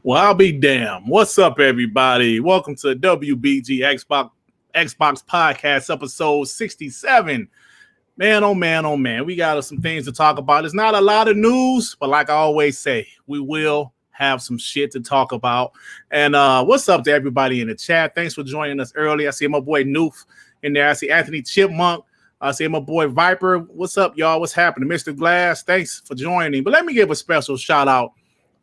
Well, I'll be damned. What's up, everybody? Welcome to WBG Xbox Podcast, episode 67. Man, oh man, oh man. We got some things to talk about. It's not a lot of news, but like I always say, we will have some shit to talk about. And what's up to everybody in the chat? Thanks for joining us early. I see my boy Noof in there. I see Anthony Chipmunk. I see my boy Viper. What's up, y'all? What's happening? Mr. Glass, thanks for joining. But let me give a special shout out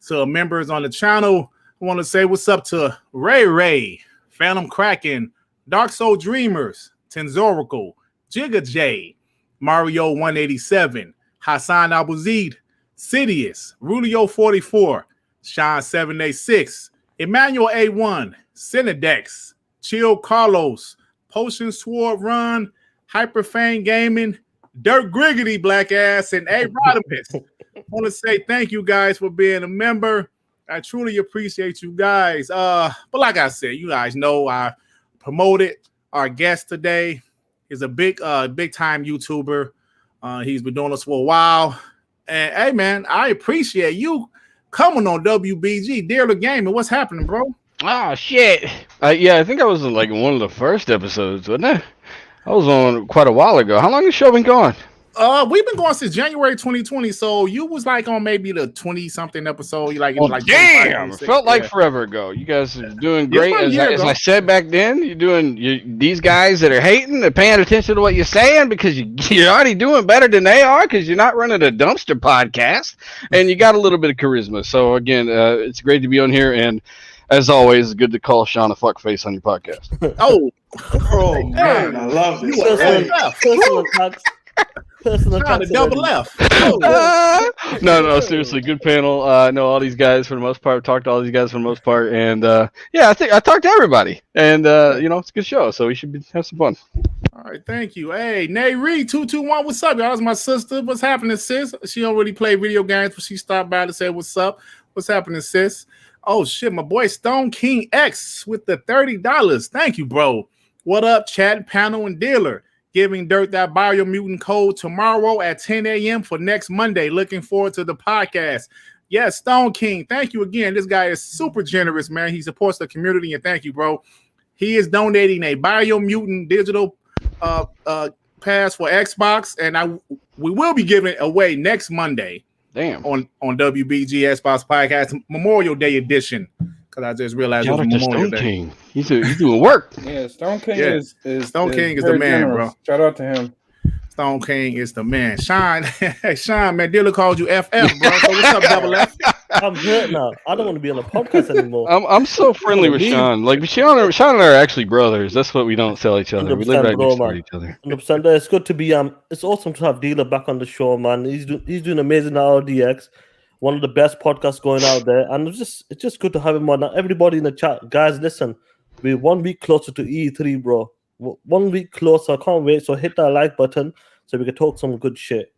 to members on the channel. I want to say what's up to Ray, Phantom Kraken, Dark Soul Dreamers, Tenzorical, Jigga J, Mario 187, Hassan Abuzid, Sidious, Rulio 44, Sean 786, Emmanuel A1, Cinedex, Chill Carlos, Potion Sword Run, Hyperfane Gaming, DirtGriggity Black Ass, and A Rodimus. I want to say thank you guys for being a member. I truly appreciate you guys. But like I said, you guys know I promoted our guest today. He's a big time YouTuber. He's been doing this for a while. And hey man, I appreciate you coming on WBG. Dearly Gaming, what's happening, bro? Oh shit. Yeah, I think I was in like one of the first episodes, wasn't I? I was on quite a while ago. How long has the show been going? We've been going since January 2020, so you was like on maybe the 20-something episode. You like, like damn, it felt like forever ago. You guys are doing great. As I said back then, these guys that are hating, they're paying attention to what you're saying because you're already doing better than they are because you're not running a dumpster podcast and you got a little bit of charisma. So again, it's great to be on here, and as always, it's good to call Sean a fuckface on your podcast. Oh man, I love this. Trying to double left. No, seriously, good panel. I know all these guys for the most part. Talked to all these guys for the most part, and yeah, I think I talked to everybody, and it's a good show, so we should have some fun. All right, thank you. Hey, Nay Reed 221, what's up, y'all? That's my sister. What's happening, sis? She don't really play video games, but she stopped by to say what's up. What's happening, sis? Oh shit, my boy Stone King X with the $30. Thank you, bro. What up, chat panel and dealer? Giving Dirt that Biomutant code tomorrow at 10 a.m. for next Monday. Looking forward to the podcast. Yes, Stone King, thank you again. This guy is super generous, man. He supports the community, and thank you, bro. He is donating a Biomutant digital pass for Xbox, and we will be giving it away next Monday. Damn. On WBG Xbox Podcast Memorial Day edition. Because I just realized it was Memorial Day. King. He's doing work. Yeah, Stone King is Stone King is the man, generous. Bro. Shout out to him. Stone King is the man. Sean, hey Sean, man, Dilla called you FF, bro. So what's up, Double F? I'm hurt now. I don't want to be on a podcast anymore. I'm so friendly with Sean. Like Sean and I are actually brothers. That's what we don't tell each other. We live right next to each other. 100%. It's good to be. It's awesome to have Dealer back on the show, man. He's doing amazing at RDX. One of the best podcasts going out there, and it's just good to have him on. Now, everybody in the chat, guys, listen, we're 1 week closer to E3, bro. 1 week closer. I can't wait. So hit that like button so we can talk some good shit.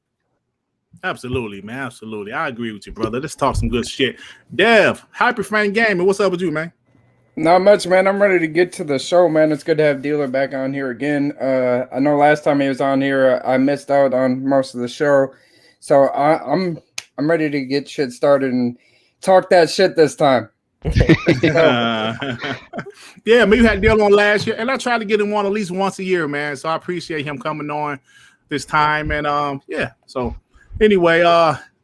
Absolutely, man. Absolutely. I agree with you, brother. Let's talk some good shit. Dev, Hyperfan Gaming, what's up with you, man? Not much, man. I'm ready to get to the show, man. It's good to have Dealer back on here again. I know last time he was on here, I missed out on most of the show. So I'm ready to get shit started and talk that shit this time. Yeah, me had Dylan on last year, and I try to get him on at least once a year, man. So I appreciate him coming on this time. And yeah. So anyway,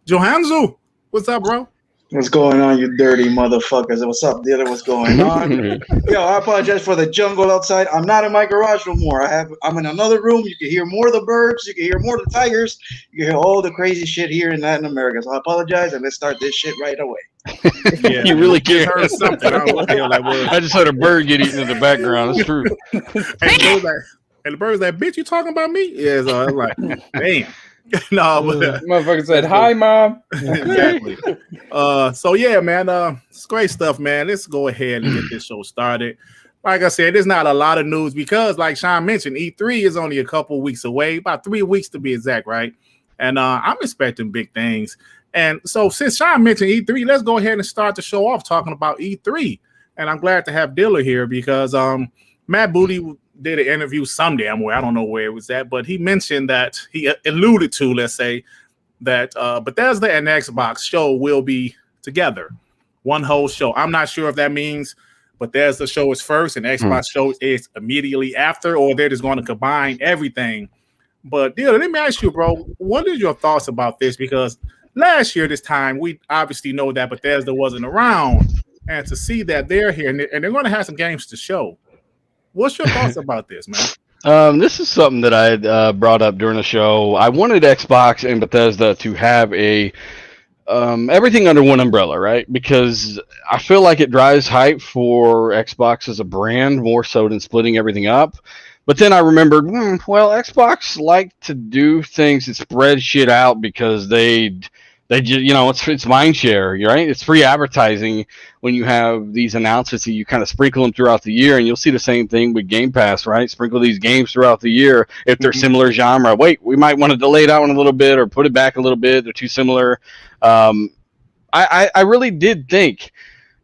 Johanzu, what's up, bro? What's going on, you dirty motherfuckers? What's up, Dylan? What's going on? Yo, I apologize for the jungle outside. I'm not in my garage no more. I'm in another room. You can hear more of the birds. You can hear more of the tigers. You can hear all the crazy shit here in Latin America. So I apologize, and let's start this shit right away. Yeah, you really care. Heard something. I just heard a bird get eaten in the background. It's true. And the bird's like, bitch, you talking about me? Yeah, so I'm like, damn. No, but motherfucker said, hi, Mom. Exactly. So yeah, man, it's great stuff, man. Let's go ahead and get this show started. Like I said, there's not a lot of news because, like Sean mentioned, E3 is only a couple weeks away, about 3 weeks to be exact, right? And I'm expecting big things. And so since Sean mentioned E3, let's go ahead and start the show off talking about E3. And I'm glad to have Dilla here because Matt Booty did an interview some damn where, I don't know where it was at, but he mentioned that he alluded to, let's say, that Bethesda and Xbox show will be together. one whole show. I'm not sure if that means Bethesda show is first and Xbox show is immediately after, or they're just going to combine everything. But Dylan, let me ask you, bro, what are your thoughts about this? Because last year, this time, we obviously know that Bethesda wasn't around, and to see that they're here and they're going to have some games to show. What's your thoughts about this, man? This is something that I had brought up during the show. I wanted Xbox and Bethesda to have everything under one umbrella, right? Because I feel like it drives hype for Xbox as a brand more so than splitting everything up. But then I remembered, Xbox like to do things that spread shit out because they just, it's mind share, right? It's free advertising when you have these announcements that you kind of sprinkle them throughout the year, and you'll see the same thing with Game Pass, right? Sprinkle these games throughout the year if they're similar genre. Wait, we might want to delay that one a little bit or put it back a little bit. They're too similar. I really did think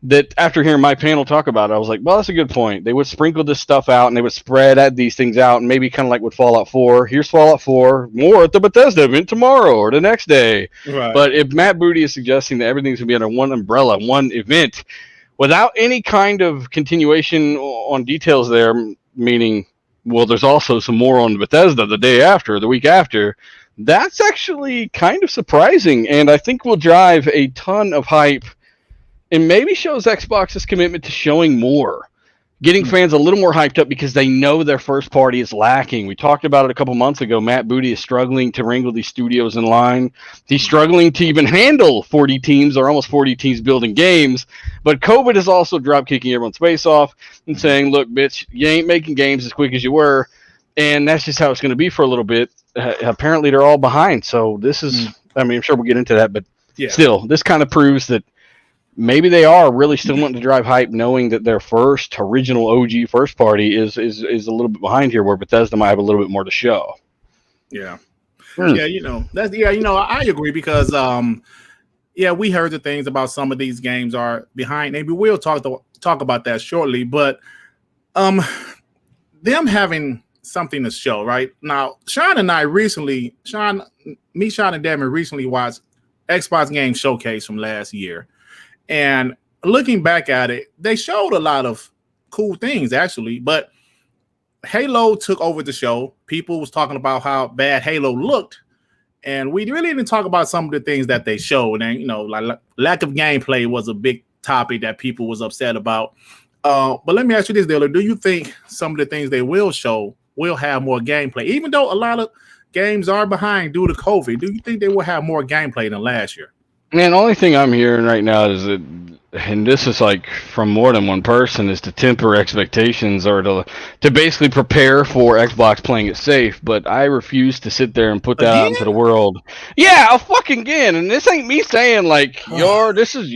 that after hearing my panel talk about it, I was like, well, that's a good point. They would sprinkle this stuff out and they would spread these things out, and maybe kind of like with Fallout 4. Here's Fallout 4, more at the Bethesda event tomorrow or the next day. Right. But if Matt Booty is suggesting that everything's going to be under one umbrella, one event, without any kind of continuation on details there, meaning, well, there's also some more on Bethesda the day after, the week after, that's actually kind of surprising, and I think will drive a ton of hype. And maybe shows Xbox's commitment to showing more, getting fans a little more hyped up because they know their first party is lacking. We talked about it a couple months ago. Matt Booty is struggling to wrangle these studios in line. He's struggling to even handle 40 teams or almost 40 teams building games. But COVID is also drop kicking everyone's face off and saying, look, bitch, you ain't making games as quick as you were. And that's just how it's going to be for a little bit. Apparently, they're all behind. So this is, I'm sure we'll get into that. But still, this kind of proves that maybe they are really still wanting to drive hype, knowing that their first original OG first party is a little bit behind here, where Bethesda might have a little bit more to show. Yeah, I agree because we heard the things about some of these games are behind. Maybe we'll talk about that shortly, but them having something to show right now. Sean and Devin recently watched Xbox Game Showcase from last year. And looking back at it, they showed a lot of cool things, actually. But Halo took over the show. People was talking about how bad Halo looked. And we really didn't talk about some of the things that they showed. And, like lack of gameplay was a big topic that people was upset about. But let me ask you this, Diller. Do you think some of the things they will show will have more gameplay? Even though a lot of games are behind due to COVID, do you think they will have more gameplay than last year? Man, the only thing I'm hearing right now is that, and this is like from more than one person, is to temper expectations or to basically prepare for Xbox playing it safe. But I refuse to sit there and put that out into the world. Yeah, I'll fucking again. And this ain't me saying like, this is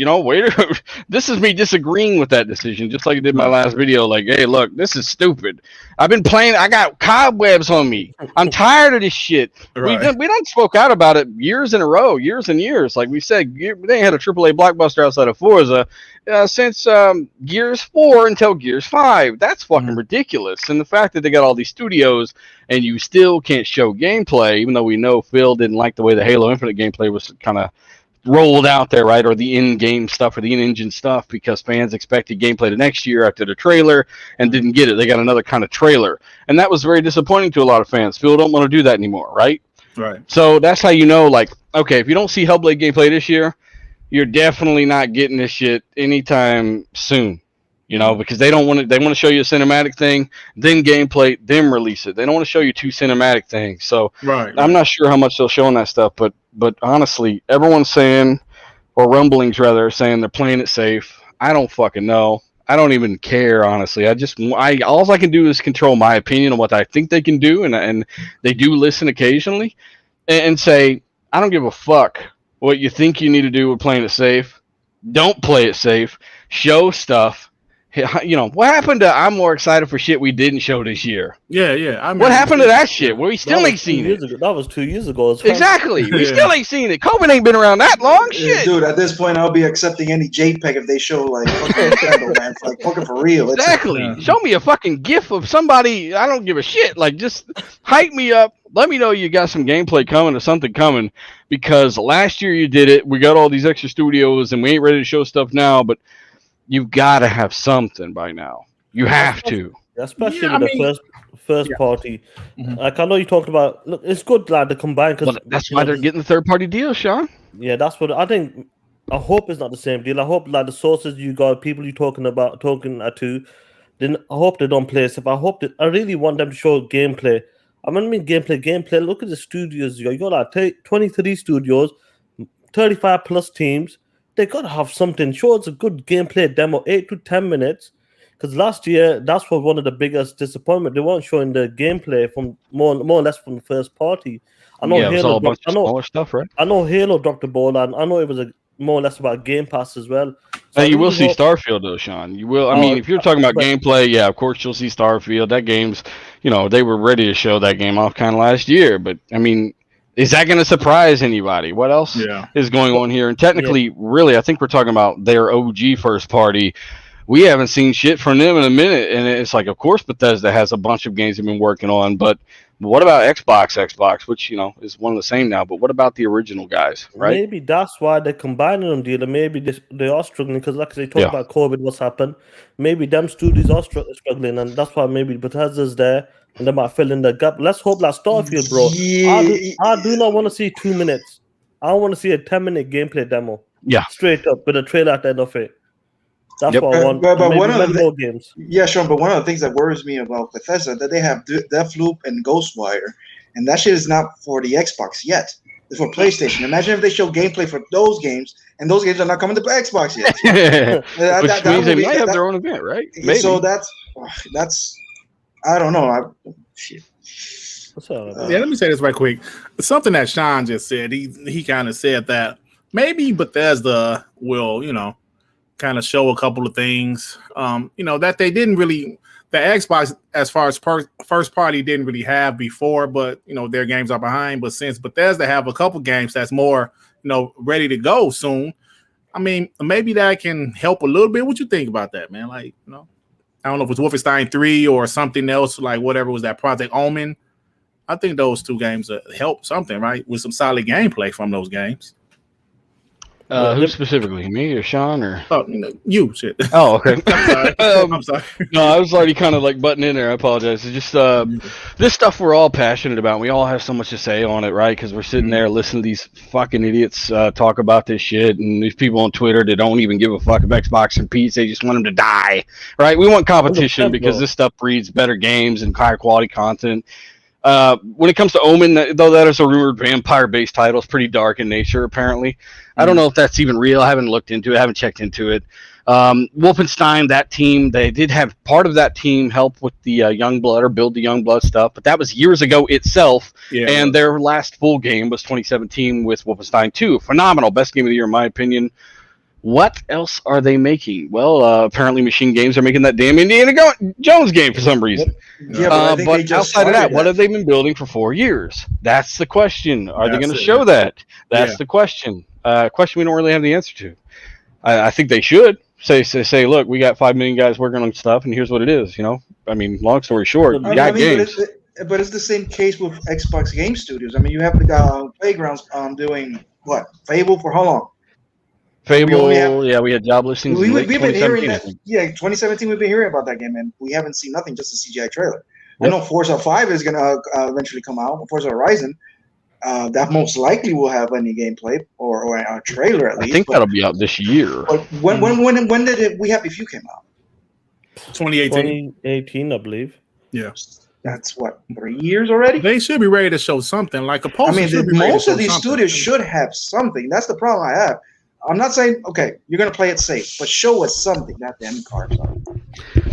this is me disagreeing with that decision, just like I did my last video. Like, hey, look, this is stupid. I've been playing. I got cobwebs on me. I'm tired of this shit. Right. We don't spoke out about it years in a row, years and years. Like we said, they ain't had a AAA blockbuster outside of Forza since Gears 4 until Gears 5. That's fucking ridiculous. And the fact that they got all these studios and you still can't show gameplay, even though we know Phil didn't like the way the Halo Infinite gameplay was kind of rolled out there, right? Or the in-game stuff or the in-engine stuff, because fans expected gameplay the next year after the trailer and didn't get it. They got another kind of trailer. And that was very disappointing to a lot of fans. Phil don't want to do that anymore, right? Right. So that's how you know, like, okay, if you don't see Hellblade gameplay this year, you're definitely not getting this shit anytime soon. Because they don't want to. They want to show you a cinematic thing, then gameplay, then release it. They don't want to show you two cinematic things. So I'm not sure how much they'll show on that stuff. But honestly, everyone's saying, or rumblings rather, saying they're playing it safe. I don't fucking know. I don't even care, honestly. All I can do is control my opinion on what I think they can do, and they do listen occasionally, and say, I don't give a fuck what you think you need to do with playing it safe. Don't play it safe. Show stuff. You know, what happened to I'm more excited for shit we didn't show this year? Yeah. What happened to that shit? Well, we still ain't seen it. That was 2 years ago. Exactly. We still ain't seen it. COVID ain't been around that long. Shit. Dude, at this point, I'll be accepting any JPEG if they show like fucking Nintendo, man. It's like fucking for real. Exactly. Show me a fucking GIF of somebody. I don't give a shit. Like, just hype me up. Let me know you got some gameplay coming or something coming, because last year you did it. We got all these extra studios, and we ain't ready to show stuff now, but you've got to have something by now. You have to. Especially with the first party. Mm-hmm. Like, I know you talked about, look, it's good, like, to combine. Cause, that's why they're getting the third-party deal, Sean. Yeah, that's what I think. I hope it's not the same deal. I hope, like, the sources you got, people you're talking to, then I hope they don't play stuff. I really want them to show gameplay. I mean, gameplay. Look at the studios. You got like 23 studios, 35 plus teams. They got to have something. Show us a good gameplay demo, 8 to 10 minutes. Because last year, that's was one of the biggest disappointment. They weren't showing the gameplay from more or less from the first party. I know Halo. It was all a bunch of smaller stuff, right? I know Halo dropped the ball, and I know it was more or less about Game Pass as well. So you will see Starfield though, Sean. You will. I mean, if you're talking about gameplay, yeah, of course you'll see Starfield. That game's, you know, they were ready to show that game off kind of last year. But I mean, is that going to surprise anybody? What else is going on here? And technically, really, I think we're talking about their OG first party. We haven't seen shit from them in a minute, and it's like, of course, Bethesda has a bunch of games they've been working on, but what about Xbox, which, you know, is one of the same now, but what about the original guys, right? Maybe that's why they're combining them, dealer. Maybe they are struggling, because like they talk about COVID, what's happened. Maybe them studios are struggling, and that's why maybe Bethesda's there, and they might fill in the gap. Let's hope that Starfield, bro. Yeah. I do not want to see 2 minutes. I want to see a 10-minute gameplay demo. Yeah. Straight up, with a trailer at the end of it. That's what I want. But one of the games. Yeah, sure. But one of the things that worries me about Bethesda that they have Deathloop and Ghostwire, and that shit is not for the Xbox yet. It's for PlayStation. Imagine if they show gameplay for those games, and those games are not coming to Xbox yet. Which means they might have their own event, right? Maybe. So that's I don't know. Shit. Let me say this right quick. Something that Sean just said. He kind of said that maybe Bethesda will, you know, kind of show a couple of things, you know, that they didn't really, the Xbox as far as first party didn't really have before, but, you know, their games are behind. But since Bethesda have a couple games that's more, you know, ready to go soon, I mean, maybe that can help a little bit. What you think about that, man? Like, you know, I don't know if it's Wolfenstein 3 or something else, like whatever was that Project Omen. I think those two games help something, right? With some solid gameplay from those games. Who specifically, me or Sean or? Oh, you know, you shit. Oh, okay. I'm sorry. No, I was already kind of like butting in there. I apologize. It's just this stuff we're all passionate about. We all have so much to say on it, right? Because we're sitting there listening to these fucking idiots talk about this shit, and these people on Twitter that don't even give a fuck if Xbox and PC. They just want them to die, right? We want competition because this stuff breeds better games and higher quality content. When it comes to Omen, though, that is a rumored vampire-based title. It's pretty dark in nature, apparently. I don't know if that's even real. I haven't looked into it. I haven't checked into it. Wolfenstein, that team, they did have part of that team help with the Youngblood or build the Youngblood stuff, but that was years ago itself. Yeah, and their last full game was 2017 with Wolfenstein 2. Phenomenal. Best game of the year, in my opinion. What else are they making? Well, apparently Machine Games are making that damn Indiana Jones game for some reason. Yeah, but outside of that, what have they been building for 4 years? That's the question. Are they going to show that? That's the question. Question we don't really have the answer to. I think they should say, look, we got 5 million guys working on stuff, and here's what it is. You know, I mean, long story short, you got games. But it's the same case with Xbox Game Studios. I mean, you have the Playgrounds doing what? Fable for how long? Fable, we had job listings. We've been hearing that. Yeah, 2017. We've been hearing about that game, and we haven't seen nothing. Just a CGI trailer. Yep. I know Forza 5 is gonna eventually come out. Forza Horizon, that most likely will have any gameplay or a trailer at least. I think that'll be out this year. But when did We Happy Few came out? 2018. 2018, I believe. Yeah. That's what, 3 years already? They should be ready to show something. Like a poster. I mean, most of these studios should have something. That's the problem I have. I'm not saying, okay, you're going to play it safe, but show us something. That damn cards are.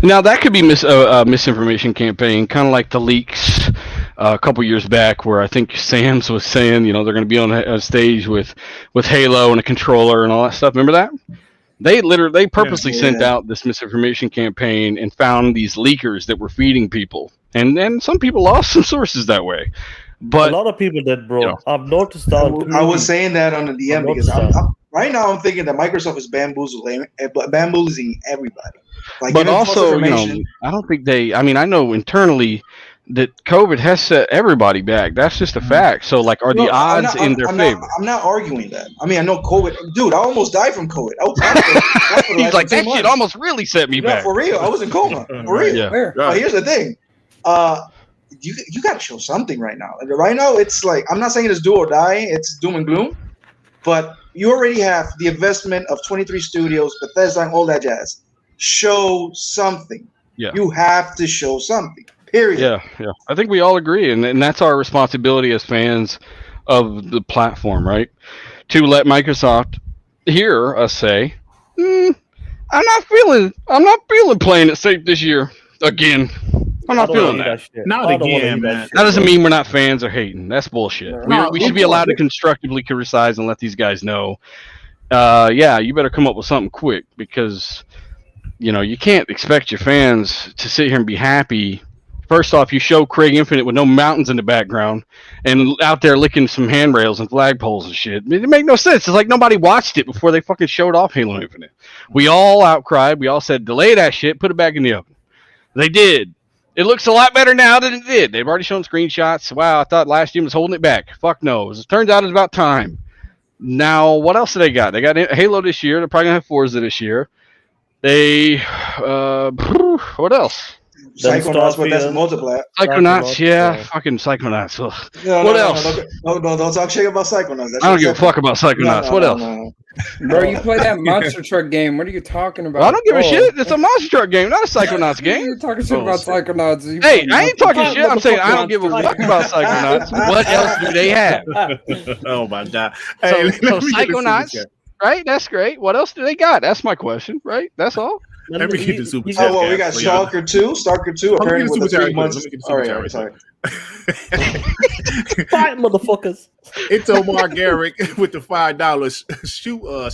Now, that could be misinformation campaign, kind of like the leaks a couple years back where I think Sam's was saying, you know, they're going to be on a stage with Halo and a controller and all that stuff. Remember that? They purposely sent out this misinformation campaign and found these leakers that were feeding people, and then some people lost some sources that way. But a lot of people did, bro. You know, I've noticed that. I was saying that on the DM because right now I'm thinking that Microsoft is bamboozling everybody. Like, but also, I don't think they. I mean, I know internally that COVID has set everybody back. That's just a fact. So, like, are the odds in their favor? I'm not arguing that. I mean, I know COVID. Dude, I almost died from COVID. He's like, that shit almost really set me back. For real. I was in coma. For real. Yeah. But here's the thing. You got to show something right now. And right now, it's like, I'm not saying it's do or die. It's doom and gloom. But you already have the investment of 23 studios, Bethesda, and all that jazz. Show something. Yeah. You have to show something. Period. Yeah. I think we all agree, and that's our responsibility as fans of the platform, right? To let Microsoft hear us say, I'm not feeling playing it safe this year again. I'm not feeling that. Not again, man. That doesn't mean we're not fans or hating. That's bullshit. We should be allowed to constructively criticize and let these guys know. You better come up with something quick, because you can't expect your fans to sit here and be happy. First off, you show Craig Infinite with no mountains in the background and out there licking some handrails and flagpoles and shit. It made no sense. It's like nobody watched it before they fucking showed off Halo Infinite. We all outcried. We all said, delay that shit, put it back in the oven. They did. It looks a lot better now than it did. They've already shown screenshots. Wow, I thought last year was holding it back. Fuck no. It turns out it's about time. Now, what else do they got? They got Halo this year. They're probably going to have Forza this year. They, what else? Psychonauts, but that's multiplayer. Psychonauts, yeah. Fucking Psychonauts. What else? No, don't talk shit about Psychonauts. I don't give a fuck about Psychonauts. What else? Bro, you play that Monster Truck game. What are you talking about? I don't give a shit. It's a Monster Truck game, not a Psychonauts game. You're talking shit about Psychonauts. Hey, I ain't talking shit. I'm saying I don't give a fuck about Psychonauts. What else do they have? Oh, my God. Hey, so Psychonauts, right? That's great. What else do they got? That's my question, right? That's all. Let me get the super chat. We got Stalker 2. Apparently with the 3 months. All right, sorry. Fight, motherfuckers. It's Omar Garrick with the $5.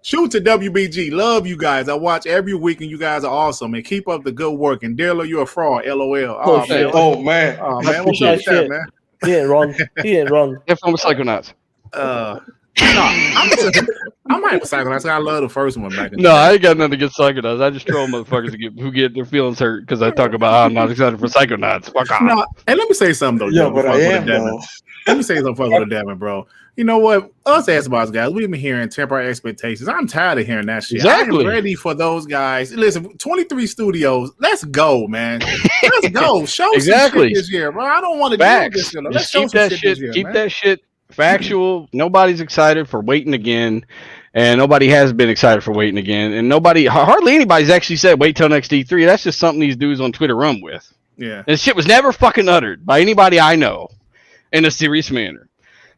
Shoot to WBG. Love you guys. I watch every week, and you guys are awesome. And keep up the good work. And Darla, you're a fraud. LOL. Oh man. What's up with that, man? He ain't wrong. Have fun with Psychonauts. I might have Psychonauts. I love the first one back in the day. I ain't got nothing against Psychonauts. I just troll motherfuckers who get their feelings hurt because I talk about how I'm not excited for Psychonauts. Fuck off. No, and let me say something though. Yeah, but I am though. Let me say something with Devin, bro. You know what? Us Xbox guys, we've been hearing temporary expectations. I'm tired of hearing that shit. Exactly. I'm ready for those guys. Listen, 23 studios. Let's go, man. Let's go. Show some shit this year, bro. I don't want to do this. Let's show some shit this year, keep that shit factual. Nobody's excited for waiting again, and nobody has been excited for waiting again, and hardly anybody's actually said wait till next E3. That's just something these dudes on Twitter run with. Yeah, and shit was never fucking uttered by anybody I know in a serious manner.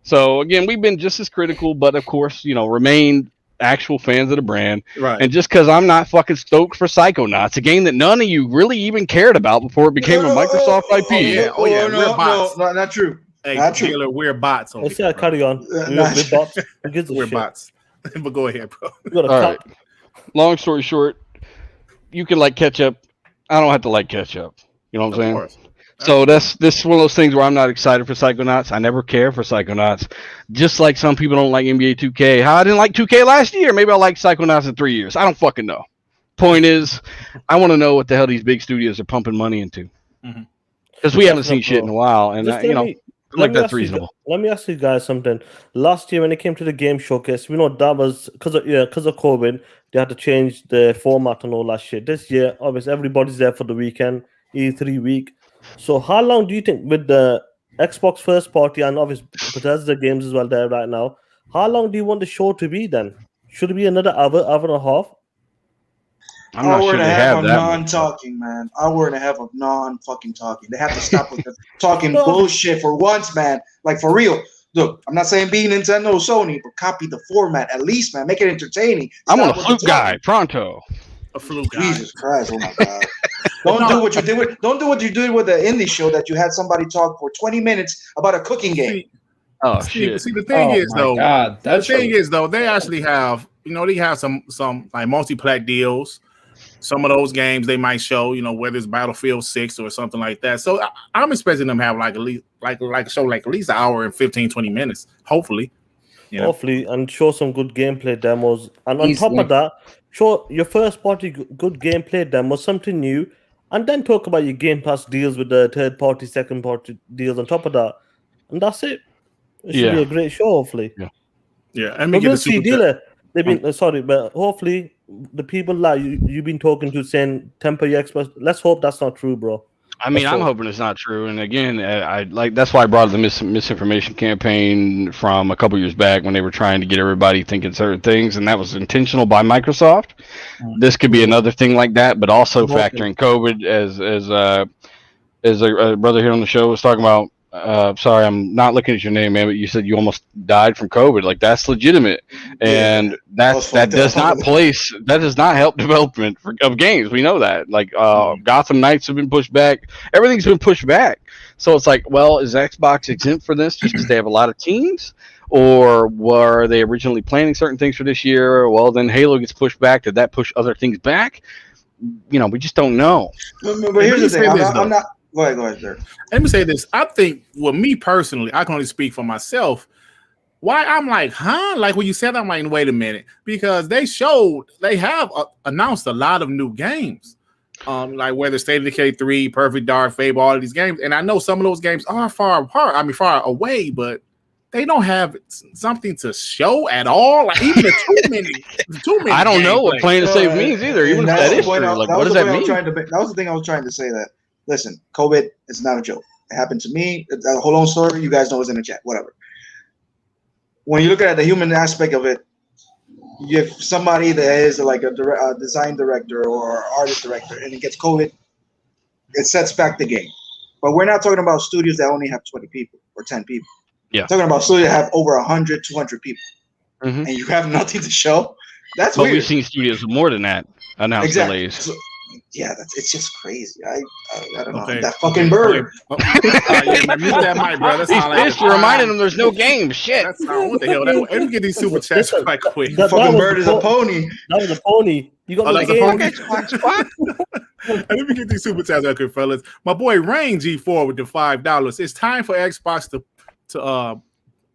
So again, we've been just as critical, but of course, remain actual fans of the brand. Right. And just because I'm not fucking stoked for Psychonauts, a game that none of you really even cared about before it became a Microsoft IP. We're bots. No, not true. Hey, not true. Taylor, we're bots. Let's carry on. We're bots. We're bots. But go ahead, bro. All right. Long story short, you can like catch up. I don't have to like catch up. You know what I'm saying? So this is one of those things where I'm not excited for Psychonauts. I never care for Psychonauts. Just like some people don't like NBA 2K. How I didn't like 2K last year. Maybe I'll like Psychonauts in 3 years. I don't fucking know. Point is, I want to know what the hell these big studios are pumping money into. Because we haven't seen shit in a while. And, that's reasonable. Let me ask you guys something. Last year, when it came to the game showcase, we know that was because of COVID, they had to change the format and all that shit. This year, obviously, everybody's there for the weekend, E3 week. So how long do you think, with the Xbox first party and obviously Bethesda games as well there right now, how long do you want the show to be then? Should it be another hour and a half? I'm not sure they have that. Non-talking, man. Hour and a half of non-fucking talking. They have to stop with the talking bullshit for once, man. Like, for real. Look, I'm not saying be Nintendo or Sony, but copy the format at least, man. Make it entertaining. I'm on a flute guy, pronto. A flute guy. Jesus Christ! Oh my God! Don't do what you did with the indie show that you had somebody talk for 20 minutes about a cooking game. See, the thing is, though, they actually have they have some like multi-plat deals. Some of those games they might show, whether it's Battlefield 6 or something like that. So I'm expecting them to have like at least show like at least an hour and 15, 20 minutes, hopefully. Hopefully, and show some good gameplay demos. And on top of that, show your first party good gameplay demo, something new, and then talk about your Game Pass deals with the third party, second party deals on top of that. And that's it. It should be a great show, hopefully. Yeah. And we'll see, dealer. They've been sorry, but hopefully the people that you've been talking to saying temper your Xbox. Let's hope that's not true, bro. I mean, I'm hoping it's not true. And again, I like that's why I brought up the misinformation campaign from a couple years back when they were trying to get everybody thinking certain things, and that was intentional by Microsoft. This could be another thing like that, but also factoring COVID, as a brother here on the show was talking about. Sorry, I'm not looking at your name, man, but you said you almost died from COVID. Like, that's legitimate, and that does not help development of games. We know that. Like, Gotham Knights have been pushed back. Everything's been pushed back. So it's like, well, is Xbox exempt for this just because they have a lot of teams, or were they originally planning certain things for this year? Well, then Halo gets pushed back. Did that push other things back? We just don't know. But here's the thing. I'm not. Go ahead, sir. Let me say this. I think, well, me personally, I can only speak for myself. Why I'm like, huh? Like when you said that, I'm like, wait a minute. Because they have announced a lot of new games. Like whether State of Decay 3, Perfect Dark, Fable, all of these games. And I know some of those games are far away, but they don't have something to show at all. Like even the too many. I don't know what playing to save means either. Even if that is true. Like, what does that mean? That was the thing I was trying to say that. Listen, COVID is not a joke. It happened to me. The whole long story, you guys know it's in the chat, whatever. When you look at the human aspect of it, you have somebody that is like a design director or artist director, and it gets COVID, it sets back the game. But we're not talking about studios that only have 20 people or 10 people. Yeah. We're talking about studios that have over 100, 200 people, and you have nothing to show. That's weird. We've seen studios with more than that announce delays. So, yeah, it's just crazy. I don't know. Okay. That fucking bird. Mute that mic, bro. That's all He's reminding them there's no game. Shit. What the hell? Let me get these super chats right quick. That fucking bird is a pony. That was a pony. You got that's a pony. Let me get these super chats right quick, fellas. My boy Rain G4 with the $5. It's time for Xbox to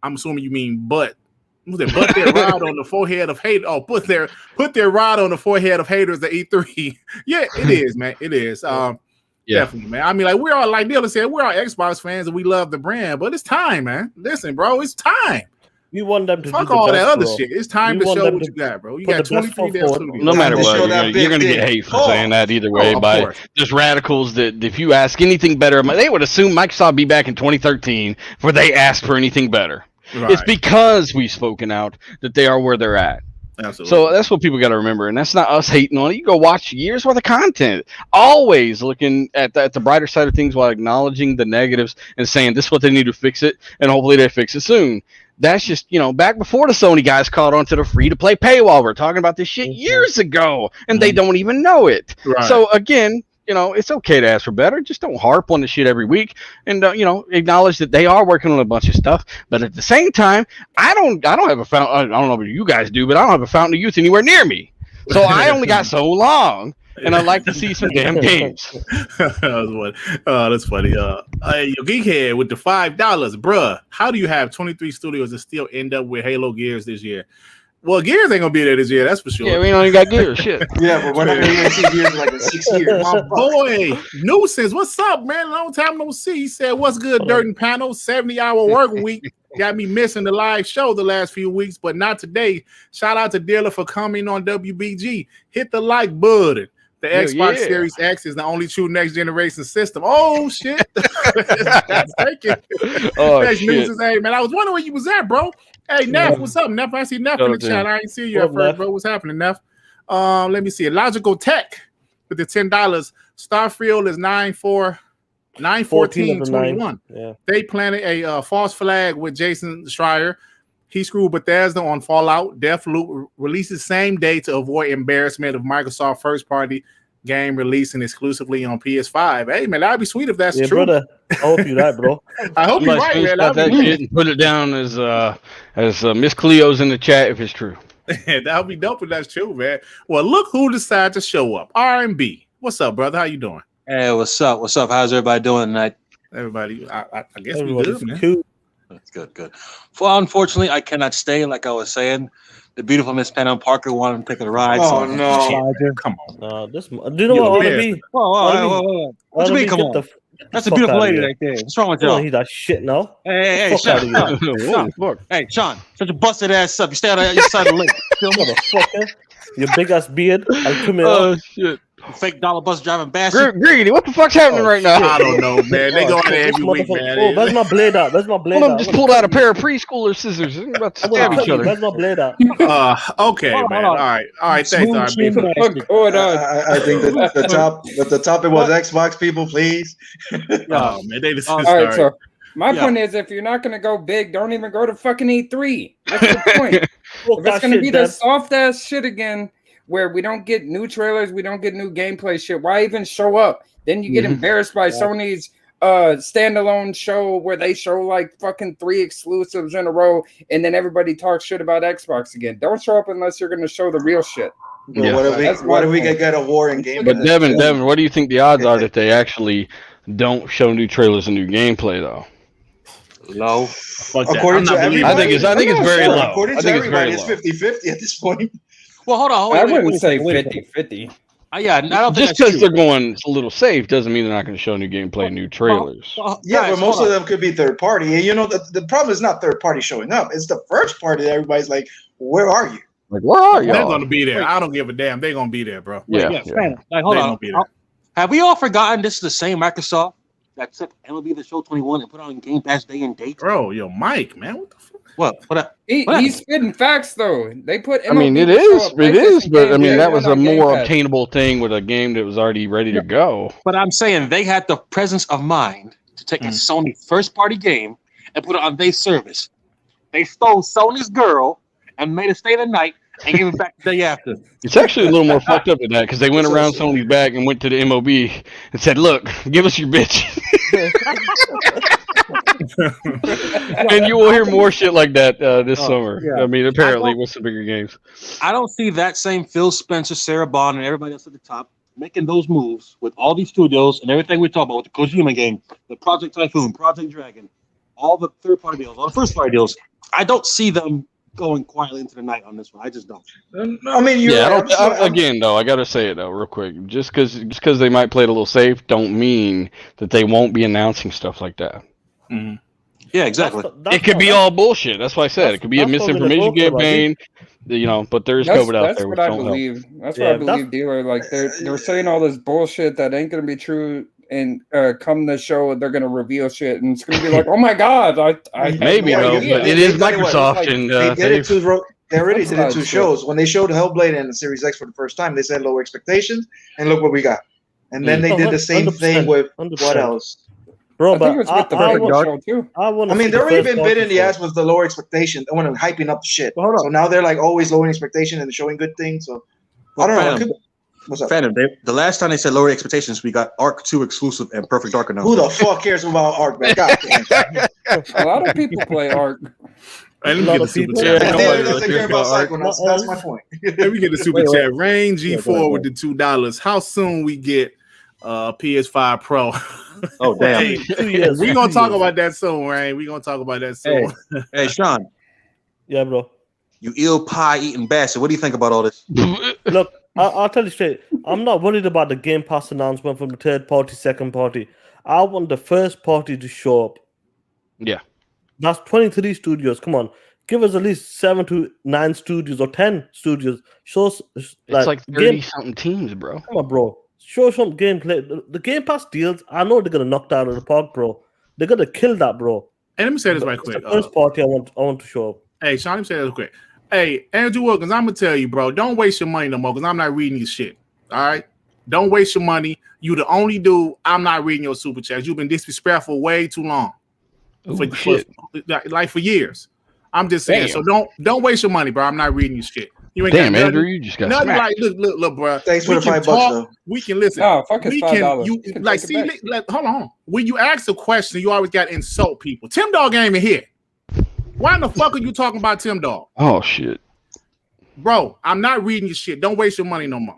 I'm assuming you mean put their rod on the forehead of hate. Oh, put their rod on the forehead of haters at E3. Yeah, it is, man. It is. Definitely, man. I mean, like we're all, like Dylan said, we're all Xbox fans and we love the brand, but it's time, man. Listen, bro, it's time. We want them to fuck all that other shit. It's time to show what you got, bro. You got 23 days. No matter what, you're gonna get hate for saying that either way. By just radicals that if you ask anything better, they would assume Microsoft be back in 2013 before they ask for anything better. Right. It's because we've spoken out that they are where they're at. Absolutely. So that's what people got to remember, and that's not us hating on it. You go watch years worth of content, always looking at the brighter side of things while acknowledging the negatives and saying this is what they need to fix it, and hopefully they fix it soon. That's just, back before the Sony guys caught on to the free-to-play paywall. We're talking about this shit years ago, and they don't even know it. Right. So again, it's okay to ask for better. Just don't harp on the shit every week, and acknowledge that they are working on a bunch of stuff. But at the same time, I don't have a fountain. I don't know what you guys do, but I don't have a fountain of youth anywhere near me. So I only got so long, and I'd like to see some damn games. That's funny. Hey, Geekhead with the $5, bruh. How do you have 23 studios and still end up with Halo Gears this year? Well, Gears ain't gonna be there this year, that's for sure. Yeah, we only got Gears, shit. Yeah, but we're not gonna see Gears like in 6 years. My boy, Nuisance, what's up, man? Long time no see. He said, "What's good, Dirt and Panel? 70-hour work week. Got me missing the live show the last few weeks, but not today. Shout out to Dilla for coming on WBG. Hit the like button. The Xbox Series X is the only true next generation system. Oh shit! Take it. Oh shit! Nuisance, hey man, I was wondering where you was at, bro. Hey, Neff, what's up, Neff? I see Neff in the chat. I ain't see you at first, bro. What's happening, Neff? Let me see. Logical Tech with the $10. Starfield is 9/14/21. Yeah. They planted a false flag with Jason Schreier. He screwed Bethesda on Fallout. Deathloop releases same day to avoid embarrassment of Microsoft first-party game releasing exclusively on PS5. Hey, man, that'd be sweet if that's true. Brother, I hope you're right, bro. I hope you're right, man. That shit and put it down as Miss Cleo's in the chat if it's true. That'll be dope if that's true, man. Well, look who decided to show up. R&B. What's up, brother? How you doing? Hey, what's up? What's up? How's everybody doing tonight? Everybody, I guess we good, man. Cute. That's good. Well, unfortunately, I cannot stay. Like I was saying, the beautiful Miss Pam Parker wanted to take a ride. Oh, so no. Come on. Do you know what R&B? Whoa. What you mean? Come on. That's a beautiful lady right there. What's wrong with y'all? He's that shit now. Hey, Sean. Hey, Sean. Such a busted ass up. You stay on your side of the lake. Motherfucker. Your big ass beard. I'll come Oh in. shit! Fake dollar bus driving bastard. Griggity, what the fuck's happening right now? I don't know, man. They go out there every week, man. Oh, that's my blade out. That's my blade One of out. them just pulled out a pair of preschooler scissors. They're about to stab each other. That's my blade out. Okay, man. All right. Thanks, R&B. What's going on? I think that the topic was Xbox people, please. Oh, man. They just All right, so my point is, if you're not gonna go big, don't even go to fucking E3. That's the point. If it's gonna be the soft ass shit again, where we don't get new trailers, we don't get new gameplay shit, why even show up? Then you get embarrassed by Sony's standalone show where they show like fucking 3 exclusives in a row, and then everybody talks shit about Xbox again. Don't show up unless you're gonna show the real shit. Yeah. What if we could get a war in game? But Devin, what do you think the odds are that they actually don't show new trailers and new gameplay though? Low. According to everybody, I think it's very low. According to everybody, it's 50-50 at this point. Well, hold on. I wouldn't say 50-50. Yeah, I don't think just because they're going a little safe doesn't mean they're not going to show new gameplay, new trailers. Yeah, but most of them could be third party. And you know, the problem is not third party showing up. It's the first party that everybody's like, where are you? Like, where are you? They're going to be there. I don't give a damn. They're going to be there, bro. Yeah. Like, hold on. Have we all forgotten this is the same Microsoft that took MLB The Show 21 and put on Game Pass day and date? Bro, yo, Mike, man, what the fuck? What? He's spitting facts though. They put. I mean, it is, but I mean, that was a more obtainable thing with a game that was already ready to go. But I'm saying they had the presence of mind to take a Sony first-party game and put it on their service. They stole Sony's girl and made it stay the night and gave it back the day after. It's actually a little more fucked up than that because they went around Sony's back and went to the MOB and said, "Look, give us your bitch." And you will hear more shit like that this summer. Yeah. I mean, apparently with some bigger games. I don't see that same Phil Spencer, Sarah Bond, and everybody else at the top making those moves with all these studios and everything we talk about with the Kojima game, the Project Typhoon, Project Dragon, all the third-party deals, all the first-party deals. I don't see them going quietly into the night on this one. I just don't. I mean, again, though, I got to say it, though, real quick. Just because they might play it a little safe don't mean that they won't be announcing stuff like that. Mm-hmm. Yeah, exactly. It could be all bullshit. That's why I said it could be a misinformation campaign. You know, but there's COVID out there. That's what I believe. That's what I believe, dealer. Like they're saying all this bullshit that ain't gonna be true, and come the show they're gonna reveal shit, and it's gonna be like, oh my god, I maybe though, but it is Microsoft, and they already did it 2 shows. When they showed Hellblade and the Series X for the first time, they said lower expectations, and look what we got. And then they did the same thing with 100%. What else? Bro, but I think it was with the show too. I mean, they're already been bit in the ass with the lower expectation. I want to hyping up the shit. So now they're like always lowering expectation and showing good things. So I don't know. What's up? Phantom, the last time they said lower expectations, we got Arc 2 exclusive and Perfect Dark announced. Who the fuck cares about Arc, man? God damn. A lot of people play Arc. Let me get the super chat. That's my point. Let me get the super chat. Rain G4 with the $2. How soon we get PS5 Pro? Oh damn! Hey, we gonna talk about that soon, Rain. We gonna talk about that soon. Hey, Sean. Yeah, bro. You ill pie eating bastard. What do you think about all this? Look, I'll tell you straight. I'm not worried about the Game Pass announcement from the third party, second party. I want the first party to show up. Yeah. That's 23 studios. Come on. Give us at least 7 to 9 studios or 10 studios. Show us it's like 30-something teams, bro. Come on, bro. Show some gameplay. The Game Pass deals, I know they're gonna knock that out of the park, bro. They're gonna kill that, bro. And let me say this right quick. The first party I want to show up. Hey, Sean, let me say this quick. Hey, Andrew Wilkins, I'm gonna tell you, bro, don't waste your money no more because I'm not reading your shit. All right? Don't waste your money. You the only dude. I'm not reading your super chats. You've been disrespectful way too long. For years. I'm just saying. Damn. So don't waste your money, bro. I'm not reading your shit. You ain't damn, got Andrew, you just got nothing. Like, look, bro. Thanks for the $5, though. We can listen. Oh, fuck it's we $5. You like see? Hold on. When you ask a question, you always got to insult people. Tim Dog ain't even here. Why in the fuck are you talking about Tim Dog? Oh shit. bro, I'm not reading your shit. Don't waste your money no more.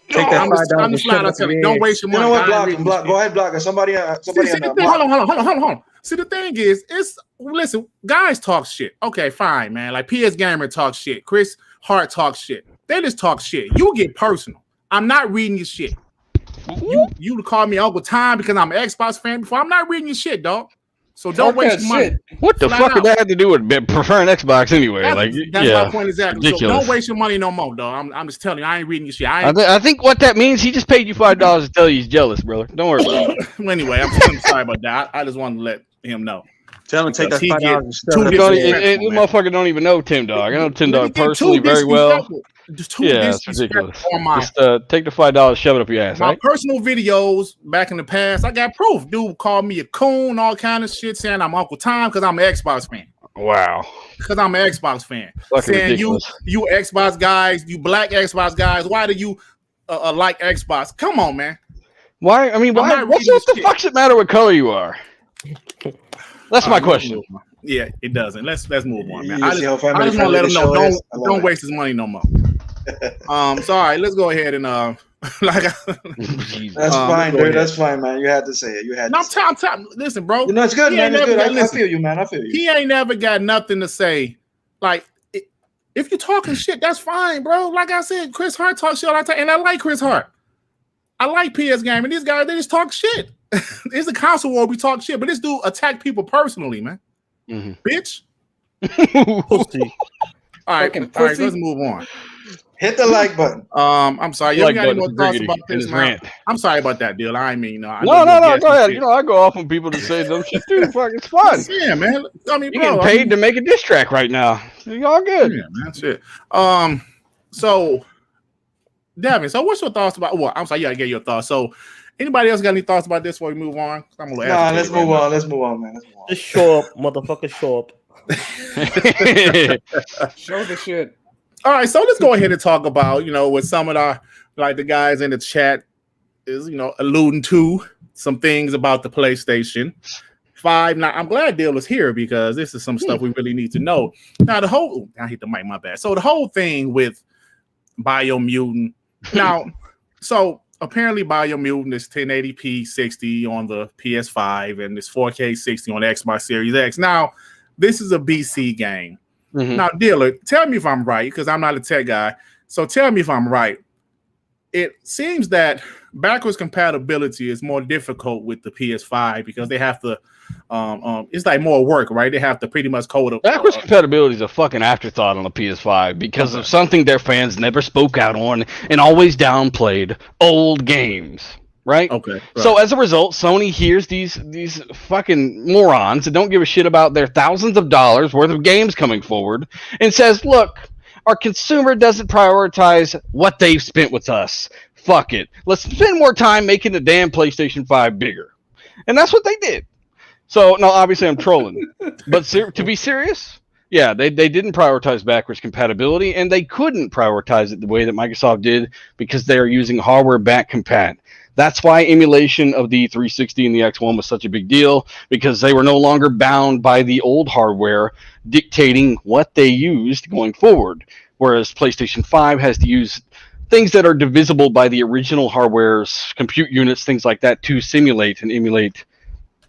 Take that I'm just flat out telling you, don't waste your money. You know what? Block. Go ahead, block. Somebody hold on. See, the thing is, listen, guys talk shit. Okay, fine, man. Like PS Gamer talks shit. Chris Hart talks shit. They just talk shit. You get personal. I'm not reading your shit. You call me Uncle Tom because I'm an Xbox fan before. I'm not reading your shit, dog. So don't waste your money. What the fuck did that have to do with preferring Xbox anyway? That's my point exactly. So don't waste your money no more, dog. I'm just telling you, I ain't reading your shit. I think what that means, he just paid you $5 to tell you he's jealous, brother. Don't worry about it. Well, anyway, I'm sorry about that. I just wanted to let him know. Tell him to take that $5. This motherfucker don't even know Tim Dog. I know Tim Dog personally very well. Yeah, it's ridiculous. Just take the $5, shove it up your ass. My personal videos back in the past, I got proof. Dude called me a coon, all kind of shit, saying I'm Uncle Tom because I'm an Xbox fan. Wow. Because I'm an Xbox fan. Fucking saying ridiculous. you Xbox guys, you black Xbox guys, why do you like Xbox? Come on, man. Why? I mean, why? What the fuck does it matter what color you are? That's my question. Yeah, it doesn't. Let's move on, man. I just want to let him know. Don't waste his money no more. So all right, let's go ahead and that's fine, dude. That's fine, man. You had to say it. You had. No, I'm listen, bro. No, it's good, man. It's good. I feel you, man. I feel you. He ain't never got nothing to say. Like, if you're talking shit, that's fine, bro. Like I said, Chris Hart talks shit all the time, and I like Chris Hart. I like PS Game, and these guys, they just talk shit. It's a console war, we talk shit, but this dude attack people personally, man. Bitch. All right, let's move on. Hit the like button. I'm sorry. You got any more thoughts about this, man? I'm sorry about that deal. I mean, no. Go ahead. You know, I go off on people to say some shit too. Fuck, it's fun. Yeah, man. I mean, you're getting paid to make a diss track right now. You all good? Yeah, man. Shit. So, Devin. So, what's your thoughts about? Well, I'm sorry. You gotta get your thoughts. So, anybody else got any thoughts about this before we move on? Let's move on. Let's move on, man. Let's move on. Just show up, motherfucker. Show up. Show the shit. All right, so let's go ahead and talk about, what some of the guys in the chat is, alluding to some things about the PlayStation 5. Now, I'm glad Dale is here because this is some stuff we really need to know. Now, I hit the mic, my bad. So the whole thing with Biomutant. Now, so apparently Biomutant is 1080p 60 on the PS5 and it's 4K 60 on the Xbox Series X. Now, this is a BC game. Now, Dealer, tell me if I'm right, because I'm not a tech guy. So tell me if I'm right. It seems that backwards compatibility is more difficult with the PS5 because they have to, it's like more work, right? They have to pretty much code up. Backwards compatibility is a fucking afterthought on the PS5 because of something their fans never spoke out on and always downplayed: old games. Right? Okay. Right. So as a result, Sony hears these fucking morons that don't give a shit about their thousands of dollars worth of games coming forward and says, look, our consumer doesn't prioritize what they've spent with us. Fuck it. Let's spend more time making the damn PlayStation 5 bigger. And that's what they did. So, no, obviously I'm trolling. But to be serious, yeah, they didn't prioritize backwards compatibility, and they couldn't prioritize it the way that Microsoft did because they are using hardware back compat. That's why emulation of the 360 and the X1 was such a big deal, because they were no longer bound by the old hardware dictating what they used going forward. Whereas PlayStation 5 has to use things that are divisible by the original hardware's compute units, things like that, to simulate and emulate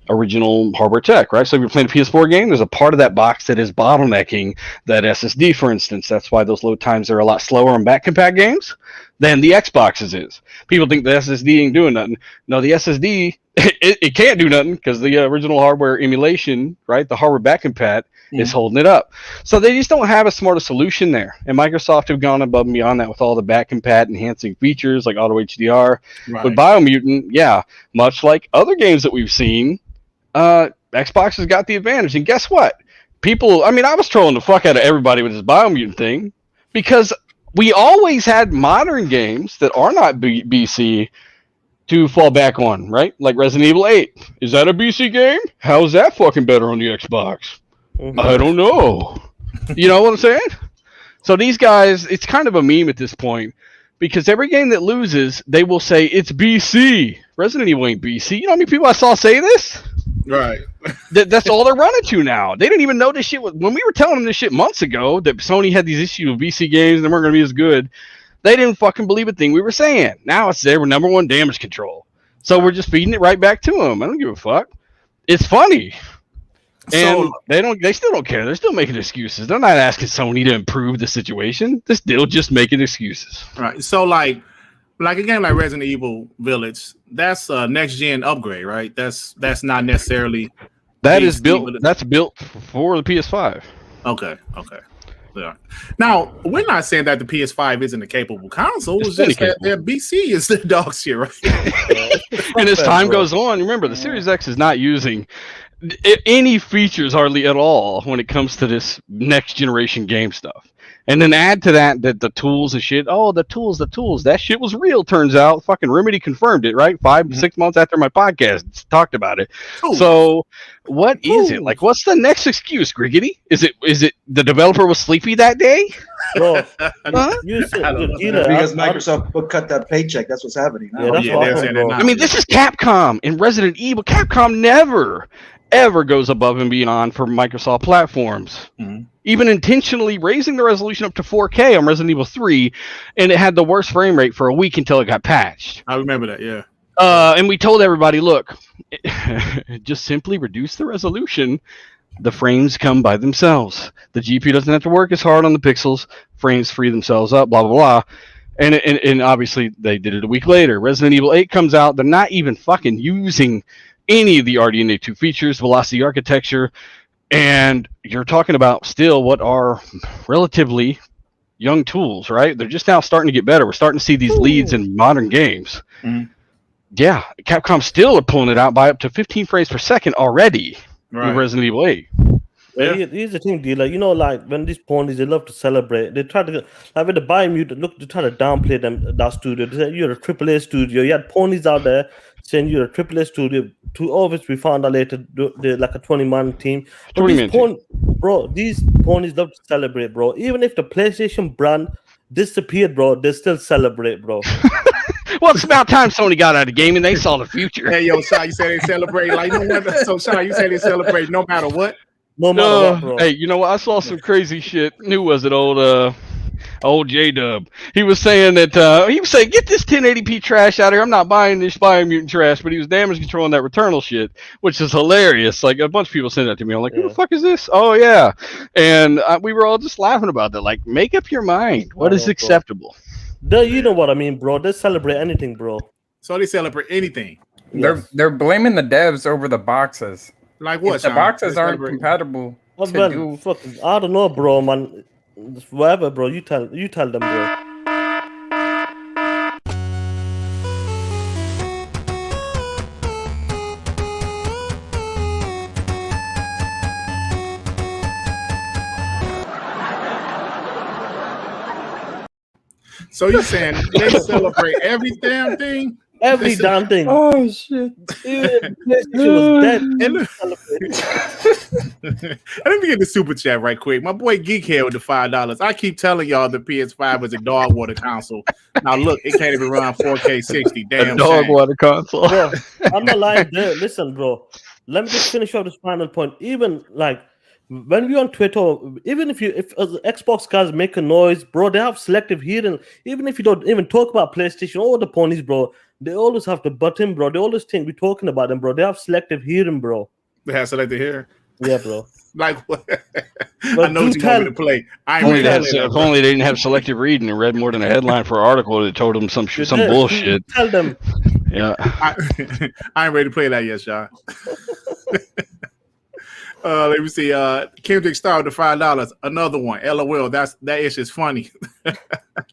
original hardware tech, right? So if you're playing a PS4 game, there's a part of that box that is bottlenecking that SSD, for instance. That's why those load times are a lot slower on back compat games than the Xbox's is. People think the SSD ain't doing nothing. No, the SSD, it can't do nothing because the original hardware emulation, right, the hardware back compat is holding it up. So they just don't have a smarter solution there. And Microsoft have gone above and beyond that with all the back compat enhancing features like auto HDR. Right. With Biomutant, yeah, much like other games that we've seen, Xbox has got the advantage. And guess what? People, I mean, I was trolling the fuck out of everybody with this Biomutant thing because we always had modern games that are not BC to fall back on, right? Like Resident Evil 8. Is that a BC game? How is that fucking better on the Xbox? I don't know. You know what I'm saying? So these guys, it's kind of a meme at this point because every game that loses, they will say it's BC. Resident Evil ain't BC. You know how many people I saw say this? Right. That's all they're running to now. They didn't even know this shit was, when we were telling them this shit months ago that Sony had these issues with VC games and weren't going to be as good. They didn't fucking believe a thing we were saying. Now it's their number one damage control. So we're just feeding it right back to them. I don't give a fuck. It's funny. And So they still don't care. They're still making excuses. They're not asking Sony to improve the situation. They're still just making excuses. right. So like a game like Resident Evil Village, that's a next gen upgrade, right? That's not necessarily That's built for the PS5. Okay. Yeah. Now we're not saying that the PS5 isn't a capable console. It's just that their BC is the dog shit, right? And as time goes on, remember the Series X is not using any features hardly at all when it comes to this next generation game stuff. And then add to that the tools and shit. Oh, the tools. That shit was real, turns out. Fucking Remedy confirmed it, right? 6 months after my podcast talked about it. Ooh. So what is it? Like, what's the next excuse, Griggity? Is it the developer was sleepy that day? Bro, Huh? you said, Because Microsoft cut that paycheck. That's what's happening now. Yeah, that's they're saying they're not. I mean, this is Capcom in Resident Evil. Capcom never, ever goes above and beyond for Microsoft platforms. Mhm. Even intentionally raising the resolution up to 4K on Resident Evil 3, and it had the worst frame rate for a week until it got patched. I remember that, yeah. And we told everybody, look, just simply reduce the resolution. The frames come by themselves. The GPU doesn't have to work as hard on the pixels. Frames free themselves up, blah, blah, blah. And obviously, they did it a week later. Resident Evil 8 comes out. They're not even fucking using any of the RDNA 2 features, velocity architecture. And you're talking about still what are relatively young tools, right? They're just now starting to get better. We're starting to see these leads in modern games. Mhm. Yeah, Capcom still are pulling it out by up to 15 frames per second already with Right. Resident Evil 8. Yeah. Here's the thing, dealer. You know, like when these ponies, they love to celebrate. They try to, like with the Biomutant, look, they try to downplay that studio. They say you're a AAA studio. You had ponies out there saying you're a AAA studio. To obviously, we found out later they're like a 20-man team. But 20-man team. Bro, these ponies love to celebrate, bro. Even if the PlayStation brand disappeared, bro, they still celebrate, bro. Well, it's about time Sony got out of gaming. They saw the future. Hey, yo, Shy, you say they celebrate like no matter. So, Shy, you say they celebrate no matter what? No matter what, bro. Hey, you know what? I saw some crazy shit. Who was it? Old J-Dub. He was saying that get this 1080p trash out of here. I'm not buying this Biomutant trash, but he was damage controlling that Returnal shit, which is hilarious. Like a bunch of people sent that to me. I'm like, who the fuck is this? Oh yeah, and we were all just laughing about that. Like, make up your mind. What is acceptable? You know what I mean, bro. They celebrate anything, bro. So they celebrate anything. They're blaming the devs over the boxes. Like what? If the Sean? boxes They aren't celebrate- compatible Well, to man, do. fucking, I don't know, bro, man. Whatever, bro. You tell them, bro. So you're saying they celebrate every damn thing? Every damn thing. Oh shit! Even PlayStation was dead. Let me get the super chat right quick. My boy Geekhead with the $5. I keep telling y'all the PS5 is a dog water console. Now look, it can't even run 4K 60. Damn Dog shame. water console. Bro, I'm not lying there. Listen, bro. Let me just finish off this final point. Even like when we on Twitter, even if Xbox guys make a noise, bro, they have selective hearing. Even if you don't even talk about PlayStation or the ponies, bro, they always have to butt in, bro. They always think we're talking about them, bro. They have selective hearing, bro. They have selected here. Yeah, bro. Like what? But I know what you want me to play. I ain't Only ready they to had, play if only they didn't have selective reading and read more than a headline for an article that told them some bullshit. Tell them. Yeah. I ain't ready to play that yet, Sean. Let me see. Kendrick Star with the $5. Another one. LOL. That ish is funny.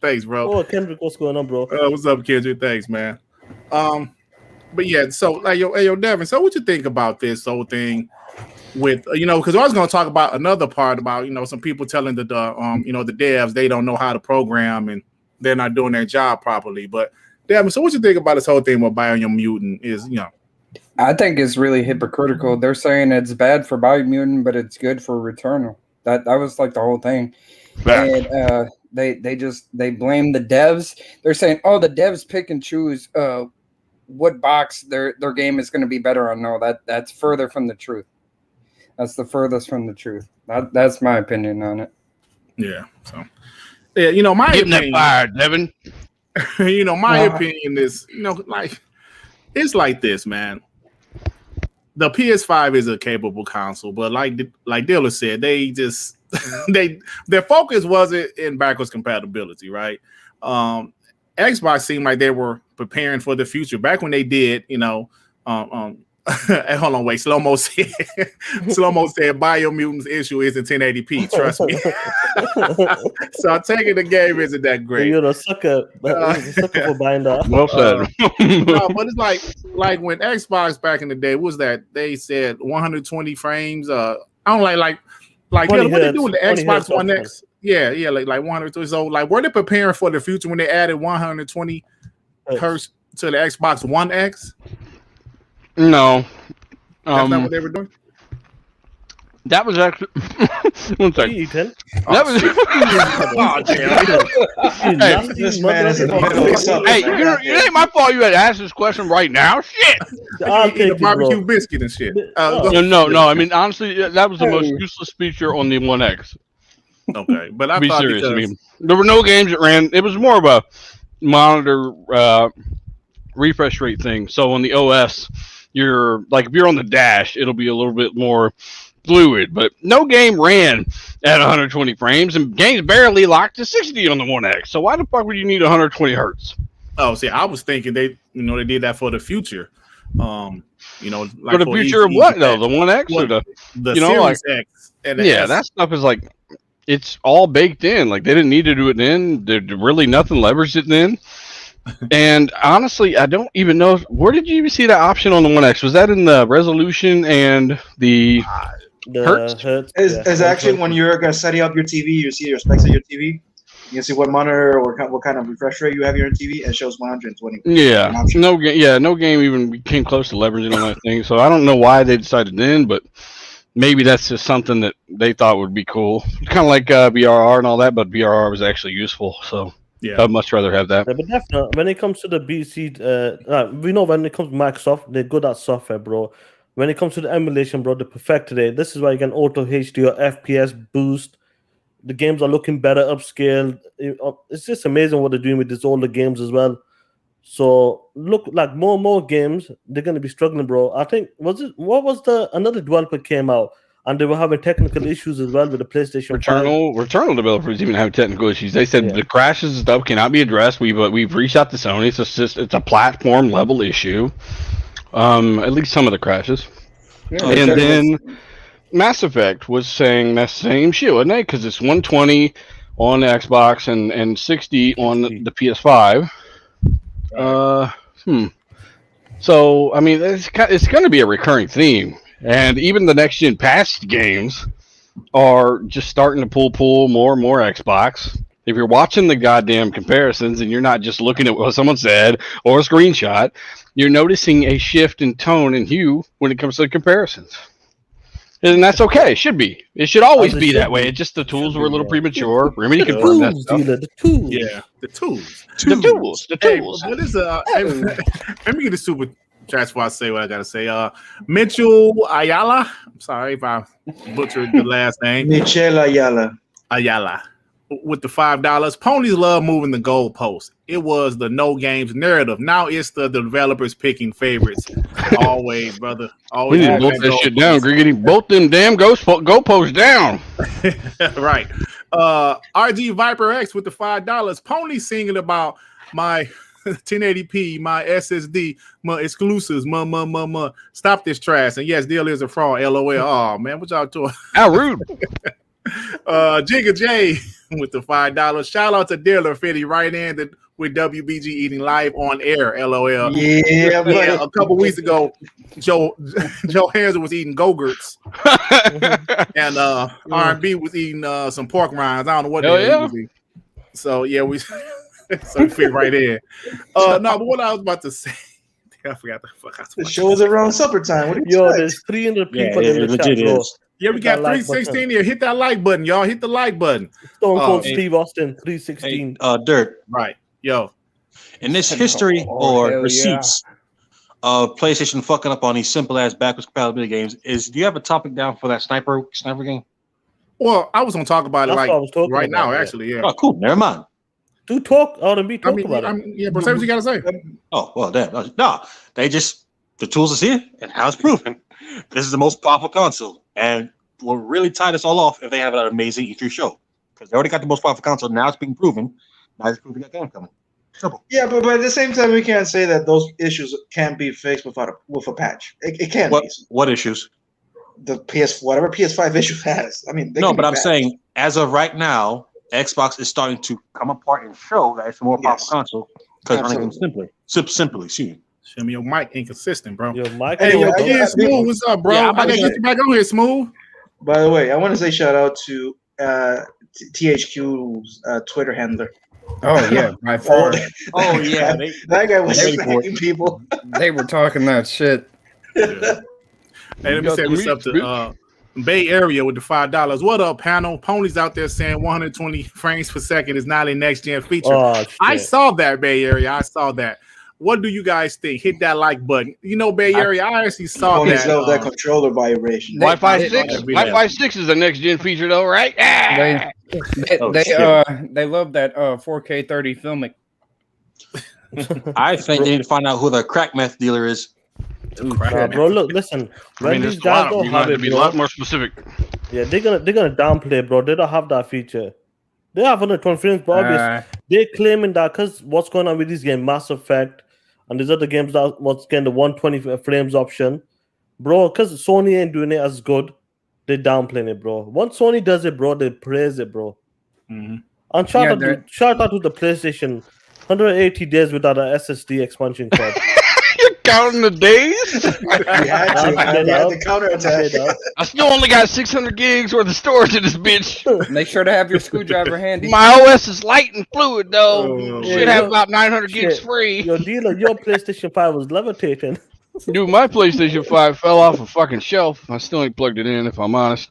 Thanks, bro. Oh, Kendrick, what's going on, bro? What's up, Kendrick? Thanks, man. But yeah, so like yo, Devin. So what you think about this whole thing with because I was going to talk about another part about some people telling the devs they don't know how to program and they're not doing their job properly. But Devin, so what you think about this whole thing with Biomutant is I think it's really hypocritical. They're saying it's bad for Biomutant, but it's good for Returnal. That was like the whole thing. And they blame the devs. They're saying, oh, the devs pick and choose what box their game is going to be better on. No, that's further from the truth. That's the furthest from the truth. That's my opinion on it. Yeah. So, yeah, you know, my Getting opinion, that fire, Devin. you know, my opinion is, you know, like it's like this, man. The PS5 is a capable console, but like Dilla said, they just their focus wasn't in backwards compatibility, right? Xbox seemed like they were preparing for the future. Back when they did, you know, hold on, wait. Slow-mo said Biomutant's issue isn't 1080p. Trust me. So I'm taking the game isn't that great. You're a sucker. For buying that. Well said. No, but it's like when Xbox back in the day, what was that? They said 120 frames. I don't like what they do with the Xbox One X. Yeah, like 120. So like, were they preparing for the future when they added 120 hertz to the Xbox One X? No. That's not what they were doing? That was actually one second. That was This man is in the middle of something. Hey, it ain't my fault you had to ask this question right now. Shit. I'll Eat a take it, barbecue bro. biscuit and shit. No. I mean, honestly, that was the most useless feature on the One X. Okay, but I To be thought serious, because I mean, there were no games that ran. It was more of a monitor refresh rate thing. So on the OS, you're like if you're on the dash, it'll be a little bit more fluid. But no game ran at 120 frames, and games barely locked to 60 on the One X. So why the fuck would you need 120 hertz? Oh, see, I was thinking they did that for the future. Like for the future of what though? The One X or the Series X? And the S? That stuff is like. It's all baked in. Like they didn't need to do it then. There's really nothing leveraged it then. And honestly, I don't even know where did you even see that option on the One X? Was that in the resolution and the hertz? Is actually when you're gonna set up your TV, you see your specs of your TV. You can see what monitor or what kind of refresh rate you have your TV. It shows 120. Yeah, no game even came close to leveraging on that thing. So I don't know why they decided then, but. Maybe that's just something that they thought would be cool. Kind of like BRR and all that, but BRR was actually useful. So yeah, I'd much rather have that. Yeah, but definitely, when it comes to the BC, we know when it comes to Microsoft, they're good at software, bro. When it comes to the emulation, bro, they perfected it. This is why you can auto HD or FPS boost. The games are looking better, upscaled. It's just amazing what they're doing with these older games as well. So look, like more and more games, they're going to be struggling, bro. I think another developer came out and they were having technical issues as well with the PlayStation 5. Returnal developers even have technical issues. They said the crashes and stuff cannot be addressed. We've reached out to Sony. It's a platform level issue. At least some of the crashes. Yeah, and then Mass Effect was saying that same shit, wasn't it? Because it's 120 on the Xbox and 60 on the PS5. So I mean, it's going to be a recurring theme, and even the next gen past games are just starting to pull more and more Xbox. If you're watching the goddamn comparisons and you're not just looking at what someone said or a screenshot, you're noticing a shift in tone and hue when it comes to the comparisons. And that's okay. It should be. It should always be that way. It's just the tools were a little premature. Remedy confirmed that stuff. The tools. Yeah, the tools. The tools. What is let me get the super chats before I say what I gotta say. Mitchell Ayala. I'm sorry if I butchered the last name. Mitchell Ayala. With the $5. Ponies love moving the goalpost. It was the no games narrative. Now it's the developers picking favorites. Always, brother. Always. We need to bolt that shit down, Griggity. Bolt them damn goalposts down. Right. RG Viper X with the $5. Pony singing about my 1080p, my SSD, my exclusives, stop this trash. And yes, deal is a fraud. LOL. Oh man, what y'all doing? How rude. Jigga J with the $5. Shout out to Dealer Fitty right in with WBG eating live on air. LOL. Yeah, a couple weeks ago, Joe Hansen was eating Go-Gurts and R&B was eating some pork rinds. I don't know what they were eating. So yeah, we fit right in. No, but what I was about to say, I forgot the fuck. The show is around supper time. What do you expect? There's 300 people in the chat, bro. Yeah, we got 316 here. Hit that like button, y'all. Hit the like button. Stone Cold Steve Austin, 316. Dirt. Right. Yo. In this history or receipts PlayStation fucking up on these simple ass backwards compatibility games is, do you have a topic down for that sniper game? Well, I was gonna talk about it That's what I was talking right about, now, yeah. actually. Yeah. Oh, cool. Never mind. Do talk R&B talk about it. Yeah, but say what you gotta say. Oh, well, damn. No, the tools is here, and how it's proven. This is the most powerful console, and will really tie this all off if they have an amazing E3 show. Because they already got the most powerful console, now it's being proven. Now it's proving that game coming. Simple. Yeah, but at the same time, we can't say that those issues can't be fixed with a patch. It can't be. What issues? The whatever PS5 issue has. I mean, no, but I'm saying, as of right now, Xbox is starting to come apart and show that it's a more powerful console because running them simply. Excuse me. Show me your mic inconsistent, bro. Your mic. Hey, Smooth, what's up, bro? Yeah, I gotta get you back on here, Smooth. By the way, I want to say shout out to THQ's Twitter handler. Oh yeah, by far. Oh yeah, that guy was smacking people. They were talking that shit. Yeah. Hey, let me say what's up to Bay Area with the $5. What up, panel? Pony's out there saying 120 frames per second is not a next gen feature. Oh, I saw that, Bay Area. I saw that. What do you guys think? Hit that like button. You know, Bay Area, I actually saw that controller vibration. Wi-Fi 6. Wi-Fi 6 is the next gen feature, though, right? They love that 4K 30 filmic. I think they need to find out who the crack meth dealer is. Bro, look, listen. When these guys don't have it, be a lot more specific. Yeah, they're gonna downplay, bro. They don't have that feature. They have 120 frames, but obviously they're claiming that because what's going on with this game, Mass Effect, and these other games that what's getting the 120 frames option, bro. Because Sony ain't doing it as good, they downplaying it, bro. Once Sony does it, bro, they praise it, bro. Mm-hmm. And shout out to the PlayStation, 180 days without an SSD expansion card. You're counting the days? You had to counterattack. I still only got 600 gigs worth of storage in this bitch. Make sure to have your screwdriver handy. My OS is light and fluid, though. Should have about 900 gigs free. Your PlayStation 5 was levitating. Dude, my PlayStation 5 fell off a fucking shelf. I still ain't plugged it in, if I'm honest.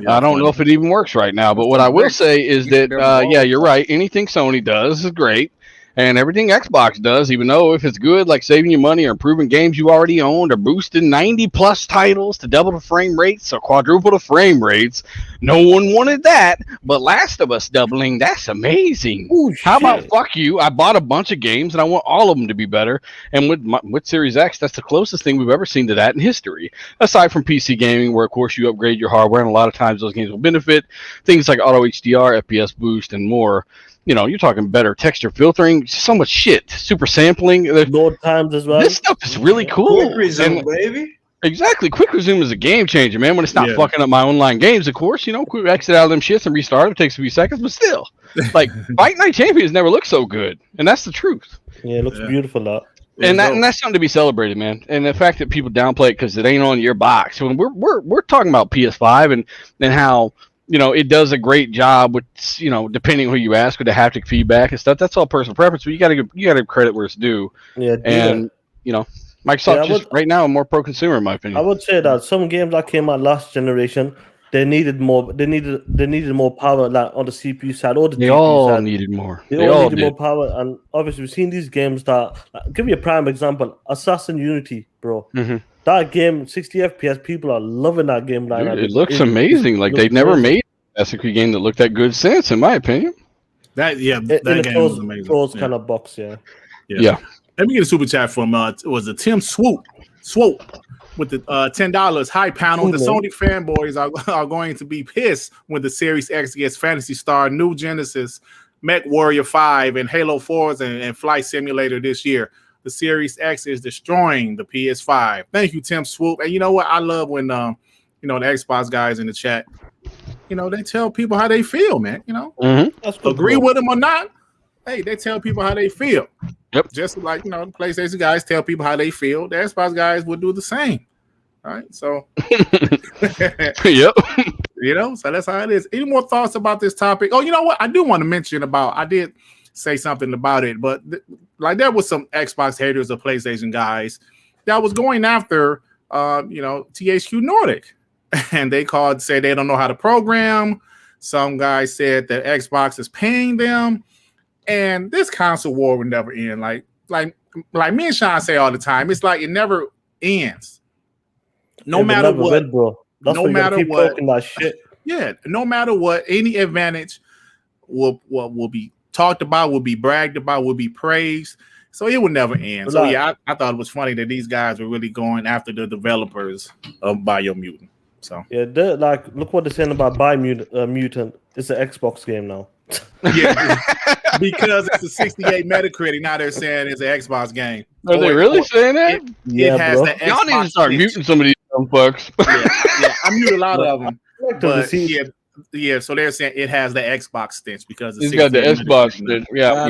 I don't know if it even works right now. But what I will say is that, yeah, you're right. Anything Sony does is great. And everything Xbox does, even though if it's good, like saving you money or improving games you already owned or boosting 90-plus titles to double the frame rates or quadruple the frame rates, no one wanted that. But Last of Us doubling, that's amazing. Ooh, how about fuck you? I bought a bunch of games and I want all of them to be better. And with Series X, that's the closest thing we've ever seen to that in history. Aside from PC gaming, where of course you upgrade your hardware, and a lot of times those games will benefit things like auto HDR, FPS boost, and more. You know, you're talking better texture filtering, so much shit, super sampling. Load times as well. This stuff is really cool. Quick resume, baby. Exactly. Quick resume is a game changer, man. When it's not fucking up my online games, of course, you know, quick exit out of them shits and restart. It takes a few seconds, but still. Like, Fight Night Champions never looked so good. And that's the truth. Yeah, it looks beautiful, that. And that's something to be celebrated, man. And the fact that people downplay it because it ain't on your box. When we're talking about PS5 and how, you know, it does a great job with, you know, depending on who you ask with the haptic feedback and stuff. That's all personal preference, but you gotta give credit where it's due. Yeah, and you know, Microsoft right now more pro consumer in my opinion. I would say that some games that came out last generation, they needed more. They needed more power, like on the CPU side or the they GPU all side. needed more. They all needed more power, and obviously we've seen these games that. Give you a prime example: Assassin's Unity, bro. Mm-hmm. That game, 60 FPS, people are loving that game. Like Dude, it looks amazing. Like they've never made an Assassin's Creed game that looked that good since, in my opinion. That game was amazing. Closed kind of box, yeah. Let me get a super chat from was it Tim Swoop with the $10. Hi panel. The Sony fanboys are going to be pissed when the Series X gets Phantasy Star, New Genesis, Mech Warrior 5, and Halo 4s and Flight Simulator this year. The Series X is destroying the PS5. Thank you, Tim Swoop. And you know what? I love when you know, the Xbox guys in the chat, you know, they tell people how they feel, man. You know, agree with them or not. Hey, they tell people how they feel. Yep. Just like, you know, the PlayStation guys tell people how they feel. The Xbox guys would do the same. All right. So yep. You know, so that's how it is. Any more thoughts about this topic? Oh, you know what? I do want to mention I did say something about it, but like there was some Xbox haters or PlayStation guys that was going after you know, THQ Nordic. And they said they don't know how to program. Some guys said that Xbox is paying them. And this console war would never end. Like like me and Sean say all the time, it's like it never ends. No It matter never what, went, bro. That's no why you gotta matter keep what. talking that shit. Yeah, no matter what, any advantage will be talked about, will be bragged about, will be praised. So it would never end. So yeah, I thought it was funny that these guys were really going after the developers of Biomutant. So Yeah, like look what they're saying about Biomutant. It's an Xbox game now. yeah, because it's a 68 Metacritic. Now they're saying it's an Xbox game. Are they really saying that? It has bro. the Xbox. Y'all need to start muting some of these dumb fucks. Yeah, I mute a lot of them. But Yeah. yeah, so they're saying it has the Xbox stench because He's got the Xbox. Yeah,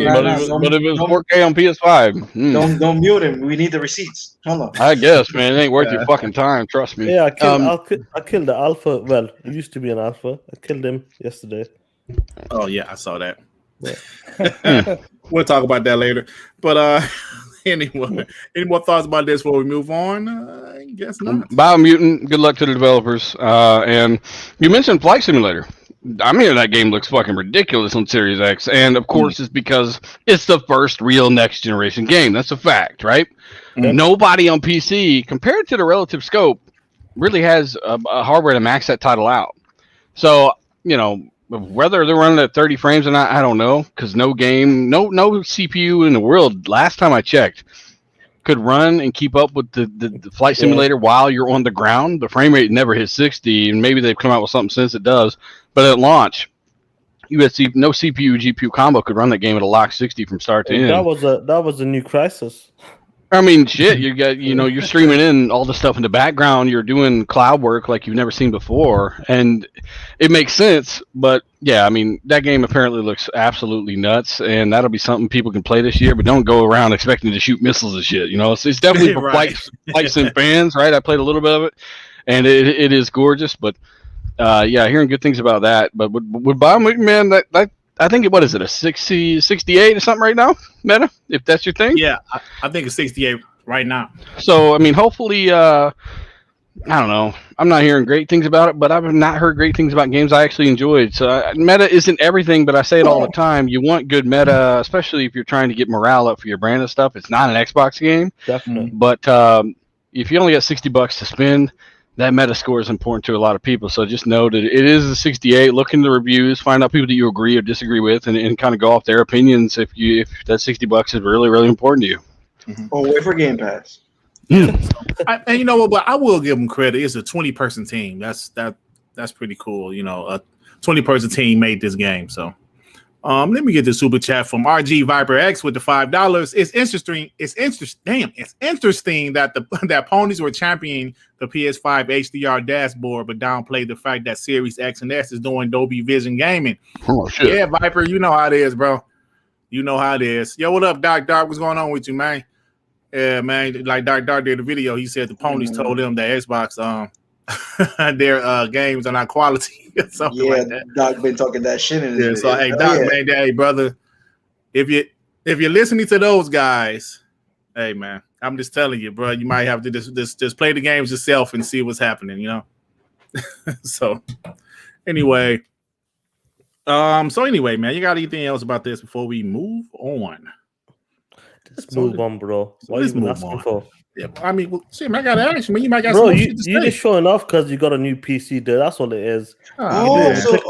but if it was 4K on PS5, Don't mute him. We need the receipts. Hold on. I guess, man, it ain't worth your fucking time. Trust me. Yeah, I killed the alpha. Well, it used to be an alpha. I killed him yesterday. Oh yeah, I saw that. We'll talk about that later. But anyway, any more thoughts about this before we move on? I guess not. Biomutant, good luck to the developers. And you mentioned Flight Simulator. I mean, that game looks fucking ridiculous on Series X. And of course, it's because it's the first real next generation game. That's a fact, right? Nobody on PC, compared to the relative scope, really has a hardware to max that title out. So, you know, whether they're running at 30 frames or not, I don't know, because no game, no CPU in the world, last time I checked, could run and keep up with the flight simulator while you're on the ground. The frame rate never hit 60, and maybe they've come out with something since it does. But at launch, no CPU GPU combo could run that game at a lock 60 from start to end. That was a new crisis. I mean, shit, you're streaming in all the stuff in the background. You're doing cloud work like you've never seen before. And it makes sense. But yeah, I mean, that game apparently looks absolutely nuts. And that'll be something people can play this year, but don't go around expecting to shoot missiles and shit. You know, it's definitely for flight sim fans, right? I played a little bit of it and it is gorgeous. But yeah, hearing good things about that. But with Biomutant, man, that I think what is it, a 68 or something right now, Meta, if that's your thing? Yeah, I think it's 68 right now. So I mean, hopefully, I don't know. I'm not hearing great things about it, but I've not heard great things about games I actually enjoyed. So meta isn't everything, but I say it all the time. You want good meta, especially if you're trying to get morale up for your brand and stuff. It's not an Xbox game, Definitely. but if you only got $60 to spend, that meta score is important to a lot of people. So just know that it is a 68. Look into the reviews, find out people that you agree or disagree with, and kind of go off their opinions if that $60 is really, really important to you. Oh, wait for Game Pass. And you know what? But I will give them credit. It's a 20-person team. That's pretty cool. You know, a 20-person team made this game. So let me get the super chat from RG Viper X with the $5. It's interesting. It's interesting that that ponies were championing the PS5 HDR dashboard, but downplayed the fact that Series X and S is doing Dolby Vision gaming. Oh shit! Yeah, Viper, you know how it is, bro. You know how it is. Yo, what up, Doc? What's going on with you, man? Yeah, man. Like Doc did the video. He said the ponies told him that Xbox their games are not quality or something like that. Doc been talking that shit in his so hey, Doc, man, hey brother, if you're listening to those guys, hey man, I'm just telling you, bro, you might have to just play the games yourself and see what's happening, you know. So anyway, man, you got anything else about this before we move on? Just move on, bro. What are you even asking for? Yeah, I mean, well, shit, man, I gotta ask you, man. You might got bro, some shit to say. You're just showing off because you got a new PC there. That's all it is. Shit.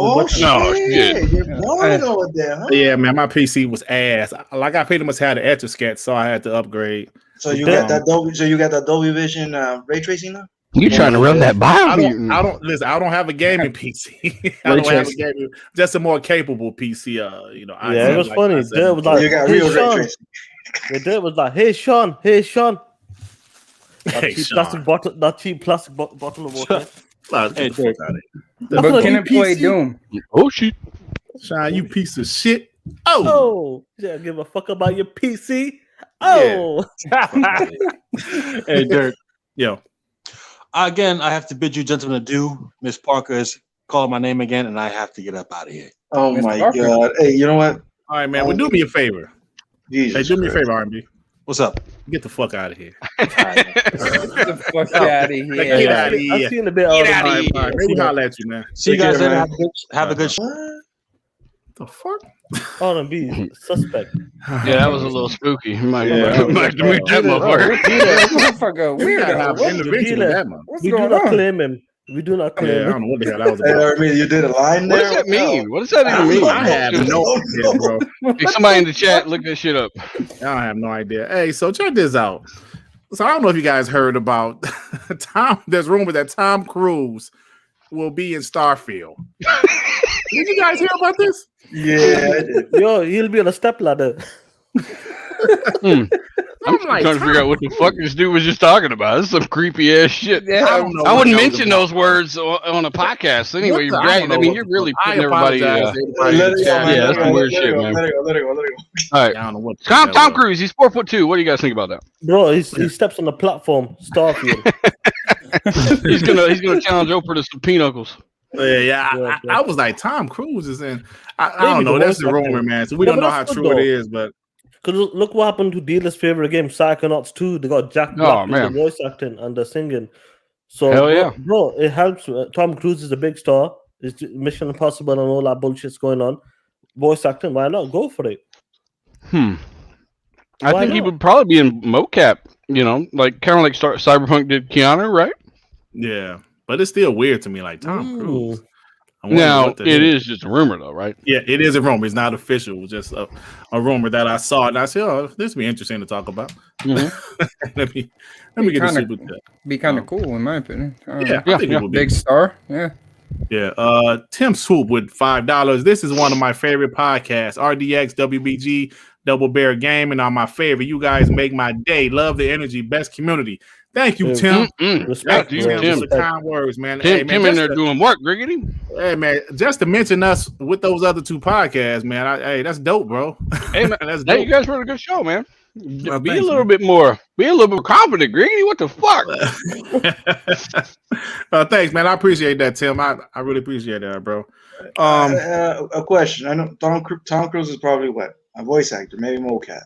You're boring over there, huh? Yeah, man, my PC was ass. Like I pretty much had an etch a sketch, so I had to upgrade. So you got that Dolby. So you got that Dolby Vision ray tracing now. You trying to run that Biomutant? I don't listen. I don't have a gaming PC. I don't have a gaming, just a more capable PC. You know. Yeah, it was funny. There was like, you got real ray tracing. There was like, hey Sean. That cheap plastic bottle of water. Hey, Dirk. But can it play Doom? Oh shit! Sean, you piece of shit. Oh, yeah, give a fuck about your PC. Oh, Hey, Dirk. Yo. Again, I have to bid you gentlemen adieu. Miss Parker is calling my name again, and I have to get up out of here. Oh Mr. my Parker. god! Hey, you know what? All right, man. Well, do me a favor. Jesus Hey, do me a Christ. favor, R&B. What's up? Get the fuck out of here. Get the fuck out of here. Get out of here. I've seen a bit Get of out of it. here. Maybe holler at you, man. See you Take guys care, later. man. Have a good show. What? The fuck? R&B suspect. Yeah, that was a little spooky. Might Yeah, mute that motherfucker. Motherfucker, You gotta have weirdo. an intervention with that, man. What's We do going not on? claim him. We do not Yeah, claim I him. don't know what the hell that was Hey, about. I mean, you did a line What there. does that mean? What does that I even mean? I have no idea, bro. Hey, somebody in the chat, look that shit up. I don't have no idea. Hey, so check this out. So I don't know if you guys heard about Tom. There's rumor that Tom Cruise will be in Starfield. Did you guys hear about this? Yeah, I did. Yo, he'll be on a stepladder. I'm like, trying to figure out what the fuck this dude was just talking about. This is some creepy ass shit. Yeah, I don't know. I what wouldn't that was mention about. those words on a podcast. Anyway, What the- Dragon, don't I know mean, what you're the really fuck. putting I everybody. apologize to everybody in Let the it go, chat. man. Yeah, that's some weird shit, man. Let it go. All right, I don't know what. Tom Cruise, he's 4'2". What do you guys think about that? Bro, he steps on the platform, Starfield. He's gonna challenge Oprah to some pinocchles. Yeah. I was like, Tom Cruise is in. I don't know. That's the rumor, man. So we Yeah, don't but know how that's good, true it though. is, but Because look what happened to Dealer's favorite game, Psychonauts 2. They got Jack Black with the man. voice acting and the singing. So, Hell yeah. bro, it helps. Tom Cruise is a big star. It's Mission Impossible and all that bullshit's going on. Voice acting, why not? Go for it. I Why think he not? would probably be in mocap. You know, like kind of like Cyberpunk did Keanu, right? yeah. But it's still weird to me, like Tom Cruise. I wonder Now what the it hell- is just a rumor, though, right? Yeah, it is a rumor. It's not official. It was just a rumor that I saw, and I said, "Oh, this would be interesting to talk about." let me get a super chat. Be kind of cool, in my opinion. Yeah, I think it would be. Big star. Yeah. Yeah. Tim Swoop with $5. This is one of my favorite podcasts. RDX, WBG, Double Bear Gaming are my favorite. You guys make my day. Love the energy. Best community. Thank you, Tim. Respect, Thank you, bro. Tim. Tim. For the kind words, man. Tim in just there to- doing work, Griggity. Hey, man, just to mention us with those other two podcasts, man. Hey, that's dope, bro. Hey, man, That's hey, you dope. guys run a good show, man. Well, Be a thanks, little man. bit more confident, Griggity. What the fuck? Thanks, man. I appreciate that, Tim. I really appreciate that, bro. A question. I know Tom Cruise is probably what? A voice actor, maybe mocap.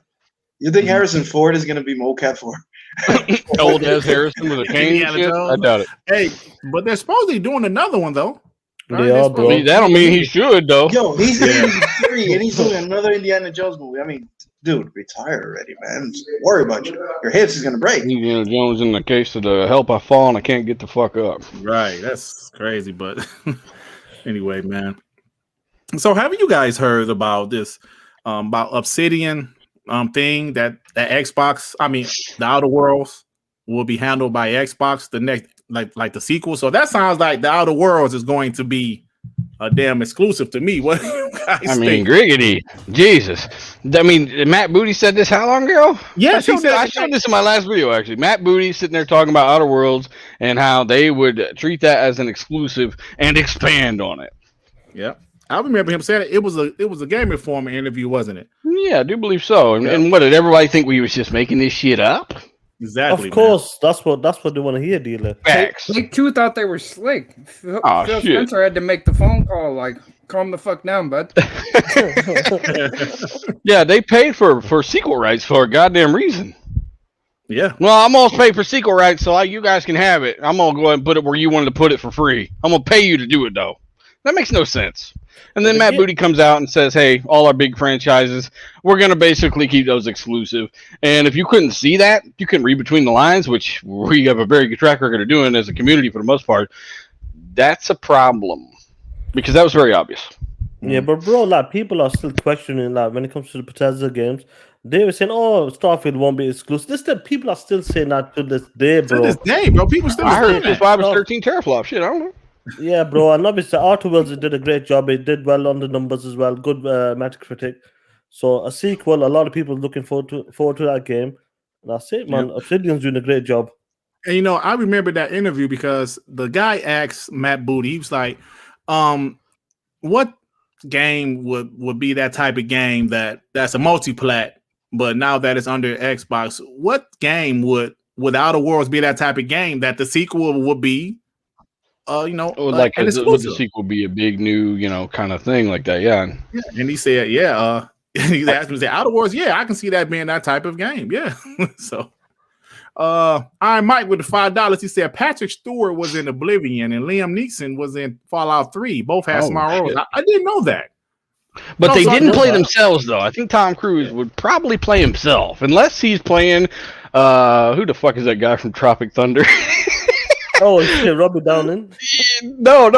You think Harrison Ford is going to be mocap for? Old ass Harrison with a cane and Indiana shit? Jones. I doubt it. Hey, but they're supposedly doing another one though. They are, bro. I mean, that don't mean he should, though. Yo, he's 83 and he's doing another Indiana Jones movie. I mean, dude, retire already, man. Just worry about you. Your hips is going to break. Indiana Jones in the case of the help I fall and I can't get the fuck up. Right, that's crazy. But anyway, man. So have you guys heard about this about Obsidian thing that Xbox, I mean the Outer Worlds will be handled by Xbox, the next like the sequel. So that sounds like the Outer Worlds is going to be a damn exclusive to me. What do you guys I mean, think? Griggity, Jesus. I mean, Matt Booty said this how long ago? Yes, I showed this in my last video, actually. Matt Booty sitting there talking about Outer Worlds and how they would treat that as an exclusive and expand on it. Yeah. I remember him saying it was a Game Informer interview, wasn't it? Yeah, I do believe so. And what did everybody think we was just making this shit up? Exactly. Of course, that's what they want to hear, Dealer. Facts. Take Two thought they were slick. Phil shit. Spencer had to make the phone call, like, calm the fuck down, bud. Yeah, they paid for sequel rights for a goddamn reason. Yeah. Well, I'm almost paid for sequel rights, so you guys can have it. I'm gonna go ahead and put it where you wanted to put it for free. I'm gonna pay you to do it though. That makes no sense. And then Matt Booty comes out and says, "Hey, all our big franchises, we're gonna basically keep those exclusive." And if you couldn't see that, you couldn't read between the lines, which we have a very good track record of doing as a community for the most part. That's a problem because that was very obvious. Yeah, but bro, like people are still questioning like when it comes to the Bethesda games. They were saying, "Oh, Starfield won't be exclusive." People are still saying that to this day, bro. To this day, bro. People still I heard saying that. PS5 was 13 teraflops. Shit, I don't know. Yeah, bro. And obviously, Outer Worlds did a great job. It did well on the numbers as well. Good Metacritic. So a sequel, a lot of people looking forward to that game. And that's it, man. Yep. Obsidian's doing a great job. And you know, I remember that interview because the guy asked Matt Booty, he was like, what game would be that type of game that's a multi-plat, but now that it's under Xbox, what game would Outer Worlds be that type of game that the sequel would be Like an would the exclusive? sequel be a big new, kind of thing like that? Yeah. Yeah. And he said, he asked me, Outer Worlds, yeah, I can see that being that type of game. Yeah. So Iron Mike with the $5. He said Patrick Stewart was in Oblivion and Liam Neeson was in Fallout 3. Both had small roles. I didn't know that. But they didn't play themselves, though. I think Tom Cruise would probably play himself, unless he's playing. Who the fuck is that guy from Tropic Thunder? Oh, shit, Robbie Downing? No.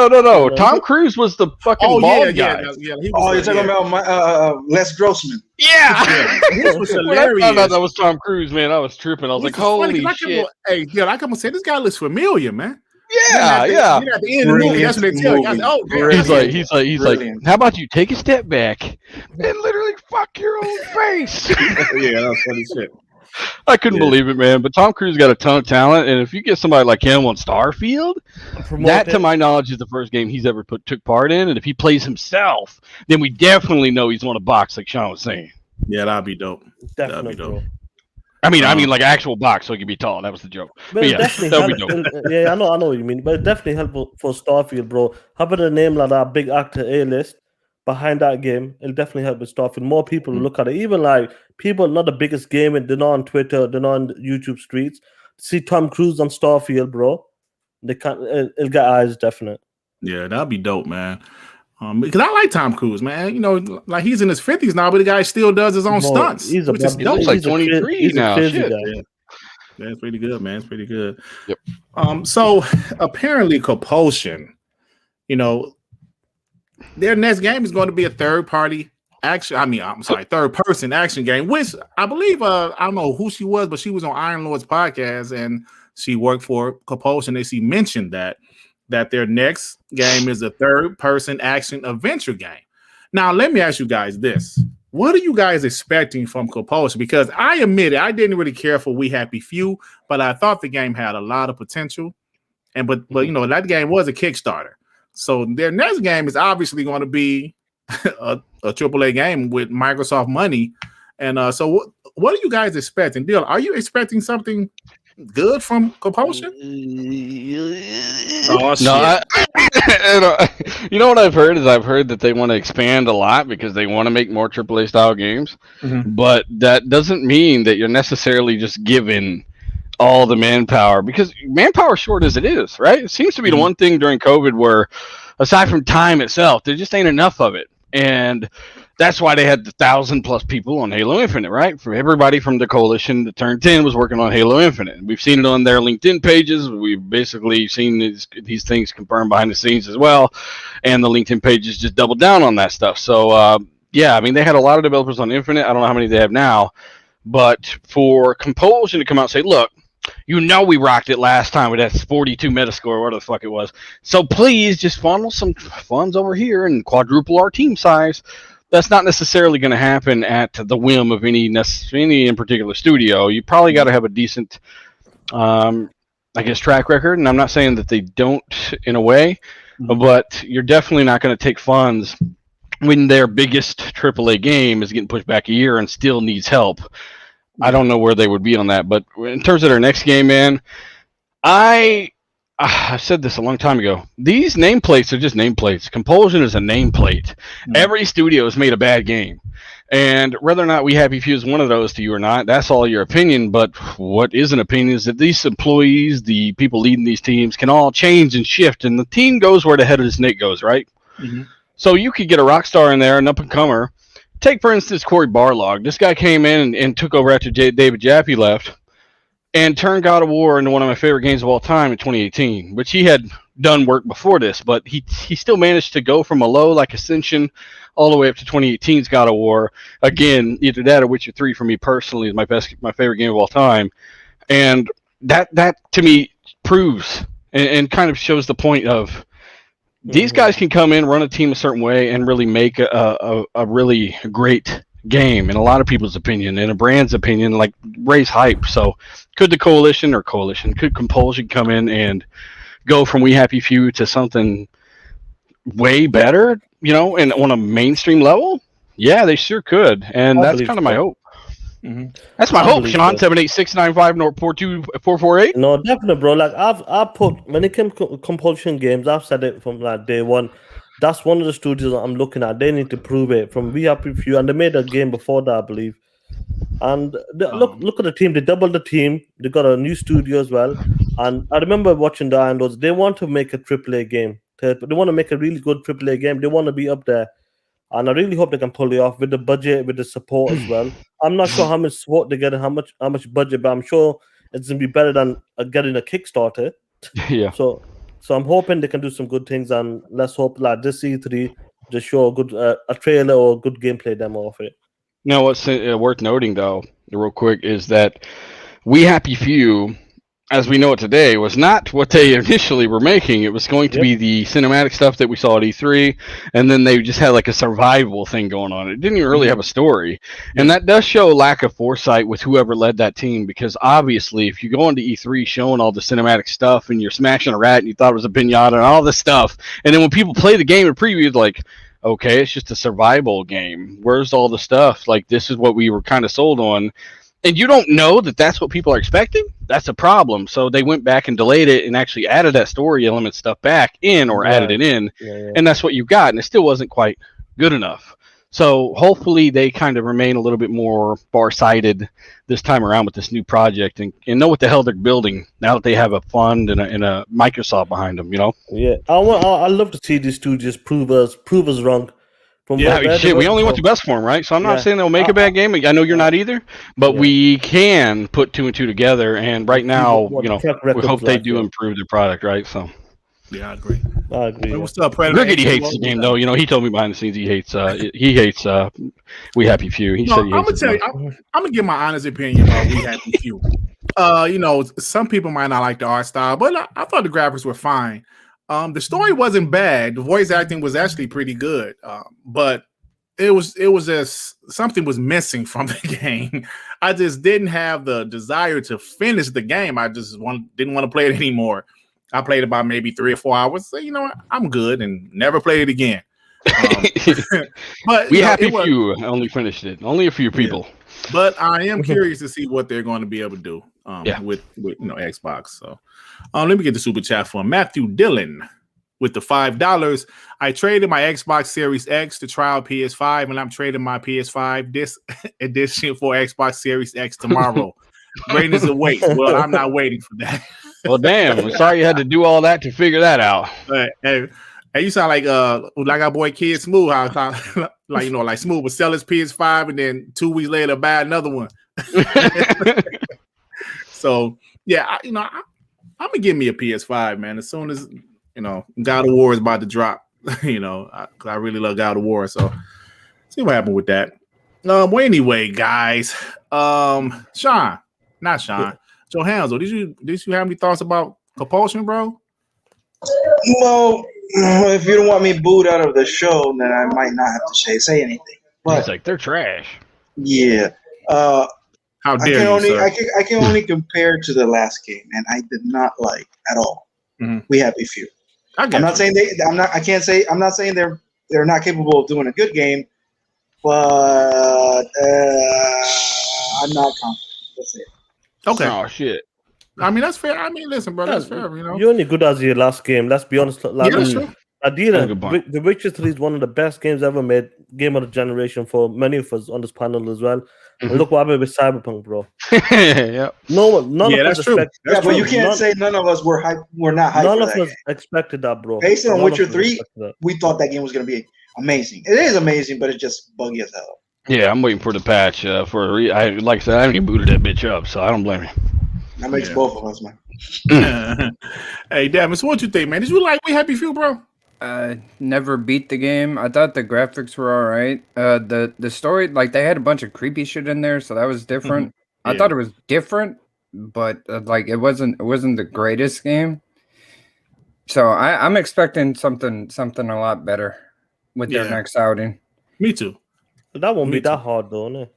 Tom Cruise was the fucking bald guy. You're talking about Les Grossman. Yeah. This was hilarious. I thought that was Tom Cruise, man. I was tripping. I was like, holy shit. Hey, I come and say, this guy looks familiar, man. Yeah. At the end of the movie, that's what they tell you. He's like, how about you take a step back and literally fuck your own face? Yeah, that was funny shit. I couldn't believe it, man. But Tom Cruise got a ton of talent, and if you get somebody like him on Starfield, to my knowledge, is the first game he's ever took part in. And if he plays himself, then we definitely know he's on a box, like Sean was saying. Yeah, that'd be dope. Definitely, that'd be dope. I mean, like actual box, so he could be tall. That was the joke. But yeah, that'd be dope. Yeah, I know what you mean. But it definitely helpful for Starfield, bro. Having a name like that, big actor A-list behind that game, it'll definitely help with Starfield. More people will look at it. Even like people not the biggest gaming, they're not on Twitter, they're not on YouTube streets. See Tom Cruise on Starfield, bro. They can't. It'll get eyes, definite. Yeah, that'd be dope, man. Because I like Tom Cruise, man. You know, like he's in his 50s now, but the guy still does his own stunts. He looks like 23 now. Shit. Yeah, it's pretty good, man. It's pretty good. Yep. So apparently, Compulsion, you know, their next game is going to be a third-person action game, which I believe, I don't know who she was, but she was on Iron Lord's podcast and she worked for Compulsion. And she mentioned that their next game is a third-person action adventure game. Now, let me ask you guys this. What are you guys expecting from Compulsion? Because I admit it, I didn't really care for We Happy Few, but I thought the game had a lot of potential. But you know, that game was a Kickstarter. So their next game is obviously going to be a AAA game with Microsoft money. And so what are you guys expecting? Bill, are you expecting something good from Compulsion? Oh, shit. No, you know what I've heard is that they want to expand a lot because they want to make more AAA style games. Mm-hmm. But that doesn't mean that you're necessarily just given all the manpower, because manpower short as it is, right? It seems to be the one thing during COVID where, aside from time itself, there just ain't enough of it. And that's why they had the 1,000+ people on Halo Infinite, right? For everybody from the Coalition that turned 10 was working on Halo Infinite. We've seen it on their LinkedIn pages. We've basically seen these things confirmed behind the scenes as well. And the LinkedIn pages just doubled down on that stuff. So, yeah, I mean, they had a lot of developers on Infinite. I don't know how many they have now. But for Compulsion to come out and say, look, you know we rocked it last time with that 42 Metascore, whatever the fuck it was. So please just funnel some funds over here and quadruple our team size. That's not necessarily going to happen at the whim of any in particular studio. You probably got to have a decent, track record. And I'm not saying that they don't in a way, but you're definitely not going to take funds when their biggest AAA game is getting pushed back a year and still needs help. I don't know where they would be on that, but in terms of their next game, man, I said this a long time ago. These nameplates are just nameplates. Compulsion is a nameplate. Mm-hmm. Every studio has made a bad game, and whether or not We Happy Few is one of those to you or not, that's all your opinion. But what is an opinion is that these employees, the people leading these teams, can all change and shift, and the team goes where the head of the snake goes, right? Mm-hmm. So you could get a rock star in there, an up-and-comer. Take, for instance, Corey Barlog. This guy came in and took over after David Jaffe left and turned God of War into one of my favorite games of all time in 2018, which he had done work before this, but he still managed to go from a low like Ascension all the way up to 2018's God of War. Again, either that or Witcher 3 for me personally is my favorite game of all time. And that to me proves and kind of shows the point of these guys can come in, run a team a certain way, and really make a really great game in a lot of people's opinion, in a brand's opinion, like raise hype. So could the could Compulsion come in and go from We Happy Few to something way better, you know, and on a mainstream level? Yeah, they sure could. And that's kind of my hope. Mm-hmm. That's my hope, Sean. 78695-42448. No, definitely, bro. Like I've put when it came to Compulsion games, I've said it from like day one. That's one of the studios I'm looking at. They need to prove it from We Happy Few, and they made a game before that, I believe. And look at the team. They doubled the team. They got a new studio as well. And I remember watching the Iron Lords. They want to make a AAA game. They want to make a really good AAA game. They want to be up there. and I really hope they can pull it off with the budget, with the support as well. I'm not sure how much support they get and how much budget, but I'm sure it's gonna be better than getting a Kickstarter. Yeah. So I'm hoping they can do some good things, and let's hope like this E3 just show a good a trailer or a good gameplay demo of it. Now, what's worth noting though, real quick, is that We Happy Few, as we know it today, was not what they initially were making. It was going to be the cinematic stuff that we saw at E3, and then they just had like a survival thing going on. It didn't even really have a story. And that does show a lack of foresight with whoever led that team, because obviously if you go into E3 showing all the cinematic stuff and you're smashing a rat and you thought it was a pinata and all this stuff, and then when people play the game in preview, like, okay, it's just a survival game. Where's all the stuff? Like, this is what we were kind of sold on. And you don't know that that's what people are expecting? That's a problem. So they went back and delayed it and actually added that story element stuff back in, or added it in. And that's what you got. And it still wasn't quite good enough. So hopefully they kind of remain a little bit more far-sighted this time around with this new project, and know what the hell they're building now that they have a fund and a Microsoft behind them, you know? Yeah. I love to see these two just prove us wrong. Shit, we only want the best for them, right? So I'm not saying they'll make a bad game. I know you're not either, but we can put two and two together. And right now, you know, we hope they do improve their product, right? So, yeah, I agree. Hey, what's up, Predator? Griggity hates the game, though. You know, he told me behind the scenes he hates We Happy Few. He said he hates it. I'm gonna give my honest opinion about We Happy Few. You know, some people might not like the art style, but I thought the graphics were fine. The story wasn't bad. The voice acting was actually pretty good, but it was just something was missing from the game. I just didn't have the desire to finish the game. I just didn't want to play it anymore. I played about maybe 3 or 4 hours. So, you know what? I'm good, and never played it again. But We Happy Few only finished it. Only a few people. Yeah. But I am curious to see what they're going to be able to do with you know, Xbox. So let me get the super chat from Matthew Dillon with the $5. I traded my Xbox Series X to trial PS5, and I'm trading my PS5 this edition for Xbox Series X tomorrow. Greatness awaits. Well, I'm not waiting for that. Well, damn. I'm sorry you had to do all that to figure that out. Hey, you sound like our boy Kid Smooth, how like, you know, like Smooth would sell his PS5 and then 2 weeks later buy another one. So yeah, I'm gonna give me a PS5, man. As soon as, you know, God of War is about to drop, you know, because I really love God of War. So see what happened with that. Well, anyway, guys, Joe Hansel, did you have any thoughts about Compulsion, bro? Well, if you don't want me booed out of the show, then I might not have to say anything. But it's like they're trash. Yeah. How dare you, sir? I can only compare to the last game, and I did not like at all. Mm-hmm. We Happy Few. I'm not saying I'm not saying they're not capable of doing a good game, but I'm not confident. That's it. Okay. Oh shit. I mean, that's fair. I mean, listen, bro, that's fair. You know, you're only good as your last game. Let's be honest. Like, yeah, sure. The Witcher 3 is one of the best games ever made, game of the generation for many of us on this panel as well. Mm-hmm. And look what happened with Cyberpunk, bro. Yeah. None of us expected. Yeah, but you can't say none of us were hype. We're not hyped. None of us expected that, bro. Based on Witcher 3, we thought that game was going to be amazing. It is amazing, but it's just buggy as hell. Yeah, I'm waiting for the patch like I said, I haven't even booted that bitch up, so I don't blame you. That makes both of us, man. Hey, Devin, so what you think, man? Did you like We Happy Few, bro? Never beat the game. I thought the graphics were all right. The story, like, they had a bunch of creepy shit in there, so that was different. Mm-hmm. Yeah. I thought it was different, but like it wasn't the greatest game. So I'm expecting something a lot better with their next outing. Me too. But that won't be that hard, though, innit?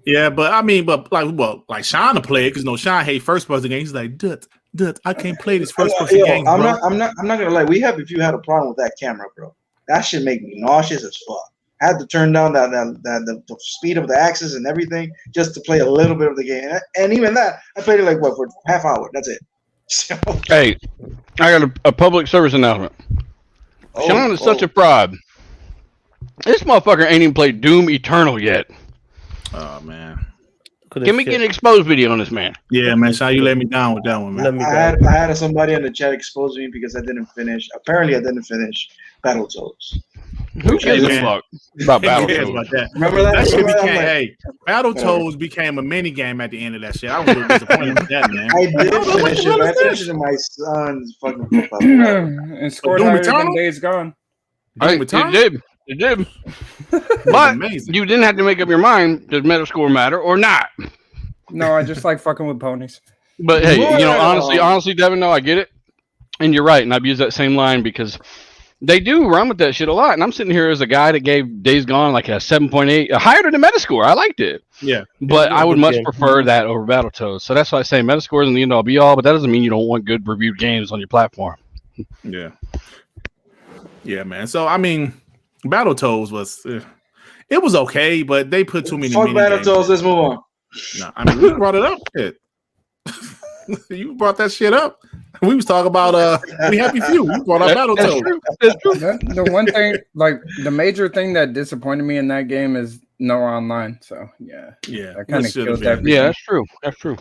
Yeah, but I mean, like Sean to play it, because Sean hate first person games. He's like, Dut, I can't play this first person game. I'm not gonna lie. We have, if you had a problem with that camera, bro, that should make me nauseous as fuck. I had to turn down the speed of the axis and everything just to play a little bit of the game, and even that, I played it like for half hour. That's it. So, hey, I got a public service announcement. Sean is such a fraud. This motherfucker ain't even played Doom Eternal yet. Oh man, get an exposed video on this man. Yeah, man, Sean, you let me down with that one, man. I had somebody in the chat expose me because I didn't finish. Apparently, I didn't finish Battletoads. Who cares man. about Who cares about Battletoads? that? Remember that? That shit Remember that? became, I'm like, hey, Battletoads became a mini game at the end of that shit. I was really disappointed with that, man. I did What finish the it, hell but I is this? finished it in my son's fucking profile. And scored Doom higher Eternal? than Days Gone. Hey, Doom Eternal? it did. It was But amazing. you didn't have to make up your mind, does Metascore matter or not? No, I just like fucking with ponies. But hey, you know, Wow. honestly, Devin, no, I get it. And you're right, and I've used that same line because they do run with that shit a lot. And I'm sitting here as a guy that gave Days Gone like a 7.8, higher than the Metascore. I liked it. Yeah. But Yeah, I would good much game. prefer that over Battletoads. So that's why I say Metascore isn't the end all be all, but that doesn't mean you don't want good reviewed games on your platform. Yeah. Yeah, man. So, I mean, Battletoads was, it was okay, but they put too many Fuck mini games. Battletoads. Let's move on. No, I mean, we brought it up. Shit. You brought that shit up. We was talking about We Happy Few. We brought up Battletoads. The one thing, like the major thing that disappointed me in that game is no online. So yeah, Yeah. that kind that of should've killed been. everything. Yeah, that's true. That's true.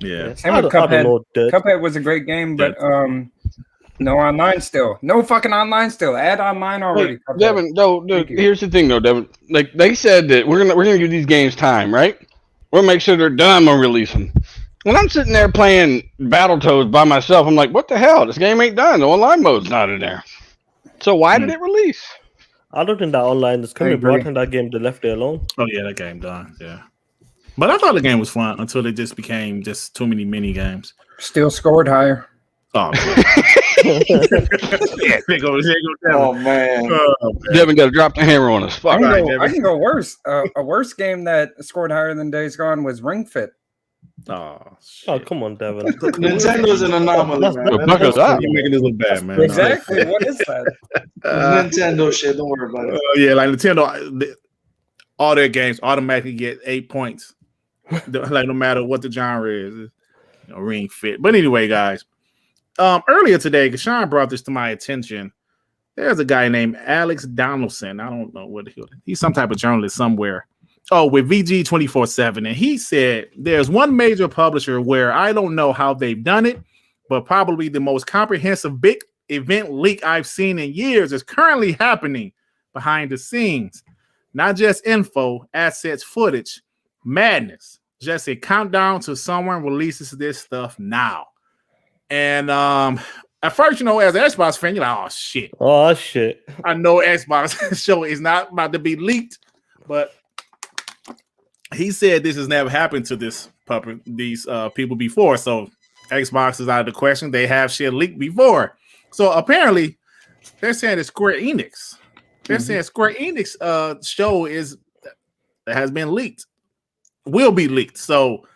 Yeah. Same with I don't Cuphead. know that. Cuphead was a great game, but no online still. No fucking online still. Add online already. Wait, Cuphead. Devin, no, Thank you. here's the thing though, Devin. Like they said that we're gonna give these games time, right? We'll make sure they're done when we release them. When I'm sitting there playing Battletoads by myself, I'm like, what the hell? This game ain't done. The online mode's not in there. So why did it release? I don't think that online is coming. agree. Brought in that game, they left it alone. Oh, yeah, that game done. Yeah. But I thought the game was fun until it just became just too many mini games. Still scored higher. Oh, man. Yeah, there go Oh Devin. man. Oh, man. Devin got to drop the hammer on us. I Fuck. can, Right, go, Devin. I can go worse. A worse game that scored higher than Days Gone was Ring Fit. Oh, Oh, shit. come on, Devin. Nintendo's an anomaly, That's- man. Buck us up. You're making this look bad, man. Exactly. What is that? Nintendo shit. Don't worry about it. Yeah, like Nintendo, all their games automatically get 8 points. Like no matter what the genre is, Ring Fit. But anyway, guys, earlier today, Sean brought this to my attention. There's a guy named Alex Donaldson. I don't know what he's some type of journalist somewhere. Oh, with VG 24/7, and he said there's one major publisher where I don't know how they've done it, but probably the most comprehensive big event leak I've seen in years is currently happening behind the scenes. Not just info, assets, footage, madness. Just a countdown to someone releases this stuff now. And at first, as an Xbox fan, you're like, oh shit. Oh shit. I know Xbox show is not about to be leaked, but he said this has never happened to these people before. So Xbox is out of the question. They have shit leaked before. So apparently they're saying that Square-Enix. They're saying Square-Enix show has been leaked. Will be leaked. So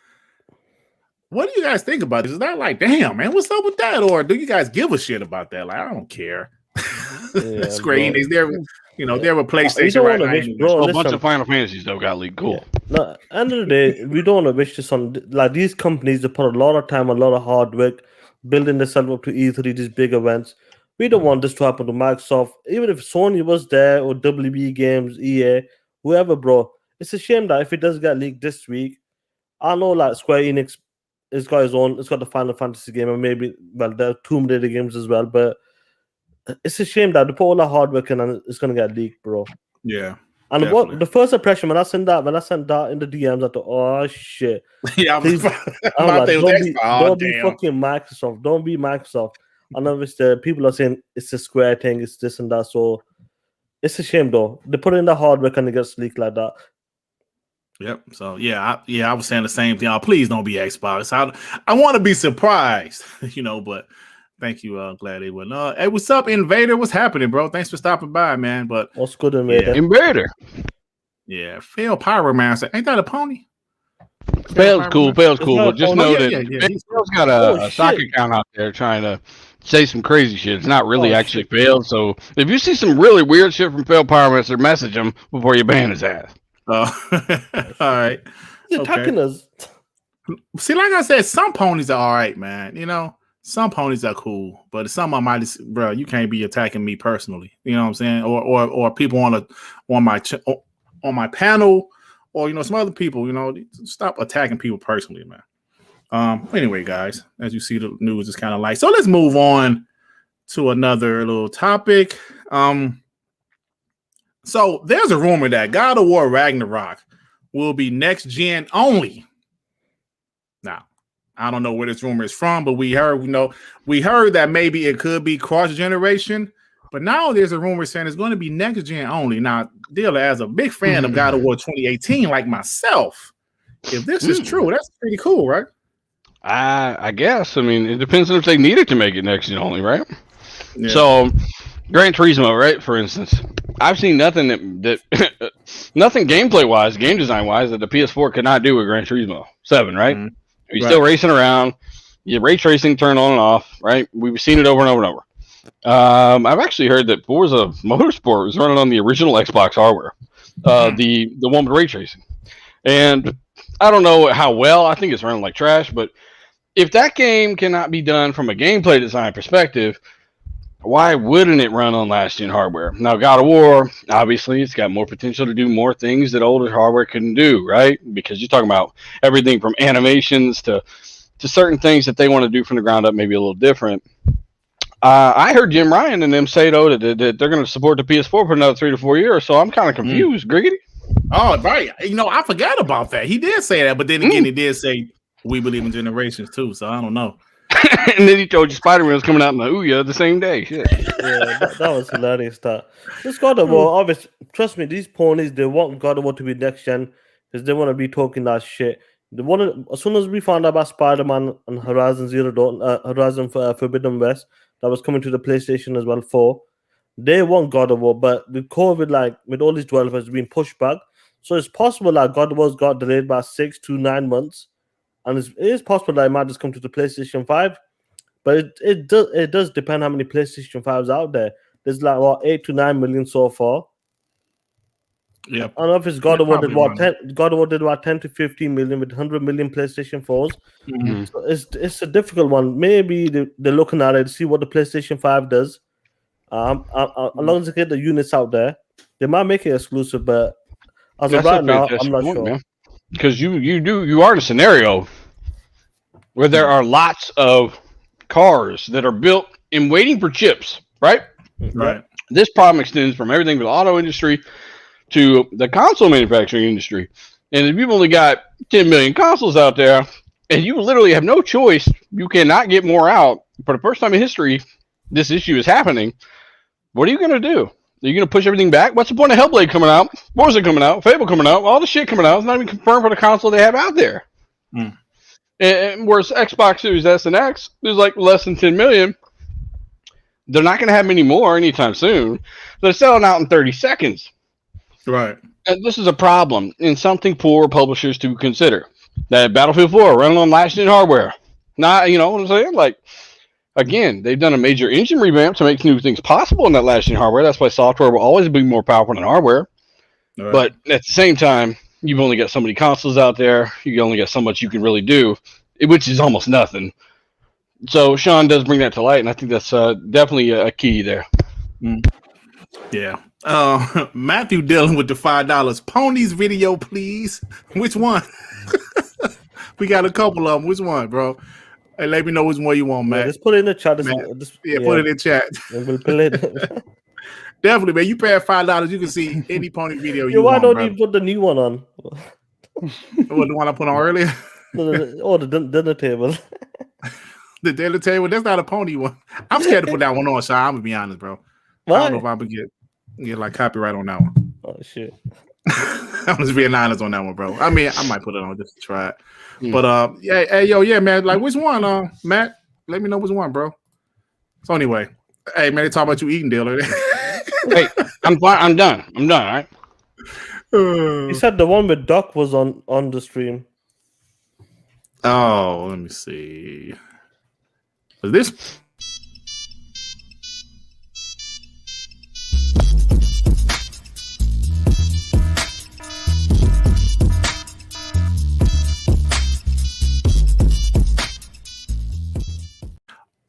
what do you guys think about this? Is that like, damn, man, what's up with that? Or do you guys give a shit about that? Like, I don't care. Yeah, Square-Enix, they're a PlayStation don't right wanna now. wish, bro. A bunch Listen. of Final Fantasies though got leaked. Cool. No, end of the day, we don't want to wish this on like these companies. They put a lot of time, a lot of hard work building themselves up to E3, these big events. We don't want this to happen to Microsoft. Even if Sony was there or WB Games, EA, whoever, bro. It's a shame that if it does get leaked this week, I know like Square Enix has got his own. It's got the Final Fantasy game and maybe there are Tomb Raider games as well. But it's a shame that they put all that hard work in and it's gonna get leaked, bro. Yeah. And Definitely. what the first impression when I sent that in the DMs, I thought, oh shit. Yeah, Please, I'm like, don't be fucking Microsoft. Don't be Microsoft. I know the people are saying it's a Square thing, it's this and that. So it's a shame though. They put in the hard work and it gets leaked like that. Yep. So I was saying the same thing. Oh, please don't be Xbox. I want to be surprised, but thank you, glad they wouldn't. Hey, what's up, Invader? What's happening, bro? Thanks for stopping by, man. But What's good in there? Invader. yeah, Phil Pyromancer. Ain't that a pony? Phil's cool. Phil's cool. not But just a know pony. that Yeah. Phil's got a stock account out there trying to say some crazy shit. It's not really Oh, actually Phil. So if you see some really weird shit from Phil Pyromancer, message him before you ban his ass. All right. You're attacking us. See, like I said, some ponies are all right, man. Some ponies are cool, but some of them bro, you can't be attacking me personally. You know what I'm saying? Or people on my panel, or some other people. Stop attacking people personally, man. Anyway, guys, as you see, the news is kind of light. So let's move on to another little topic. So there's a rumor that God of War Ragnarok will be next gen only. Now, I don't know where this rumor is from, but we heard that maybe it could be cross generation. But now there's a rumor saying it's going to be next gen only. Now, Dilla, as a big fan of God of War 2018, like myself, if this is true, that's pretty cool, right? I guess. I mean, it depends on if they needed to make it next gen only, right? Yeah. So, Gran Turismo, right? For instance, I've seen nothing that nothing gameplay wise, game design wise, that the PS4 could not do with Gran Turismo 7, right? Mm-hmm. You're still racing around. You ray tracing turn on and off, right? We've seen it over and over and over. I've actually heard that Forza Motorsport was running on the original Xbox hardware, the one with ray tracing. And I don't know how well. I think it's running like trash. But if that game cannot be done from a gameplay design perspective, why wouldn't it run on last-gen hardware? Now, God of War, obviously, it's got more potential to do more things that older hardware couldn't do, right? Because you're talking about everything from animations to certain things that they want to do from the ground up, maybe a little different. I heard Jim Ryan and them say, though, that they're going to support the PS4 for another 3 to 4 years, so I'm kind of confused. Griggity? Oh, right. I forgot about that. He did say that, but then again, he did say we believe in generations, too, so I don't know. And then he told you Spider-Man was coming out in the Ouya the same day. Shit. Yeah, that was hilarious. This God of War, obviously, trust me, these ponies, they want God of War to be next gen because they want to be talking that shit. As soon as we found out about Spider-Man and Horizon Forbidden West, that was coming to the PlayStation as well, 4, they want God of War, but with COVID, with all these developers being pushed back, so it's possible that God of War's got delayed by 6 to 9 months. And it is possible that it might just come to the PlayStation 5, but it does depend how many PlayStation 5s out there. There's 8 to 9 million so far. Yeah, I don't know if it's God of War did 10 to 15 million with 100 million PlayStation 4s. Mm-hmm. So it's a difficult one. Maybe they're looking at it to see what the PlayStation 5 does. As long as they get the units out there, they might make it exclusive. But as of right now, I'm not sure. Man. Because you are in a scenario where there are lots of cars that are built and waiting for chips, right? Right. This problem extends from everything from the auto industry to the console manufacturing industry. And if you've only got 10 million consoles out there and you literally have no choice, you cannot get more out. For the first time in history, this issue is happening. What are you going to do? Are you going to push everything back? What's the point of Hellblade coming out? Forza coming out? Fable coming out? All the shit coming out. It's not even confirmed for the console they have out there. And whereas Xbox Series S and X, there's less than 10 million. They're not going to have many more anytime soon. They're selling out in 30 seconds. Right. And this is a problem and something for publishers to consider. That Battlefield 4 running on last-gen hardware. Not, you know what I'm saying? Again, they've done a major engine revamp to make new things possible in that last-gen hardware. That's why software will always be more powerful than hardware. Right. But at the same time, you've only got so many consoles out there. You only got so much you can really do, which is almost nothing. So Sean does bring that to light, and I think that's definitely a key there. Yeah. Matthew Dillon with the $5. Ponies video, please. Which one? We got a couple of them. Which one, bro? Hey, let me know which one you want, man. Just put it in the chat. Put it in chat. We'll play it. Definitely, man. You pay $5, you can see any pony video you why want. Why don't you put the new one on? What, the one I put on earlier? The dinner table. The dinner table? That's not a pony one. I'm scared to put that one on, Sean. I'm going to be honest, bro. Why? I don't know if I would get copyright on that one. Oh, shit. I'm just being honest on that one, bro. I mean, I might put it on just to try it. But yeah, man. Which one, Matt? Let me know which one, bro. So anyway, hey, man, they talk about you eating, dealer. Hey, I'm fine. I'm done. All right. He said the one with Doc was on the stream. Oh, let me see. Was this?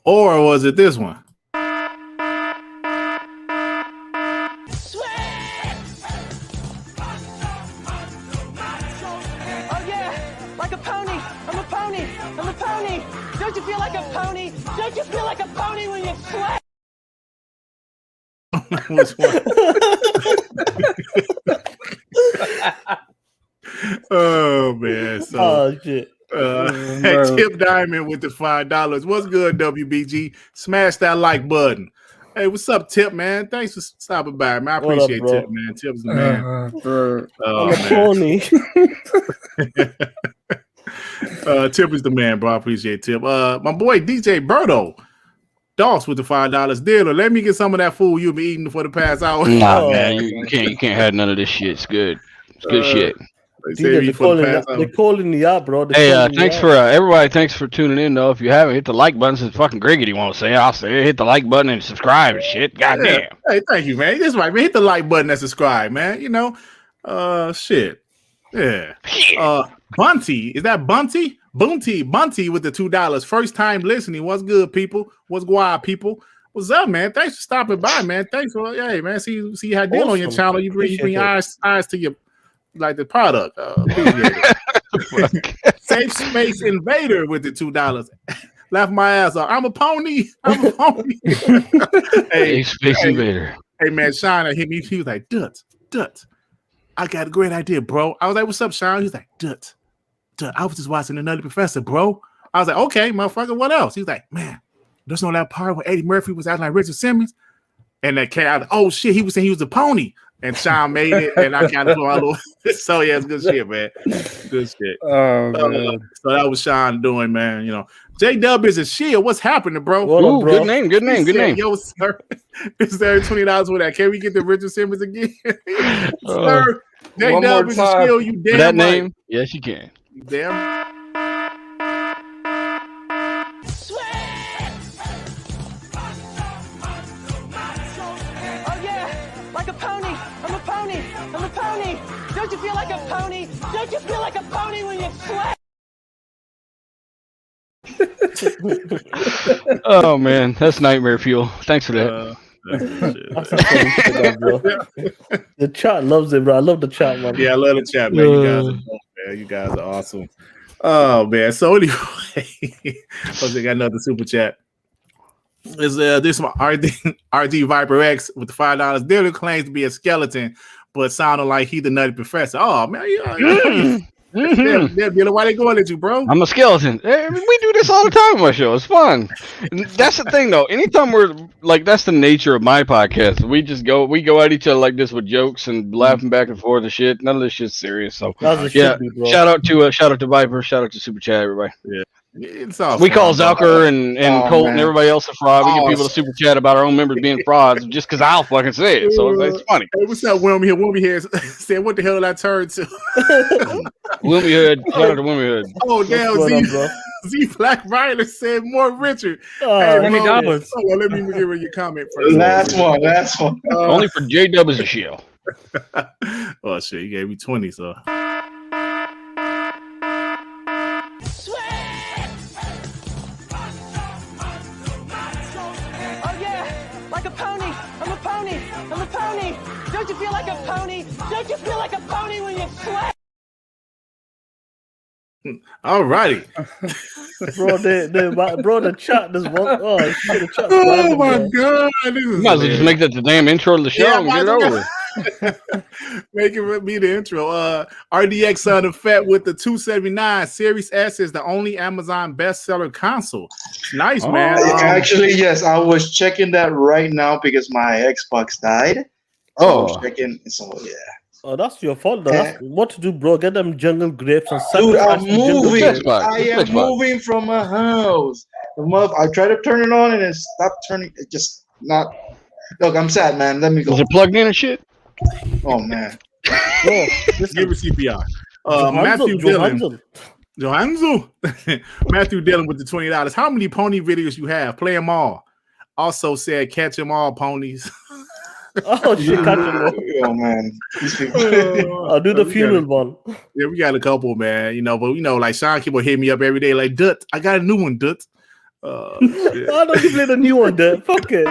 Or was it this one? Don't you feel like a pony? Don't you feel like a pony when you sweat? Which one? So, Oh shit. Tip Diamond with the $5. What's good, WBG? Smash that like button. Hey, what's up, Tip, man? Thanks for stopping by, man. I What up, appreciate bro? Tip, man. Tip's the man. I'm a pony. Tip is the man, bro. I appreciate Tip. My boy DJ Berto. Doss with the $5 dealer. Let me get some of that food you've been eating for the past hour. Nah, man, you can't have none of this shit. It's good. It's good shit. They're calling me out, bro. Hey, thanks for everybody. Thanks for tuning in, though. If you haven't hit the like button, since fucking Griggity won't say, I'll say hit the like button and subscribe and shit. Goddamn. Yeah. Hey, thank you, man. That's right, man. Hit the like button and subscribe, man. You know, shit. Yeah. Bunty, is that Bunty? Bunty with the $2. First time listening. What's good, people? What's guy, people? What's up, man? Thanks for stopping by, man. Thanks for man. See how deal on your channel. You bring eyes to your like the product. Safe Space Invader with the $2. Laugh my ass off. I'm a pony. Hey, Space Invader. Hey man, Sean hit me. He was like, Dut. I got a great idea, bro. I was like, what's up, Sean? He's like, Dut. I was just watching Another Professor, bro. I was like, okay, motherfucker, what else? He's like, man, there's no that part where Eddie Murphy was acting like Richard Simmons. And that came out, oh shit, he was saying he was a pony. And Sean made it, and I kind of put my little. So yeah, it's good shit, man. Good shit. Oh man. So that was Sean doing, man. You know, J-Dub is a shield. What's happening, bro? Ooh, good name. Yo, sir, is there $20 for that? Can we get the Richard Simmons again? Sir, J-Dub is a shield. You damn for that right. name? Yes, you can. You damn. Oh yeah, like a pony. I'm a pony. I'm a pony. Don't you feel like a pony? Don't you feel like a pony when you sweat? Oh man, that's nightmare fuel. Thanks for that. The chat loves it, bro. I love the chat, man. Yeah, I love the chat, man. You guys are dope, man. You guys are awesome. Oh man. So anyway, I got another super chat. There's some RD Viper X with the $5. Dylan claims to be a skeleton, but sounded like he the Nutty Professor. Oh man, Dylan, why they going at you, bro? I'm a skeleton. Hey, we do this all the time on my show. It's fun. And that's the thing, though. Anytime we're like, that's the nature of my podcast. We go at each other like this with jokes and laughing back and forth and shit. None of this shit's serious. So yeah, shout out to Viper. Shout out to Super Chat, everybody. Yeah. It's all we call Zalker and Colt and everybody else a fraud. We get people to super chat about our own members being frauds just because I'll fucking say it. So it's funny. Hey, what's up, Wilmy here? Wilmy here said, what the hell did I turn to? Wilmy Hood. Shout out to Wilmy Hood. Oh, damn. Z Black Riley said more Richard. Hey, let me give you your comment first. Last one. Only for J-Dub as a shield. Oh, shit. You gave me 20, so. Don't you feel like a pony? Don't you feel like a pony when you sweat? All righty. Bro, the chat does one. Oh, shit, the chat. Oh my god. You might as well just make that the damn intro to the show and get it over. Make it be the intro. RDX Son of Fat with the 279 Series S is the only Amazon bestseller console. Nice, man. Actually, yes, I was checking that right now because my Xbox died. So I was checking. So yeah. Oh, that's your fault, though. That's what to do, bro. Get them jungle grapes and dude, I'm moving. I am moving from my house. I tried to turn it on and it stopped turning. It just not. Look, I'm sad, man. Let me go. Is it plugged in and shit? Oh man. Oh, give it CPR. Matthew Dillon. Johanzo. Matthew Dillon with the $20. How many pony videos you have? Play them all. Also said, catch them all, ponies. Oh shit! Oh man, I'll do the funeral one. Yeah, we got a couple, man. But like Sean keep on hitting me up every day, like Dut. I got a new one, Dut. Why don't you play the new one, Dut? Fuck it.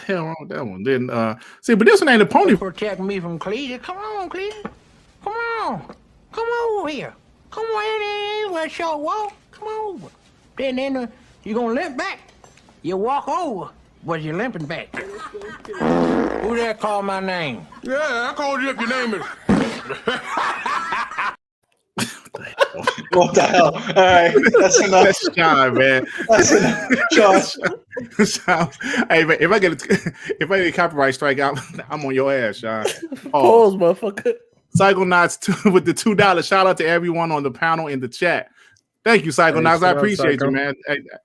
Hell wrong with that one? Then see, but this one ain't a pony. Protect me from Cletus. Come on, Cletus. Come on over here. Come on in, let's show walk. Come over. Then you gonna limp back. You walk over, but you're limping back. Who there called my name? Yeah, I called you if your name is. What the hell? All right, that's enough. That's Sean, man. That's enough. Josh. Hey, man, if I get a copyright strike, I'm on your ass, Sean. Pause, motherfucker. Psychonauts with the $2. Shout out to everyone on the panel in the chat. Thank you, Psychonauts. I appreciate you, man.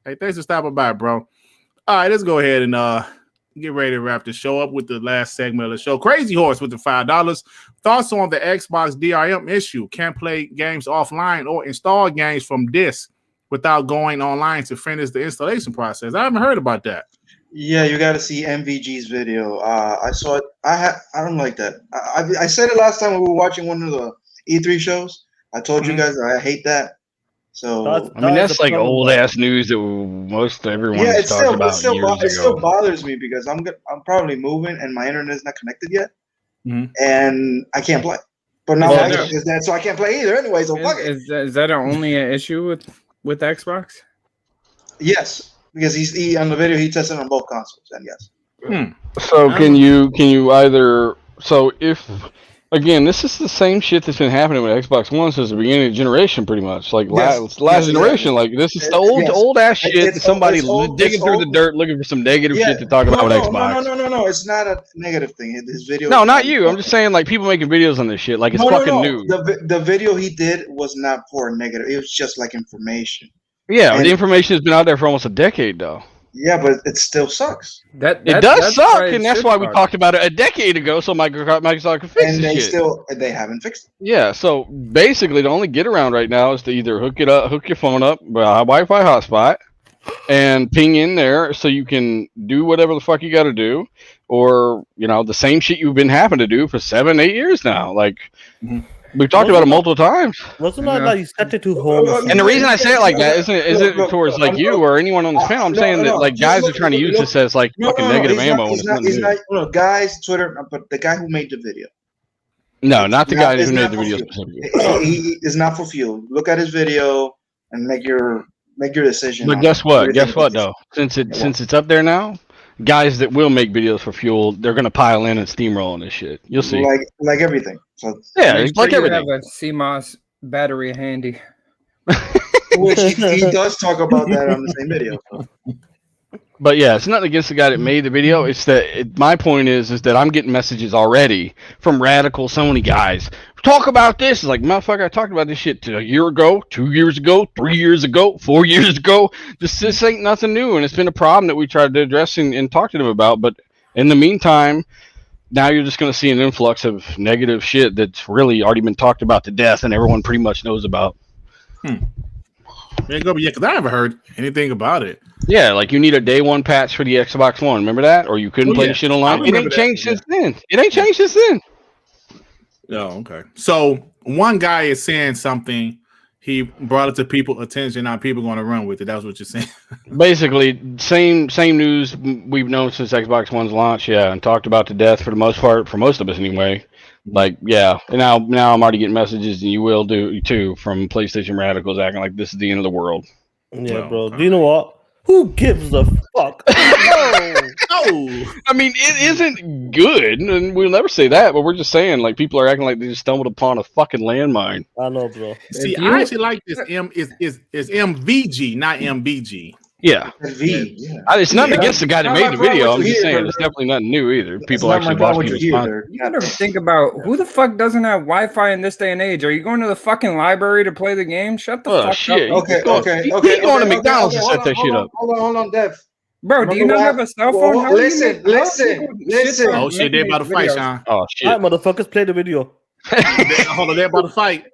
Hey, thanks for stopping by, bro. All right, let's go ahead and get ready to wrap the show up with the last segment of the show. Crazy Horse with the $5. Thoughts on the Xbox DRM issue? Can't play games offline or install games from disk without going online to finish the installation process. I haven't heard about that. Yeah, you got to see MVG's video. I saw it. I don't like that. I said it last time we were watching one of the E3 shows. I told you guys that I hate that. So I mean, that's like old ass news that most everyone it's talked about years ago. It still bothers me because I'm probably moving and my internet is not connected yet, and I can't play. But now my internet is dead, so I can't play either anyway. So fuck it. Is that only an issue with Xbox? Yes, because he on the video he tested on both consoles, and yes. So can you either if again, this is the same shit that's been happening with Xbox One since the beginning of the generation, pretty much. Like last generation, like this is the old ass shit. Somebody digging through the dirt looking for some negative shit to talk about with Xbox. No, it's not a negative thing. His video. No, not you. I'm just saying, like people making videos on this shit, like it's fucking new. The video he did was not for negative. It was just like information. Yeah, the information has been out there for almost a decade, though. Yeah, but it still sucks. It does suck, and that's why we talked about it a decade ago. So Microsoft could fix it. And they haven't fixed it. Yeah, so basically, the only get around right now is to either hook your phone up by a Wi-Fi hotspot, and ping in there so you can do whatever the fuck you got to do, or the same shit you've been having to do for 7-8 years now. Like we've talked about it multiple times. Wasn't that like you set it to home? And the reason I say it like that isn't towards like you or anyone on this panel. I'm saying that like guys are trying to use this as like fucking negative ammo. He's not guys, Twitter, but the guy who made the video. No, not the guy who made the video specifically. He is not for fuel. Look at his video and make your decision. But guess what? Guess what though? Since it's up there now, guys that will make videos for fuel, they're gonna pile in and steamroll on this shit. You'll see. Like everything. So yeah, it's like everything. Have a CMOS battery handy. Which he does talk about that on the same video. But yeah, it's nothing against the guy that made the video. It's that my point is that I'm getting messages already from radical Sony guys. Talk about this. It's like, motherfucker, I talked about this shit a year ago, 2 years ago, 3 years ago, 4 years ago. This ain't nothing new, and it's been a problem that we tried to address and talk to them about. But in the meantime, now you're just going to see an influx of negative shit that's really already been talked about to death, and everyone pretty much knows about. Yeah, because I never heard anything about it. Yeah, like you need a day one patch for the Xbox One. Remember that? Or you couldn't play the shit online. It ain't changed since then. It ain't changed since then. Oh, okay. So one guy is saying something. He brought it to people's attention. Now people going to run with it. That's what you're saying. Basically, same news we've known since Xbox One's launch. Yeah, and talked about to death for the most part, for most of us anyway. Like, yeah, and now I'm already getting messages, and you will do too, from PlayStation radicals acting like this is the end of the world. Yeah, bro. Do you know what? Who gives a fuck? I mean, it isn't good, and we'll never say that, but we're just saying, like, people are acting like they just stumbled upon a fucking landmine. I know, bro. See, I actually like this. Is MVG, not MBG. Yeah. It's nothing against the guy that made the video. I'm just saying it's definitely nothing new either. People actually watch people's content. You gotta think about who the fuck doesn't have Wi-Fi in this day and age? Are you going to the fucking library to play the game? Shut the fuck up. Okay. He's going to McDonald's to set that shit up. Hold on, Dev. Bro, do you not have a cell phone? Listen. Oh shit, they about to fight, Sean. Oh shit. All right, motherfuckers, play the video. Hold on, they're about to fight.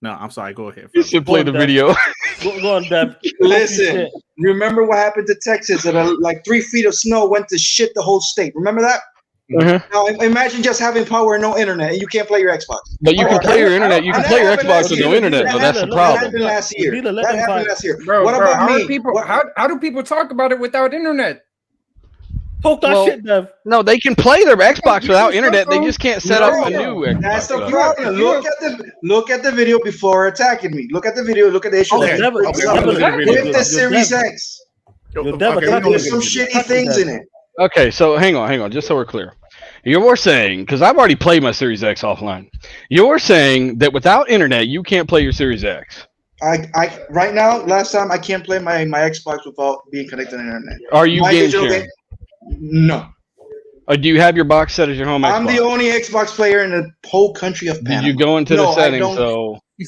No, I'm sorry. Go ahead. You should play the video. Go on, Deb. Listen, remember what happened to Texas? That like 3 feet of snow went to shit the whole state. Remember that? Now imagine just having power and no internet, and you can't play your Xbox. But you can play your internet. You can play your Xbox with no internet, though. That's the problem. That happened last year. That happened last year. Bro, what about me? How do people talk about it without internet? Talk that shit, Dev. No, they can play their Xbox without internet. They just can't set up a new Xbox. That's the problem. Look at the video before attacking me. Look at the video. Look at the issue. Okay. With the Series X. There's some shitty things in it. Okay, so hang on, just so we're clear. You're saying, because I've already played my Series X offline, you're saying that without internet, you can't play your Series X. I right now, last time, I can't play my Xbox without being connected to the internet. Are you game sharing? No. Do you have your box set as your home Xbox? I'm the only Xbox player in the whole country of Panama. Did you go into the settings,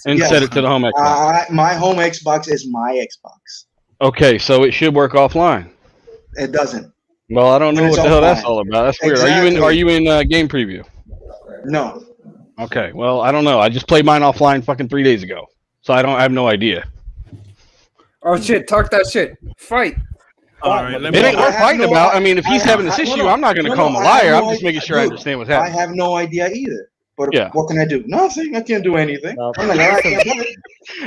and set it to the home Xbox? My home Xbox is my Xbox. Okay, so it should work offline. It doesn't. Well, I don't know what the hell that's all about. That's weird. Exactly. Are you in game preview? No. Okay. Well, I don't know. I just played mine offline fucking 3 days ago, so I have no idea. Oh shit! Talk that shit. Fight. All right. It ain't worth fighting about. I mean, if he's having this issue, I'm not going to call him a liar. I'm just making sure I understand what's happening. I have no idea either. But yeah. What can I do? Nothing. I can't do anything. I'm like, I can't do it.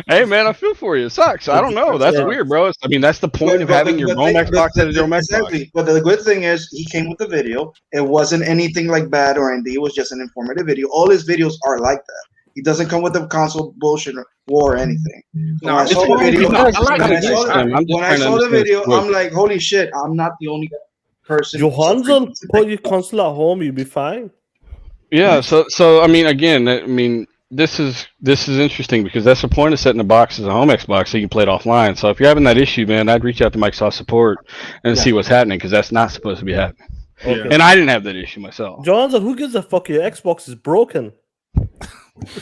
Hey man, I feel for you. It sucks. I don't know. That's weird, bro. I mean, that's the point of having your home Xbox as your home Xbox. Exactly. But the good thing is, he came with the video. It wasn't anything like bad or anything. It was just an informative video. All his videos are like that. He doesn't come with the console bullshit or war or anything. When I saw the video, I'm like, holy shit! I'm not the only person. Johansson, put your console at home. You'll be fine. Yeah. So I mean, again, this is interesting because that's the point of setting the box as a home Xbox so you can play it offline. So if you're having that issue, man, I'd reach out to Microsoft support and see what's happening because that's not supposed to be happening. Okay. And I didn't have that issue myself. Johansson, who gives a fuck? Your Xbox is broken.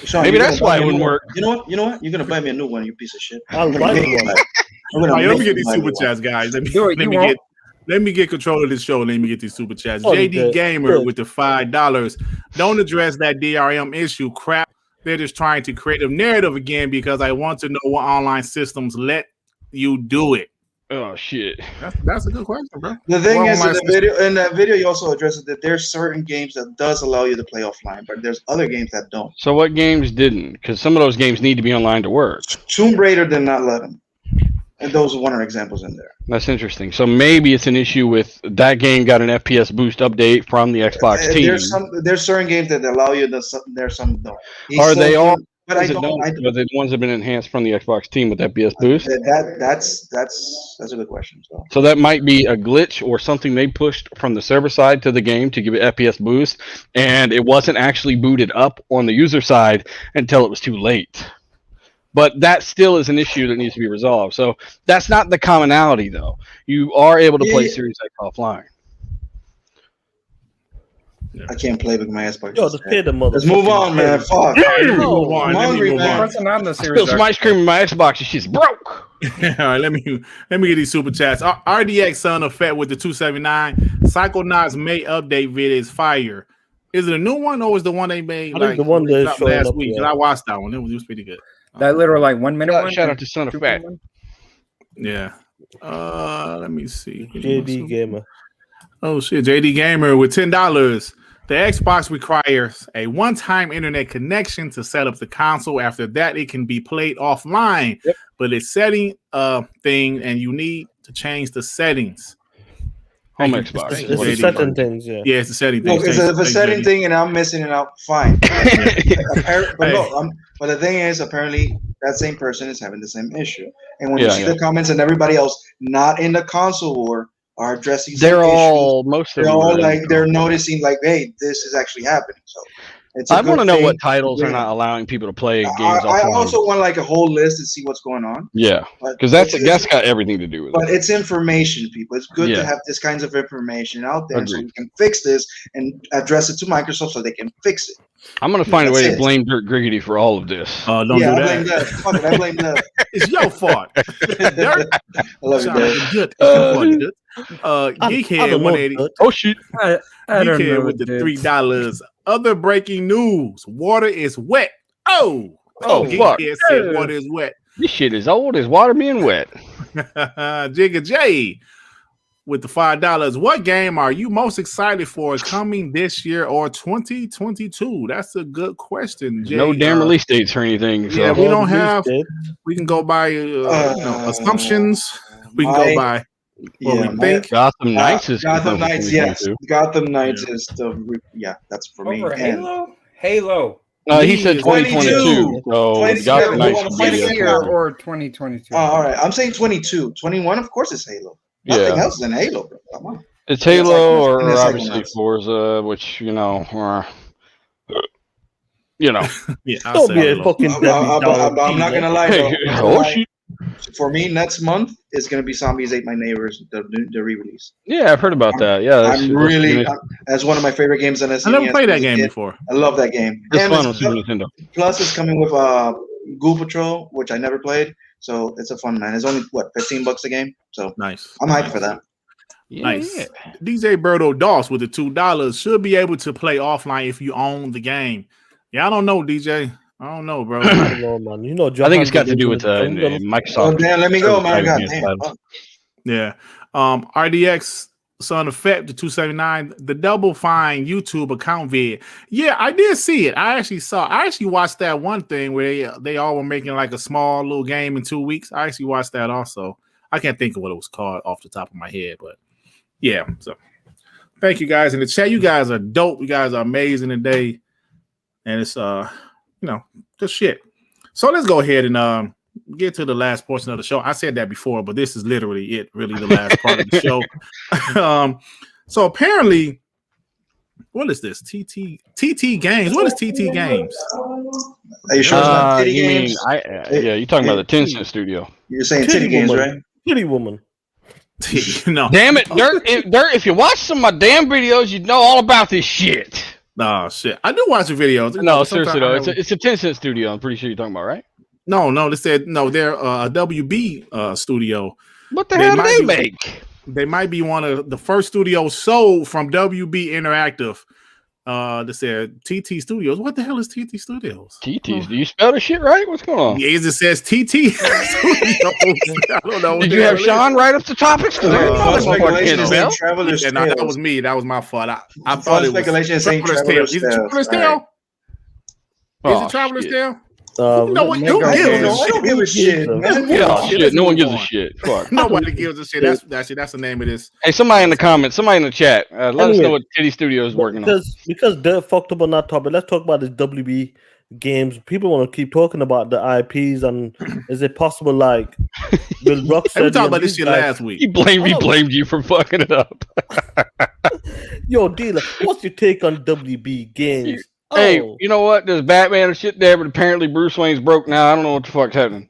Sean, maybe that's why it wouldn't work. You know what? You're gonna buy me a new one, you piece of shit. I'll buy you one. Let me get these super chats, guys. Let me get control of this show. Let me get these super chats. JD Gamer with the $5. Don't address that DRM issue. Crap. They're just trying to create a narrative again because I want to know what online systems let you do it. Oh shit. That's a good question, bro. The thing is, in that video, you also addresses that there's certain games that does allow you to play offline, but there's other games that don't. So what games didn't? Because some of those games need to be online to work. Tomb Raider did not let them. And those are one of the examples in there. That's interesting. So maybe it's an issue with that game got an FPS boost update from the Xbox team. There's certain games that allow you. There's some don't. Are they all? But I don't. But the ones that have been enhanced from the Xbox team with FPS boost. That's a good question. So that might be a glitch or something they pushed from the server side to the game to give it FPS boost, and it wasn't actually booted up on the user side until it was too late. But that still is an issue that needs to be resolved. So that's not the commonality, though. You are able to play Series X offline. I can't play with my Xbox. Yo, just pay the mother. Let's move on, man. Fuck. I'm hungry, man. I spilled some ice cream in my Xbox and she's broke. All right, let me get these super chats. RDX Son Effect with the 279. Psychonauts May update vid is fire. Is it a new one or is the one they made the one that last week? Yeah. I watched that one. It was pretty good. That little like 1 minute one. Shout out to Son Effect. Yeah. Let me see. JD Gamer. Oh shit, JD Gamer with $10. The Xbox requires a one-time internet connection to set up the console. After that, it can be played offline. Yep. But it's setting thing, and you need to change the settings. Home Xbox. It's the setting things, yeah. Yeah, it's the setting thing. Look, it's a setting thing, and I'm missing it out. Fine. But the thing is, apparently, that same person is having the same issue. And when you see the comments and everybody else not in the console war are addressing, they're all they're noticing like, hey, this is actually happening. So I want to know what titles are not allowing people to play games. I also want like a whole list to see what's going on. Yeah, because that's got everything to do with it. But it's information, people. It's good to have this kinds of information out there so we can fix this and address it to Microsoft so they can fix it. I'm gonna find a way to blame DirtGriggity for all of this. Don't do that. I blame that. Fuck it, I blame that. It's your fault. I love you, Dirt. Geekhead 180. Oh shit! Geekhead with the $3. Other breaking news: water is wet. Oh, Geekhead said water is wet. This shit is old as water being wet. Jigga J. with the $5. What game are you most excited for coming this year or 2022? That's a good question, Jay. No damn release dates or anything. So. Yeah, we don't have. We can go by assumptions. We can go by what we think. Gotham Knights is Gotham Knights. Yes, Gotham Knights is the that's for me. Halo. He said 2022. So Gotham Knights this year or 2022. Oh, all right. I'm saying 22. 21, of course, it's Halo. Nothing else than Halo, bro. Come on. It's Halo or obviously Forza, which you know. Yeah, don't be a fucking I'm not gonna lie. Hey, for me, next month is gonna be Zombies Ate My Neighbors, the re-release. Yeah, I've heard about that. Yeah, that's one of my favorite games on SNES. I never played that game before. I love that game. It's fun on Super Nintendo. Plus, it's coming with Ghoul Patrol, which I never played. So it's a fun man. It's only $15 a game. So nice. I'm hyped for that. Nice. Yeah. DJ Berto Doss with the $2 should be able to play offline if you own the game. Yeah, I don't know, DJ. I don't know, bro. I don't know, man. You know, I think it's got to do with Microsoft. Oh, damn, let me go, man. God damn. Yeah. RDX Son of Fep, the 279, the Double Fine YouTube account vid. Yeah, I did see it. I actually watched that one thing where they all were making like a small little game in 2 weeks. I actually watched that also. I can't think of what it was called off the top of my head, but yeah. So thank you guys in the chat. You guys are dope. You guys are amazing today. And it's just shit. So let's go ahead and get to the last portion of the show. I said that before, but this is literally it, really the last part of the show. So apparently, what is this? TT Games. What is TT Games? Are you sure it's not Titty Games? You're talking about the Tencent studio. You're saying Titty Games, right? Titty Woman. No. Damn it, Dirt, if you watch some of my damn videos, you'd know all about this shit. Oh shit! I do watch the videos. No, seriously though, it's a Tencent studio. I'm pretty sure you're talking about, right? No, they said no. They're a WB studio. What the hell do they make? They might be one of the first studios sold from WB Interactive. They said TT Studios. What the hell is TT Studios? TT's. Do you spell the shit right? What's going on? Yeah, it says TT Studios. I don't know. Did you have Sean write up the topics? That was me. That was my fault. I thought it was speculation saying Traveler's Tale. Is it Traveler's Tale? Is it Traveler's Tale? No one gives a shit. I don't give a shit. No one gives a shit. Fuck. Nobody gives a shit. That's the name of this. Hey, somebody in the comments, somebody in the chat, let us know what Titty Studio is working on. Because they're fucked up on that topic. Let's talk about the WB games. People want to keep talking about the IPs and is it possible like will Rocksteady? We talked about this shit last week. He blamed you for fucking it up. Yo, dealer, what's your take on WB games? Hey, you know what? There's Batman and shit there, but apparently Bruce Wayne's broke now. I don't know what the fuck's happening.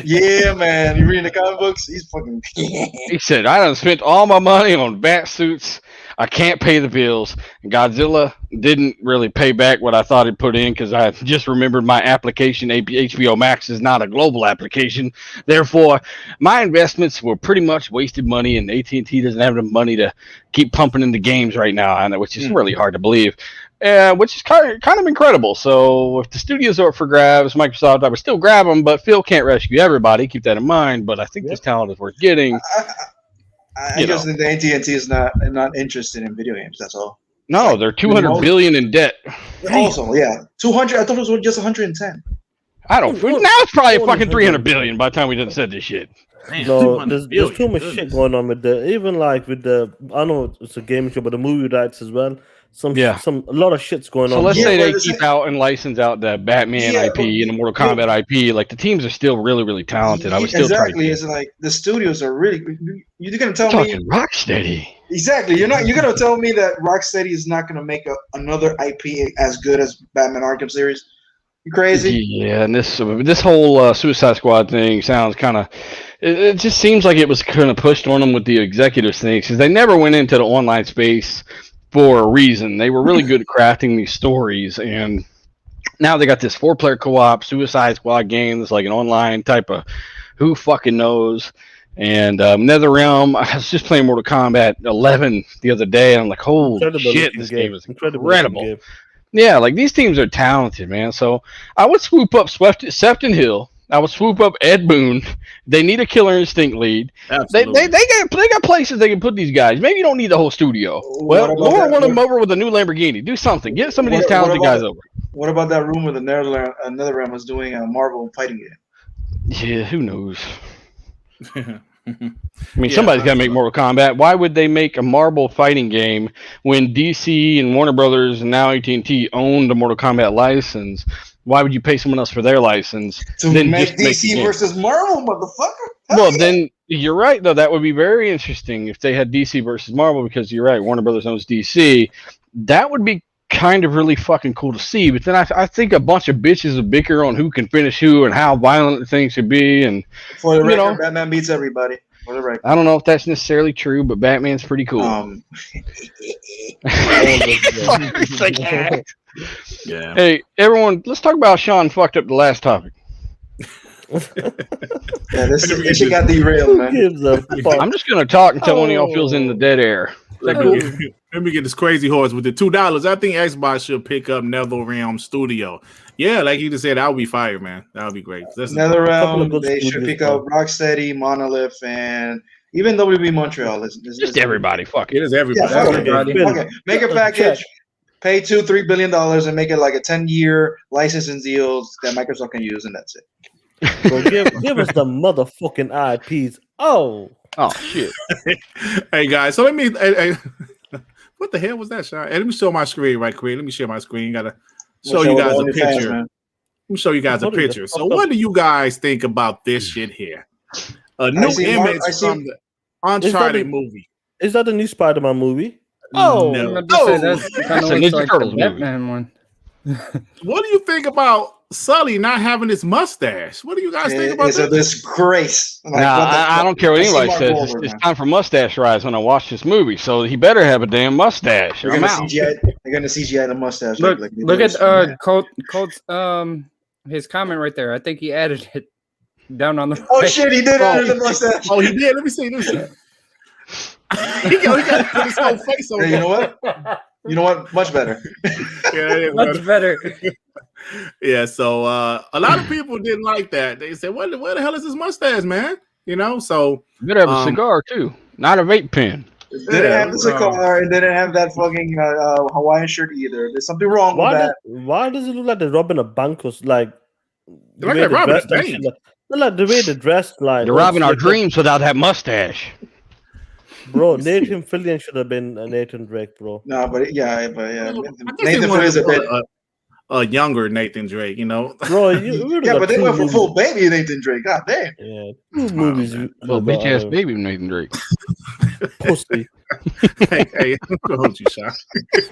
Yeah, man. You reading the comic books? He's fucking. He said, I done spent all my money on bat suits. I can't pay the bills. And Godzilla didn't really pay back what I thought he'd put in because I just remembered my application, HBO Max, is not a global application. Therefore, my investments were pretty much wasted money, and AT&T doesn't have enough money to keep pumping into games right now, which is really hard to believe. Which is kind of incredible. So if the studios are up for grabs, Microsoft, I would still grab them, but Phil can't rescue everybody. Keep that in mind. But I think this talent is worth getting. I just think the AT&T is not interested in video games. That's all. No, they're $200 billion in debt. Also, yeah, 200. I thought it was just 110. I don't. Now it's probably fucking 300 billion by the time we done said this shit. No, there's too much shit going on with even like with the. I know it's a gaming show, but the movie rights as well. A lot of shit's going on. So let's say they keep out and license out the Batman IP and the Mortal Kombat IP. Like the teams are still really, really talented. I would still exactly. It's like the studios are really. You're gonna tell me Rocksteady. Exactly. You're gonna tell me that Rocksteady is not gonna make another IP as good as Batman Arkham series. You crazy? Yeah, and this whole Suicide Squad thing sounds kind of. It just seems like it was kind of pushed on them with the executives thing because they never went into the online space for a reason. They were really good at crafting these stories, and now they got this 4-player co-op Suicide Squad game that's like an online type of who fucking knows. And NetherRealm, I was just playing Mortal Kombat 11 the other day, and I'm like, holy shit, this game is incredible. Yeah, like these teams are talented, man. So I would swoop up Sefton Hill. I would swoop up Ed Boon. They need a Killer Instinct lead. Absolutely. They got places they can put these guys. Maybe you don't need the whole studio. Well, lure one of them over with a new Lamborghini. Do something. Get some of these talented guys over. What about that room where the NetherRealm was doing a Marvel fighting game? Yeah, who knows? I mean, somebody's got to make Mortal Kombat. Why would they make a Marvel fighting game when DC and Warner Brothers and now AT&T own the Mortal Kombat license? Why would you pay someone else for their license? To make DC versus Marvel, motherfucker. Well, then you're right, though. That would be very interesting if they had DC versus Marvel, because you're right. Warner Brothers owns DC. That would be kind of really fucking cool to see. But then I think a bunch of bitches will bicker on who can finish who and how violent things should be. And for the record, Batman beats everybody. For the record. I don't know if that's necessarily true, but Batman's pretty cool. Yeah. Hey, everyone, let's talk about Sean fucked up the last topic. This shit got derailed, man. I'm just going to talk until one of y'all feels in the dead air. Let me get this crazy horse with the $2. I think Xbox should pick up NetherRealm Studio. Yeah, like you just said, that would be fire, man. That would be great. NetherRealm, they should pick up Rocksteady, Monolith, and even WB Montreal. Just everybody. Fuck it. It is everybody. Yeah, okay. Make a package. Pay $2-3 billion and make it like a 10-year licensing deal that Microsoft can use, and that's it. So give us the motherfucking IPs. Oh shit. Hey guys, so let me. What the hell was that, Sean? Hey, let me show my screen right quick. Let me share my screen. Gotta show you guys a picture. Let me show you guys a picture. So, what do you guys think about this shit here? A new image from the Uncharted movie. Is that the new Spider-Man movie? Oh, no. That's a Ninja Turtles Batman one. What do you think about Sully not having his mustache? What do you guys think about that? It's a disgrace. I don't care what anybody says. It's time for mustache rise when I watch this movie, so he better have a damn mustache. They're gonna CGI the mustache. Look at Colt's his comment right there. I think he added it down on the. Oh shit, he did add the mustache. Oh, he did. Let me see. He got to put his whole face on. Hey, you know what? You know what? Much better. Yeah, much better. Yeah, so a lot of people didn't like that. They said, "Where the hell is his mustache, man?" You know, so you better have a cigar too, not a vape pen. Didn't have the cigar and didn't have that fucking Hawaiian shirt either. There's something wrong with that. Why does it look like they're robbing a bank? Like the way they're dressed, like they're robbing our dreams without that mustache. Bro, Nathan Fillion should have been Nathan Drake, bro. No, but yeah. Nathan Fillion is a younger Nathan Drake, you know. Bro, but they went for full baby Nathan Drake. God damn. Yeah, 2 movies. Well, bitch ass baby Nathan Drake. Pussy. Hey, hold you, Sean.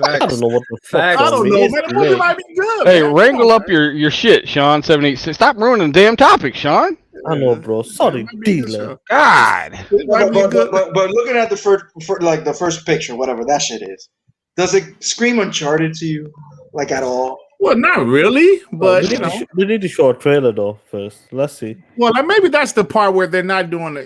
I don't know what the fuck. I don't know, man. The movie might be good. Hey, wrangle up your shit, Sean. 786. Stop ruining the damn topic, Sean. I know, bro. Sorry, dealer. God. But looking at the first picture, whatever that shit is, does it scream Uncharted to you, like at all? Well, not really, but we need to show a trailer though first. Let's see. Well, maybe that's the part where they're not doing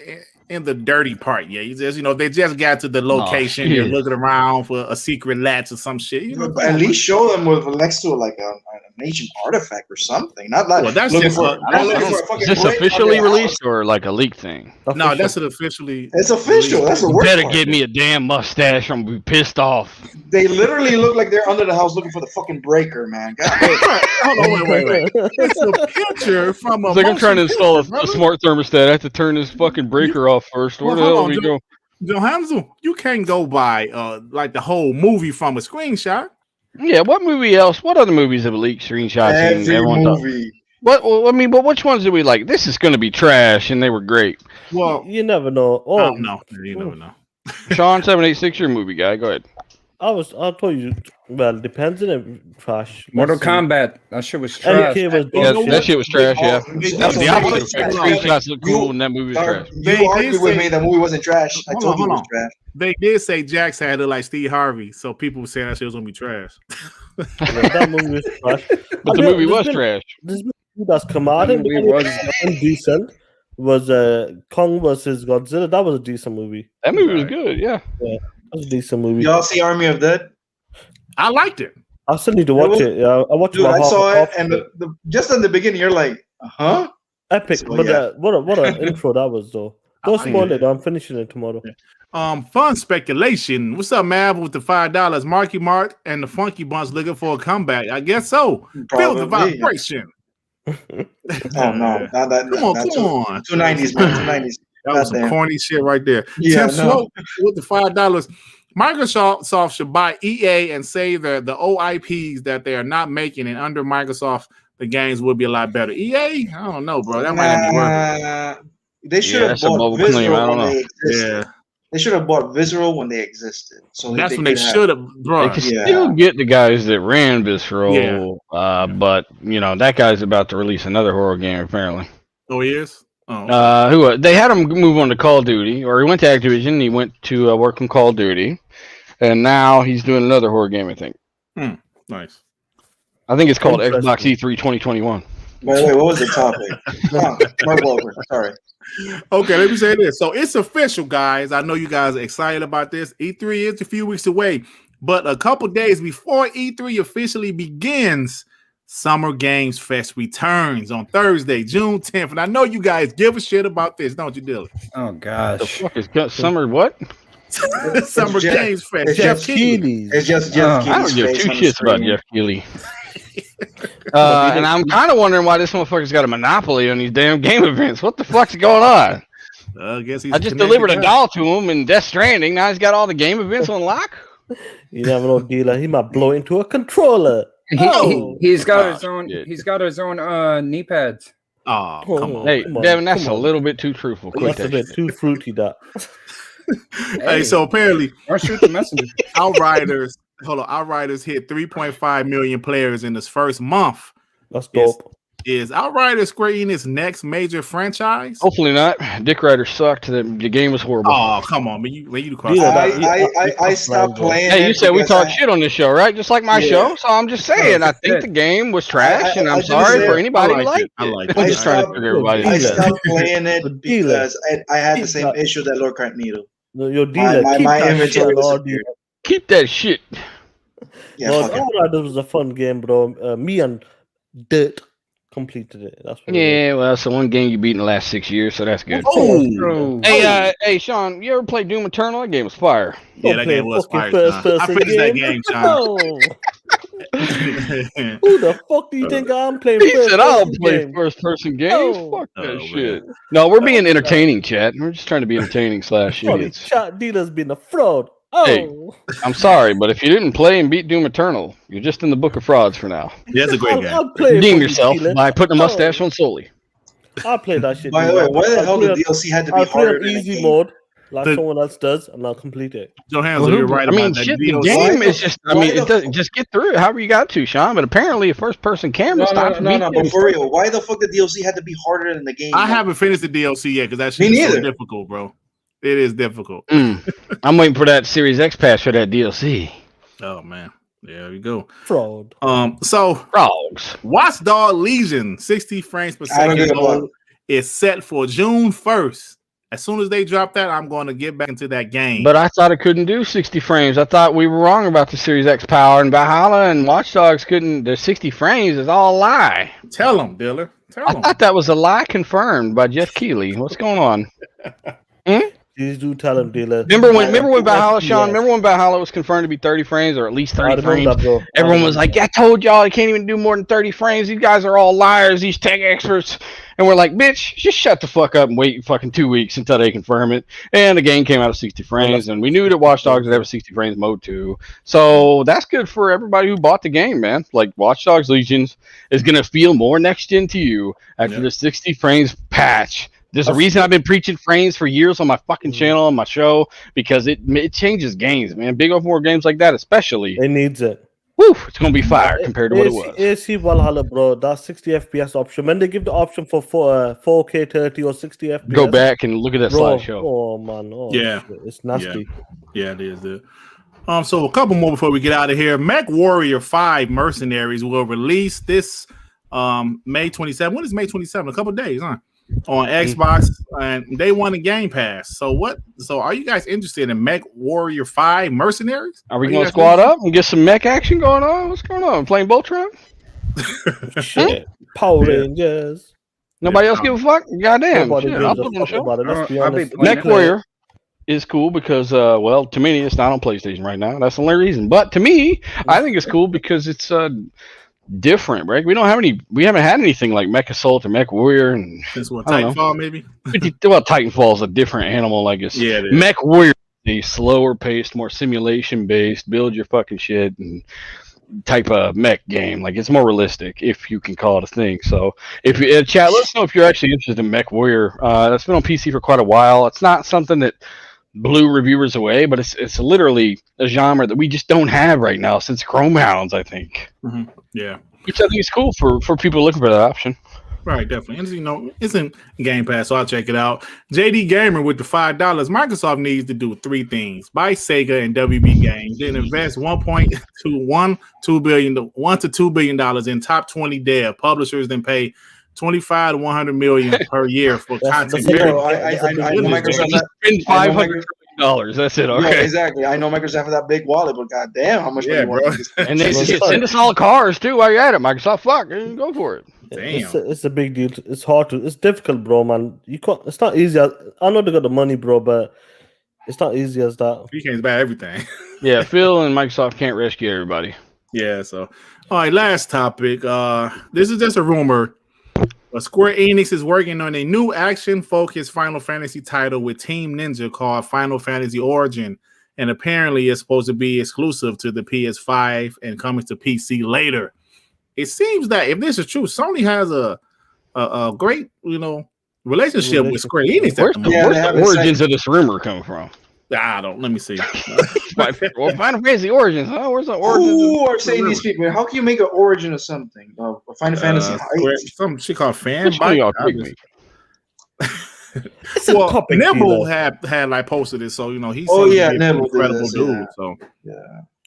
in the dirty part. Yeah, they just got to the location. They're looking around for a secret latch or some shit. You know, at least show them with next to like an ancient artifact or something. Not like that's just is this officially released or like a leak thing? No, that's an officially. It's official. Released. That's the you worst better part. give me a damn mustache. I'm gonna be pissed off. They literally look like they're under the house looking for the fucking breaker, man. God. Hold on, wait. It's a picture from a. It's like I'm trying to install a smart thermostat. I have to turn this fucking breaker off first. Where the hell we go? Johansson, you can't go by like the whole movie from a screenshot. Yeah, what movie else? What other movies have leaked screenshots? Every movie. But which ones do we like? This is going to be trash, and they were great. Well, you never know. I don't know. You never know. Sean 786, your movie guy. Go ahead. I'll tell you. Well, depends on it. Trash. Mortal Kombat. That shit was trash. That shit was trash. Yeah, that was the opposite. Screenshots look cool, and that movie was trash. You argued with me that movie wasn't trash. I told you it was trash. They did say Jax had it like Steve Harvey, so people were saying that shit was gonna be trash. That movie was trash. But the movie was trash. This movie that's come out and was decent. Was Kong versus Godzilla. That was a decent movie. That movie was good. Yeah, that was a decent movie. Y'all see Army of Dead? I liked it. I still need to watch it. Yeah, I watched. Dude, I saw it, and just in the beginning, you're like, huh? Epic. So, But yeah. what a intro that was though. Don't spoil it. I'm finishing it tomorrow. Fun speculation. What's up, Mav? With the $5, Marky Mark and the Funky Bunch looking for a comeback. I guess so. Feel the vibration. Oh no, not that. Come on. 290s, man. 290s. That was some corny shit right there. Yeah, Tim Slope with the $5. Microsoft should buy EA and save the OIPs that they are not making, and under Microsoft, the games would be a lot better. EA? I don't know, bro. That might not be worth it. They should have bought Visceral when they existed. Yeah. They should have bought Visceral when they existed. So that's when they should have, bro. They can still get the guys that ran Visceral, but you know that guy's about to release another horror game apparently. Oh, he is. Oh. Who they had him move on to Call of Duty, or he went to Activision. He went to work on Call of Duty, and now he's doing another horror game. I think. Nice. I think it's called Xbox E3 2021. Wait, what was the topic? Mark Walker, sorry. Okay, let me say this. So it's official, guys. I know you guys are excited about this. E3 is a few weeks away, but a couple days before E3 officially begins, Summer Games Fest returns on Thursday, June 10th. And I know you guys give a shit about this, don't you, Dylan? Oh, gosh. The fuck is Summer what? Summer Games Fest. It's Jeff Keighley. It's just Jeff Keighley. I don't give two shits about Jeff Keighley. And I'm kind of wondering why this motherfucker's got a monopoly on these damn game events. What the fuck's going on? I guess I just delivered a doll to him in Death Stranding. Now he's got all the game events on lock. You never know, dealer. He might blow into a controller. He's got his own. Shit. He's got his own knee pads. Oh, come on. Hey, Devin, that's a little bit too truthful. That's a bit too fruity. That. Hey, so apparently, don't shoot the messenger. Outriders hit 3.5 million players in this first month. That's dope. Is Outriders Square-Enix's next major franchise? Hopefully not. Dick Rider sucked. The game was horrible. Oh, come on, man. You I stopped playing. Hey, you said we talk shit on this show, right? Just like my show. So I'm just saying, I think the game was trash, and I'm sorry for anybody who liked it. I'm just trying to figure everybody. I stopped playing it because I had the same issue that Lord Carnito. Your dealer, my inventory disappeared. Keep that shit. Yeah, Outriders was a fun game, bro. Me and Dirt completed it. That's what well, so one game you beat in the last 6 years, so that's good. Oh, hey, Sean, you ever played Doom Eternal? That game was fire. Yeah, that game was fire. I finished that game, Sean. Who the fuck do you think I'm playing? He said I'll play first-person games. Fuck that shit. Man. No, we're being entertaining, chat. We're just trying to be entertaining / idiots. Chat dealer's been a fraud. Hey, I'm sorry, but if you didn't play and beat Doom Eternal, you're just in the book of frauds for now. Yeah, that's a great game. Redeem yourself by putting a mustache on Sully. I'll play that shit. By the way, why the hell did DLC had to be harder than easy mode? Like someone else does, and I'll complete it. Johansson, you're right about that. The game is just, it doesn't just get through it however you got to, Sean. But apparently, a first-person camera stops. No, but for real, why the fuck the DLC had to be harder than the game? I haven't finished the DLC yet because that shit is so difficult, bro. It is difficult. I'm waiting for that Series X patch for that DLC. Oh man, there we go. Fraud. So frogs. Watch Dogs Legion 60 frames per second is set for June 1st. As soon as they drop that, I'm going to get back into that game. But I thought it couldn't do 60 frames. I thought we were wrong about the Series X power, and Valhalla and Watch Dogs couldn't. The 60 frames is all a lie. Tell them, Diller. Tell them. I thought that was a lie confirmed by Jeff Keighley. What's going on? Please do tell him, dealer. Remember when Valhalla, Sean? Remember when Valhalla was confirmed to be 30 frames or at least 30 frames? Everyone was like, "I told y'all I can't even do more than 30 frames. These guys are all liars. These tech experts." And we're like, "Bitch, just shut the fuck up and wait fucking 2 weeks until they confirm it." And the game came out at 60 frames, and we knew that Watch Dogs would have a 60 frames mode too. So that's good for everybody who bought the game, man. Like Watch Dogs Legions is gonna feel more next gen to you after the 60 frames patch. There's a reason I've been preaching frames for years on my fucking channel, on my show, because it changes games, man. Big open world games like that, especially. It needs it. Woo! It's gonna be fire compared to what it was. AC Valhalla, bro. That 60 FPS option. When they give the option for 4K 30 or 60 FPS, go back and look at that slideshow. Oh man, yeah, shit. It's nasty. Yeah, it is. Dude. So a couple more before we get out of here. Mech Warrior 5 Mercenaries will release this May 27th. When is May 27th? A couple of days, huh? On Xbox, and they won a Game Pass. So are you guys interested in Mech Warrior 5 Mercenaries? Are we going to squad up and get some mech action going on? What's going on? Playing Voltron? Shit. Power Rangers. Nobody else give a fuck? Goddamn. Nobody Shit, gives I'll a put it on the fuck show. about it. Let's be I'll be honest. playing MechWarrior is cool because, well, to me, it's not on PlayStation right now. That's the only reason. But to me, I think it's cool because it's different, right? We haven't had anything like Mech Assault or MechWarrior, and Since what, I don't know. Titanfall maybe? Well, Titanfall is a different animal. Like it's Yeah, it is. MechWarrior, a slower paced, more simulation based, build your fucking shit and type of mech game. Like it's more realistic, if you can call it a thing. So if you chat, let us know if you're actually interested in MechWarrior. That's been on PC for quite a while. It's not something that blew reviewers away, but it's literally a genre that we just don't have right now since Chrome Hounds, I think. Mm-hmm. Yeah. Which I think is cool for people looking for that option. Right, definitely. And, you know, it's in Game Pass, so I'll check it out. JD Gamer with the $5. Microsoft needs to do three things: buy Sega and WB Games, then invest $1 to $2 billion in top 20 dev publishers, then pay $25 to $100 million per year for content. I know Microsoft. Spend $500 That's it. Okay. Yeah, exactly. I know Microsoft has that big wallet, but goddamn, how much money bro. And they send us all the cars too while you're at it. Microsoft, fuck, go for it. Damn. It's a big deal. It's hard to. It's difficult, bro, man. You can't. It's not easy. I know they got the money, bro, but it's not easy as that. You can't buy everything. Yeah, Phil and Microsoft can't rescue everybody. Yeah. So, all right. Last topic. This is just a rumor. But Square-Enix is working on a new action-focused Final Fantasy title with Team Ninja called Final Fantasy Origin, and apparently it's supposed to be exclusive to the PS5 and coming to PC later. It seems that if this is true, Sony has a great, relationship with Square-Enix. Where's the origins of this rumor coming from? I don't. Let me see. Well, Final Fantasy Origins. Huh? Where's the origins? Who are saying these people? How can you make an origin of something? A Final Fantasy. Some she called fanboy. Well, Nimble had like posted it, so he seems to be a pretty credible dude. So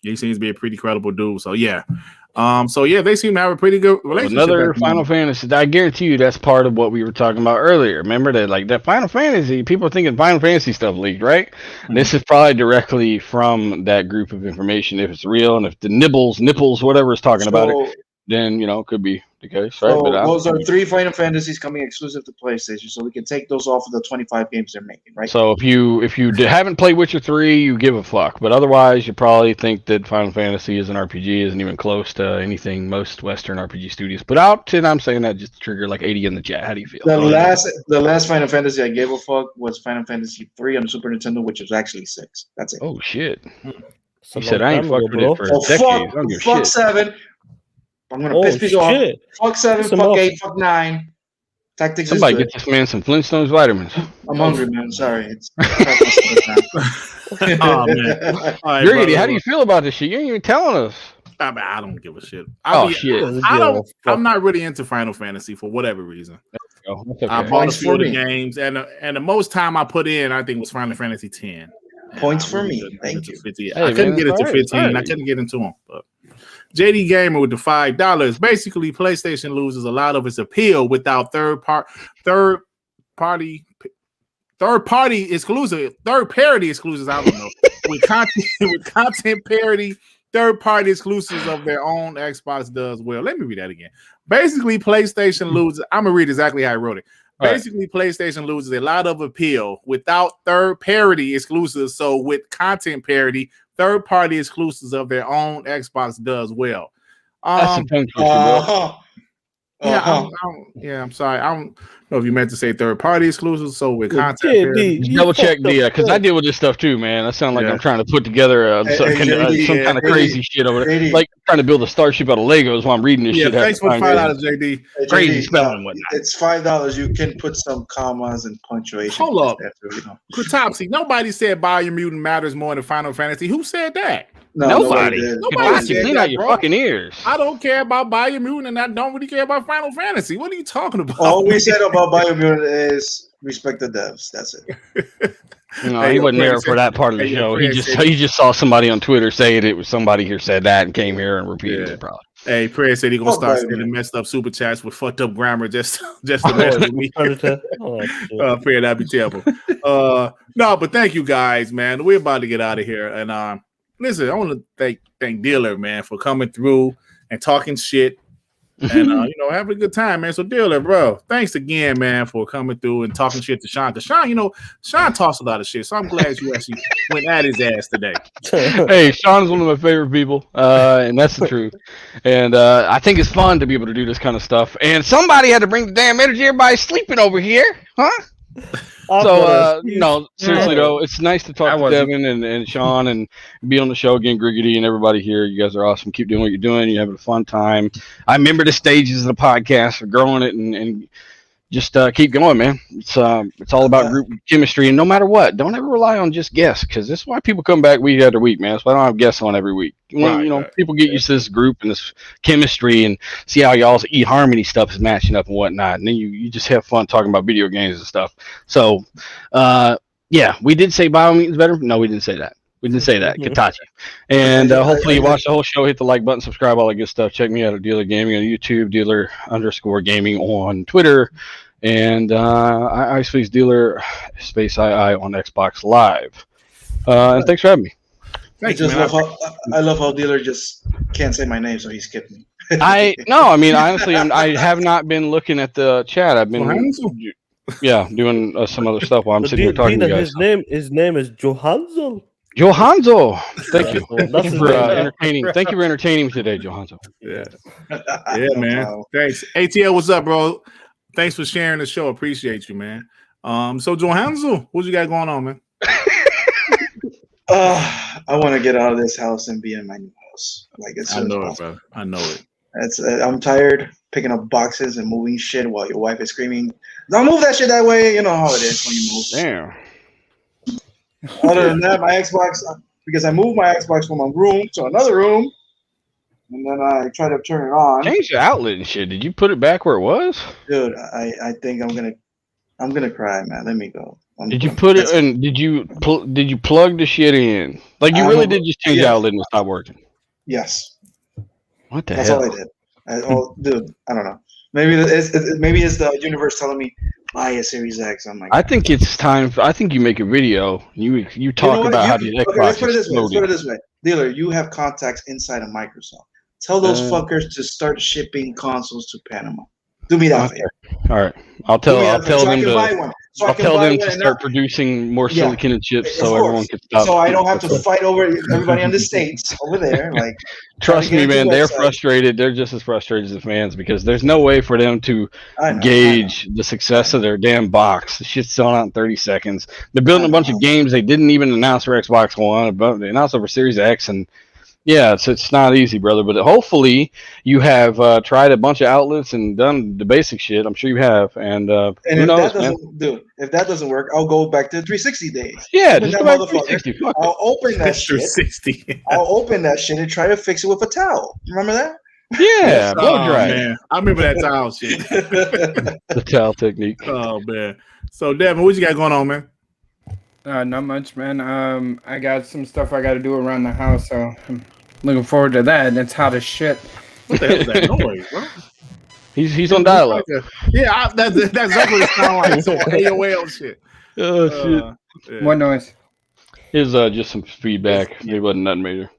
he seems to be a pretty credible dude. So they seem to have a pretty good relationship. Another Final Fantasy. I guarantee you that's part of what we were talking about earlier. Remember that Final Fantasy, people thinking Final Fantasy stuff leaked, right? Mm-hmm. This is probably directly from that group of information. If it's real and if the nipples, whatever is talking about it, then it could be the case, right? So but those are 3 Final Fantasies coming exclusive to PlayStation, so we can take those off of the 25 games they're making, right? So if you haven't played Witcher 3, you give a fuck. But otherwise, you probably think that Final Fantasy as an RPG isn't even close to anything most Western RPG studios put out. And I'm saying that just to trigger like 80 in the chat. How do you feel? The last Final Fantasy I gave a fuck was Final Fantasy 3 on the Super Nintendo, which was actually 6. That's it. Oh shit! You said I ain't fucked with it for decades. I don't give a fuck shit. 7. I'm gonna piss people off. Fuck 7, fuck 8, fuck 9. Tactics. Somebody get this man some Flintstones vitamins. I'm hungry, man. Sorry. It's oh man. Right, Griggity, how do you feel about this shit? You ain't even telling us. I don't give a shit. Shit. I'm not really into Final Fantasy for whatever reason. Okay. I bought a few of the games, and the most time I put in, I think, was Final Fantasy 10. Points for me. Thank you. I couldn't get it to 15. I couldn't get into them. But JD Gamer with the $5. Basically, PlayStation loses a lot of its appeal without third party exclusive, third party exclusives. I don't know with content parity. Third party exclusives of their own. Xbox does well. Let me read that again. Basically, PlayStation loses. I'm gonna read exactly how I wrote it. Basically, PlayStation loses a lot of appeal without third party exclusives. So with content parity, third party exclusives of their own. Xbox does well. That's a tongue twister, bro. I'm sorry. I don't know if you meant to say third party exclusives. So with content, double check because I deal with this stuff too, man. That sounds like I'm trying to put together some kind of crazy shit over there, like trying to build a starship out of Legos while I'm reading this shit. Thanks for $5, JD. Crazy spelling, whatnot. It's $5. You can put some commas and punctuation. Hold up, Kratopsy. Nobody said Biomutant matters more than Final Fantasy. Who said that? Nobody said clean that, out your fucking ears. I don't care about Biomutant, and I don't really care about Final Fantasy. What are you talking about? All we said about Biomutant is respect the devs. That's it. He wasn't there for that part of the show. He just saw somebody on Twitter say it was somebody here said that and came here and repeated it. Probably. Hey, Prayer said he's gonna start sending messed up super chats with fucked up grammar just to mess with me. Prayer, that'd be terrible. No, but thank you guys, man. We're about to get out of here, and listen, I want to thank Dealer, man, for coming through and talking shit And have a good time, man. So Dealer, bro, thanks again, man, for coming through and talking shit to Sean. Because Sean talks a lot of shit. So I'm glad you actually went at his ass today. Hey, Sean's one of my favorite people, and that's the truth. And I think it's fun to be able to do this kind of stuff. And somebody had to bring the damn energy. Everybody's sleeping over here, huh? So, no, seriously though, it's nice to talk to Devin and Sean and be on the show again, Griggity and everybody here. You guys are awesome. Keep doing what you're doing. You're having a fun time. I remember the stages of the podcast for growing it and just keep going, man. It's all about group chemistry, and no matter what, don't ever rely on just guests, because this is why people come back week after week, man. That's why I don't have guests on every week. People get used to this group and this chemistry and see how y'all's eHarmony stuff is matching up and whatnot, and then you just have fun talking about video games and stuff. So, we did say Biomutant's better. No, we didn't say that. We didn't say that. Katachi. And hopefully you watch the whole show, hit the like button, subscribe, all that good stuff. Check me out at Dealer Gaming on YouTube, Dealer_Gaming on Twitter, and iSpace Dealer space II on Xbox Live. And thanks for having me. I love how Dealer just can't say my name, so he skipped me. Honestly, I have not been looking at the chat. I've been doing some other stuff while I'm sitting here talking to you guys. His name is Johansson. Johanzo, thank you. Thank you for entertaining. Thank you for entertaining me today, Johanzo. Yeah, man. Wow. Thanks. ATL, what's up, bro? Thanks for sharing the show. Appreciate you, man. So Johanzo, what you got going on, man? I want to get out of this house and be in my new house. I know it, bro. I know it. I'm tired picking up boxes and moving shit while your wife is screaming, "Don't move that shit that way." You know how it is when you move. Damn. Other than that, my Xbox, because I moved my Xbox from one room to another room, and then I tried to turn it on. Change the outlet and shit. Did you put it back where it was? Dude, I think I'm gonna cry, man. Let me go. Did you put it in? Did you plug the shit in? Like you really did just change the outlet and it stopped working? Yes. What the That's hell? all I did. Dude, I don't know. Maybe it's the universe telling me buy a Series X. I'm like, I think it's time. I think you make a video. You talk about how the Xbox let's put it this way. Dealer, you have contacts inside of Microsoft. Tell those fuckers to start shipping consoles to Panama. Do me that favor. All right, I'll tell them to start producing more silicon and chips, so everyone can stop. So I don't have to fight over everybody in the States over there. Like, trust me, man, they're frustrated. They're just as frustrated as the fans, because there's no way for them to gauge the success of their damn box. The shit's selling out in 30 seconds. They're building a bunch of games they didn't even announce for Xbox One, but they announced it for Series X, and yeah, it's not easy, brother. But hopefully you have tried a bunch of outlets and done the basic shit. I'm sure you have. And who knows, man? Dude, if that doesn't work, I'll go back to 360 days. Yeah, just go back to 360. I'll open that shit. 360. I'll open that shit and try to fix it with a towel. Remember that? Yeah, blow dry. Man. I remember that towel shit. The towel technique. Oh man. So Devin, what you got going on, man? Not much, man. I got some stuff I got to do around the house, so I'm looking forward to that. It's hot as shit. What the hell is that noise, bro? He's on dial-up. Yeah, that's exactly what it sounds like. Some AOL shit. Oh shit. Yeah. What noise? It's just some feedback. It wasn't nothing major.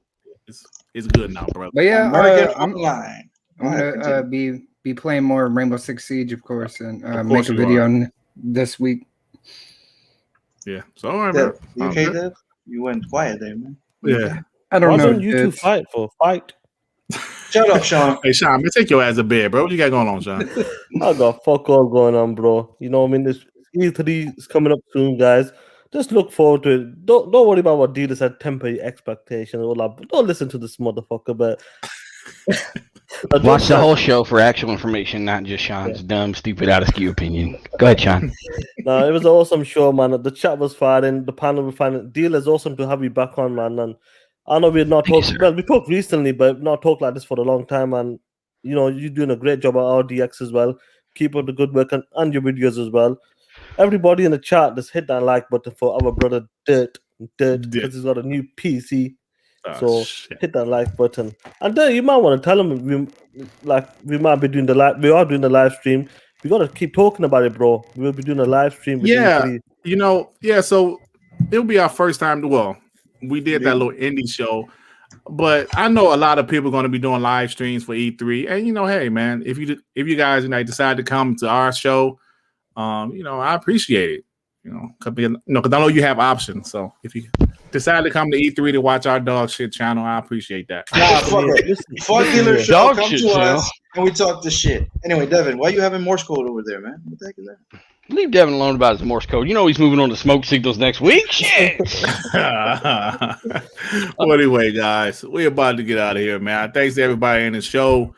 It's good now, bro. But yeah, I'm gonna be playing more Rainbow Six Siege, of course, and make a video on this week. Yeah. So all right, man. You okay, Dev? You went quiet there, man. Yeah. I don't know. You two fight. Shut up, Sean. Hey, Sean, man, take your ass to bed, bro. What you got going on, Sean? I got fuck all going on, bro. You know, I mean, this E3 is coming up soon, guys. Just look forward to it. Don't worry about what dealers had temper your expectations. Don't listen to this motherfucker, but watch the whole show for actual information, not just Sean's dumb, stupid, out of skew opinion. Go ahead, Sean. No, it was an awesome show, man. The chat was fine, the panel was fine. Deal is awesome to have you back on, man. And I know we've not talked. Well, we talked recently, but not talked like this for a long time. And you know, you're doing a great job at RDX as well. Keep up the good work and your videos as well. Everybody in the chat, just hit that like button for our brother Dirt, because he's got a new PC. Hit that like button, and then you might want to tell him we might be doing the live. We are doing the live stream. We got to keep talking about it, bro. We'll be doing a live stream. So it'll be our first time. Well, we did that little indie show. But I know a lot of people are going to be doing live streams for E3, and hey, man, if you guys decide to come to our show, I appreciate it. Because I know you have options. So if you decide to come to E3 to watch our dog shit channel, I appreciate that. Fuck dealer show, come to us, and we talk the shit. Anyway, Devin, why you having Morse code over there, man? What the heck is that? Leave Devin alone about his Morse code. He's moving on to smoke signals next week. Shit. Well, anyway, guys, we're about to get out of here, man. Thanks to everybody in the show,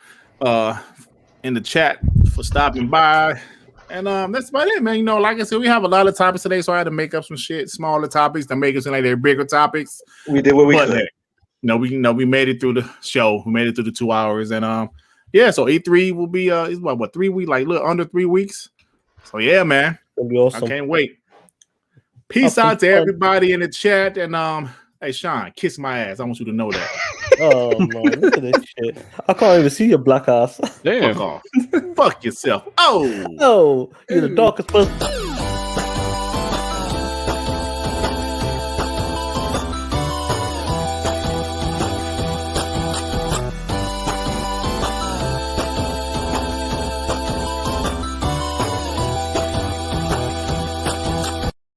in the chat for stopping by. And that's about it, man. Like I said, we have a lot of topics today, so I had to make up some shit, smaller topics to make it seem like they're bigger topics. We did what we could. We made it through the show. We made it through the 2 hours, and so E3 will be is what 3 weeks, like a little under 3 weeks. So yeah, man, it'll be awesome. I can't wait. Peace out to everybody in the chat, and hey Sean, kiss my ass. I want you to know that. Oh man, look at this shit. I can't even see your black ass. Damn. Fuck off. Fuck yourself. Oh, you're the darkest person.